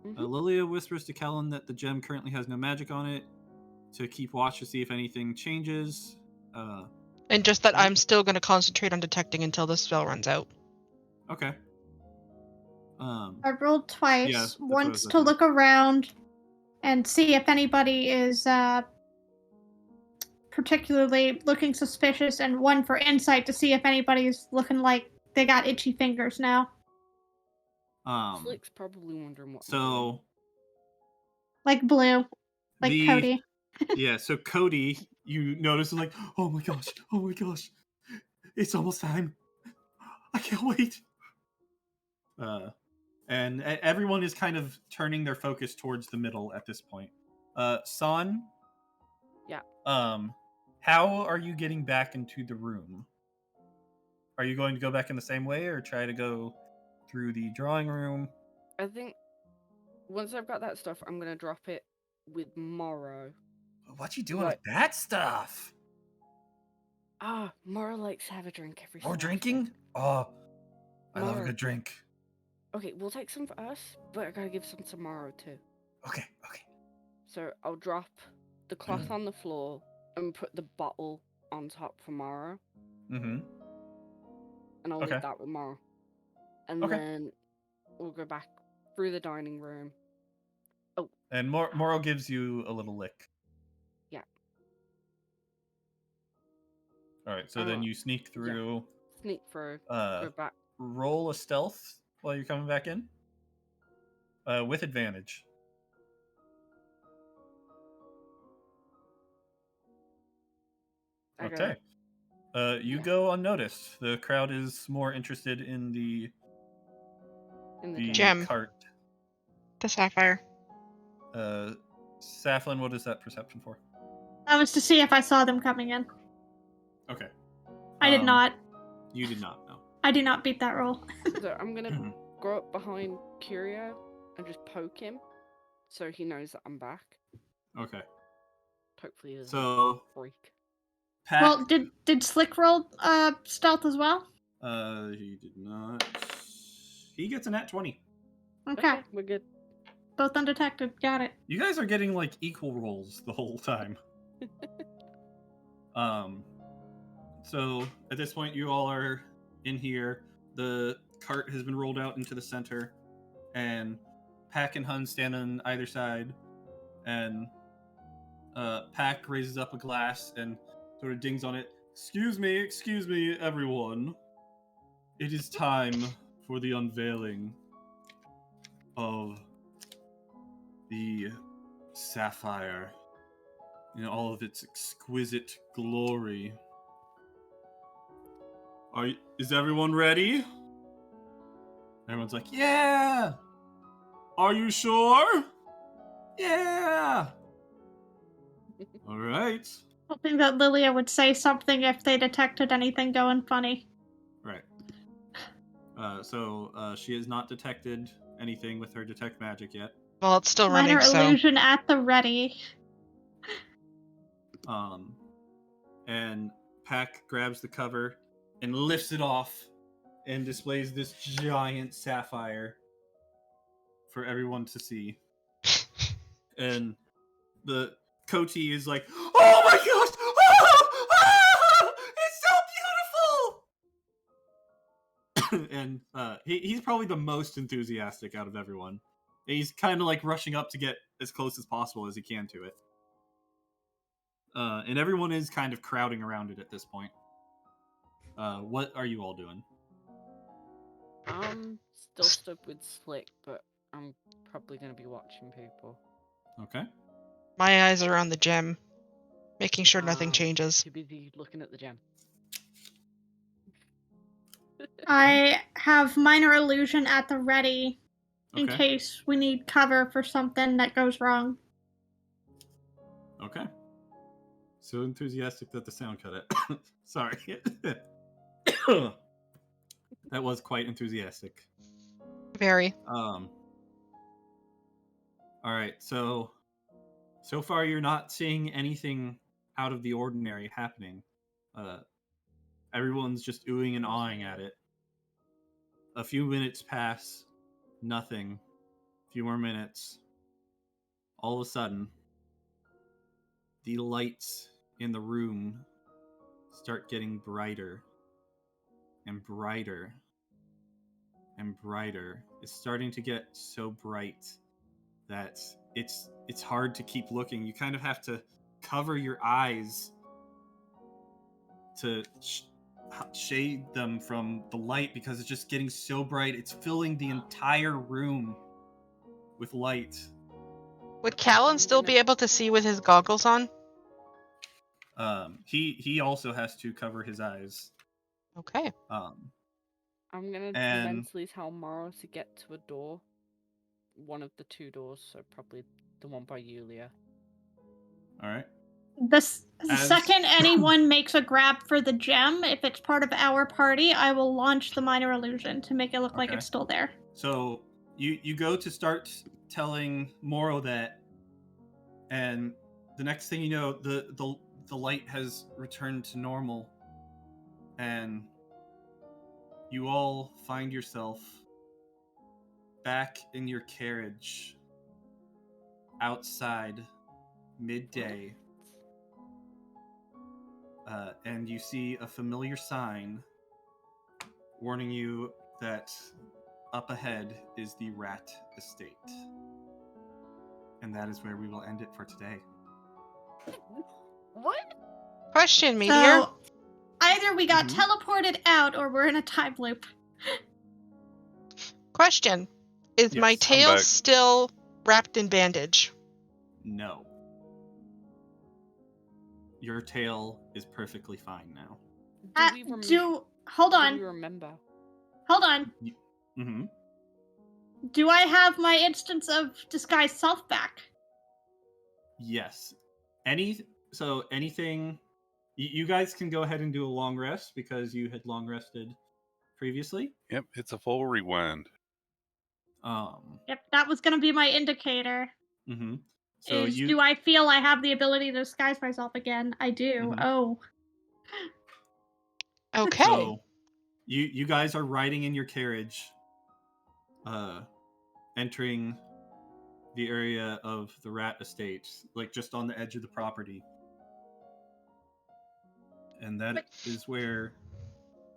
Mhm. Lilia whispers to Kellen that the gem currently has no magic on it. to keep watch to see if anything changes. And just that Right. I'm still going to concentrate on detecting until the spell runs out. Okay. I rolled twice. Yeah, that's what I Once was to looking. look around and see if anybody is particularly looking suspicious, and one for insight to see if anybody's looking like they got itchy fingers now. Slick's probably wondering what. So Like Blue. Like Cody. Yeah, so Cody, you notice is like, oh my gosh, it's almost time. I can't wait. And everyone is kind of turning their focus towards the middle at this point. San? Yeah. How are you getting back into the room? Are you going to go back in the same way or try to go through the drawing room? I think once I've got that stuff, I'm gonna drop it with Morrow. What you doing Like- with that stuff? Morrow likes to have a drink every. More so drinking? often. Oh, I love a More. good drink. Okay, we'll take some for us, but I gotta give some to Morrow too. Okay. So I'll drop the cloth on the floor and put the bottle on top for Morrow, Mm-hmm. and I'll Okay. leave that with Morrow. And Okay. then we'll go back through the dining room. And Moro gives you a little lick. Yeah. All right, so then you sneak through. Sneak through, go back. Roll a stealth while you're coming back in. With advantage. I got Okay. it. You Yeah. go unnoticed. The crowd is more interested in the In the Gem. cart. The sapphire. Saflin, what is that perception for? That was to see if I saw them coming in. Okay. I did not. You did not know. I did not beat that roll. So I'm gonna go up behind Curio and just poke him, so he knows that I'm back. Okay. Hopefully, he doesn't So, freak. Pat. Well, did Slick roll stealth as well? He did not. He gets a nat 20. Okay. We're good. Both undetected. Got it. You guys are getting like equal rolls the whole time. So at this point, you all are in here. The cart has been rolled out into the center, and Pack and Hun stand on either side. And Pack raises up a glass and sort of dings on it. Excuse me, everyone. It is time for the unveiling of the sapphire in all of its exquisite glory. Is everyone ready? Everyone's like, yeah! Are you sure? Yeah! Alright. Hoping that Lilia would say something if they detected anything going funny. Right. So she has not detected anything with her detect magic yet. Well, it's still Minor running, so. illusion at the ready. And Pack grabs the cover and lifts it off and displays this giant sapphire for everyone to see. And the Koti is like, oh my gosh! It's so beautiful! And he's probably the most enthusiastic out of everyone. He's kind of like rushing up to get as close as possible as he can to it. And everyone is kind of crowding around it at this point. What are you all doing? I'm still stuck with Slick, but I'm probably gonna be watching people. Okay. My eyes are on the gem, making sure nothing I'm changes. Too busy looking at the gem. I have minor illusion at the ready in Okay. case we need cover for something that goes wrong. Okay. So enthusiastic that the sound cut it. Sorry. That was quite enthusiastic. Very. All right. So far you're not seeing anything out of the ordinary happening. Everyone's just oohing and awing at it. A few minutes pass. Nothing. A few more minutes. All of a sudden, the lights in the room start getting brighter and brighter and brighter. It's starting to get so bright that it's hard to keep looking. You kind of have to cover your eyes to shade them from the light because it's just getting so bright. It's filling the entire room with light. Would Callan still be able to see with his goggles on? He also has to cover his eyes. Okay. I'm gonna and- mentally tell Morrow to get to a door. One of the two doors, so probably the one by Yulia. All right. The As- second anyone makes a grab for the gem, if it's part of our party, I will launch the minor illusion to make it look like Okay. it's still there. So you go to start telling Moro that, and the next thing you know, the light has returned to normal, and you all find yourself back in your carriage outside midday. And you see a familiar sign warning you that up ahead is the rat estate. And that is where we will end it for today. What? Question, Meteor. So either we got Mhm. teleported out or we're in a time loop. Question. Is my Yes, I'm tail back. still wrapped in bandage? No. Your tail is perfectly fine now. Hold Hold Do on. we remember? Hold on. Mm-hmm. Do I have my instance of disguise self back? Yes. Anything. You guys can go ahead and do a long rest because you had long rested previously. Yep, it's a full rewind. Yep, that was gonna be my indicator. Mm-hmm. So Do I feel I have the ability to disguise myself again? I do. Mhm. Oh. Okay. So you guys are riding in your carriage, entering the area of the rat estate, like just on the edge of the property. And that is where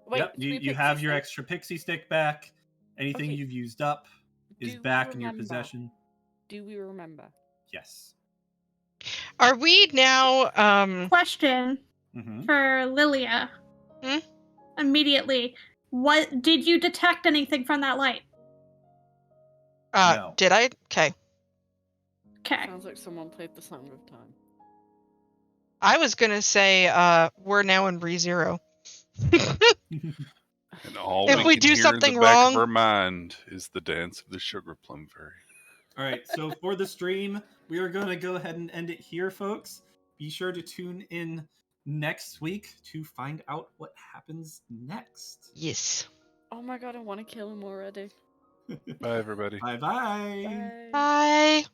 Wait, yep, can we you pixie have your stick? extra pixie stick back. Anything Okay. you've used up is Do we back in your remember? possession. Do we remember? Yes. Are we now Question Mm-hmm. for Lilia. Hmm? Immediately. What did you detect anything from that light? No. did I? Okay. Okay. Sounds like someone played the Song of Time. I was gonna say we're now in ReZero. And all If we can do hear something in the back wrong- of our mind is the dance of the sugar plum fairy. All right, so for the stream, we are going to go ahead and end it here, folks. Be sure to tune in next week to find out what happens next. Yes. Oh my god, I want to kill him already. Bye, everybody. Bye-bye. Bye. Bye.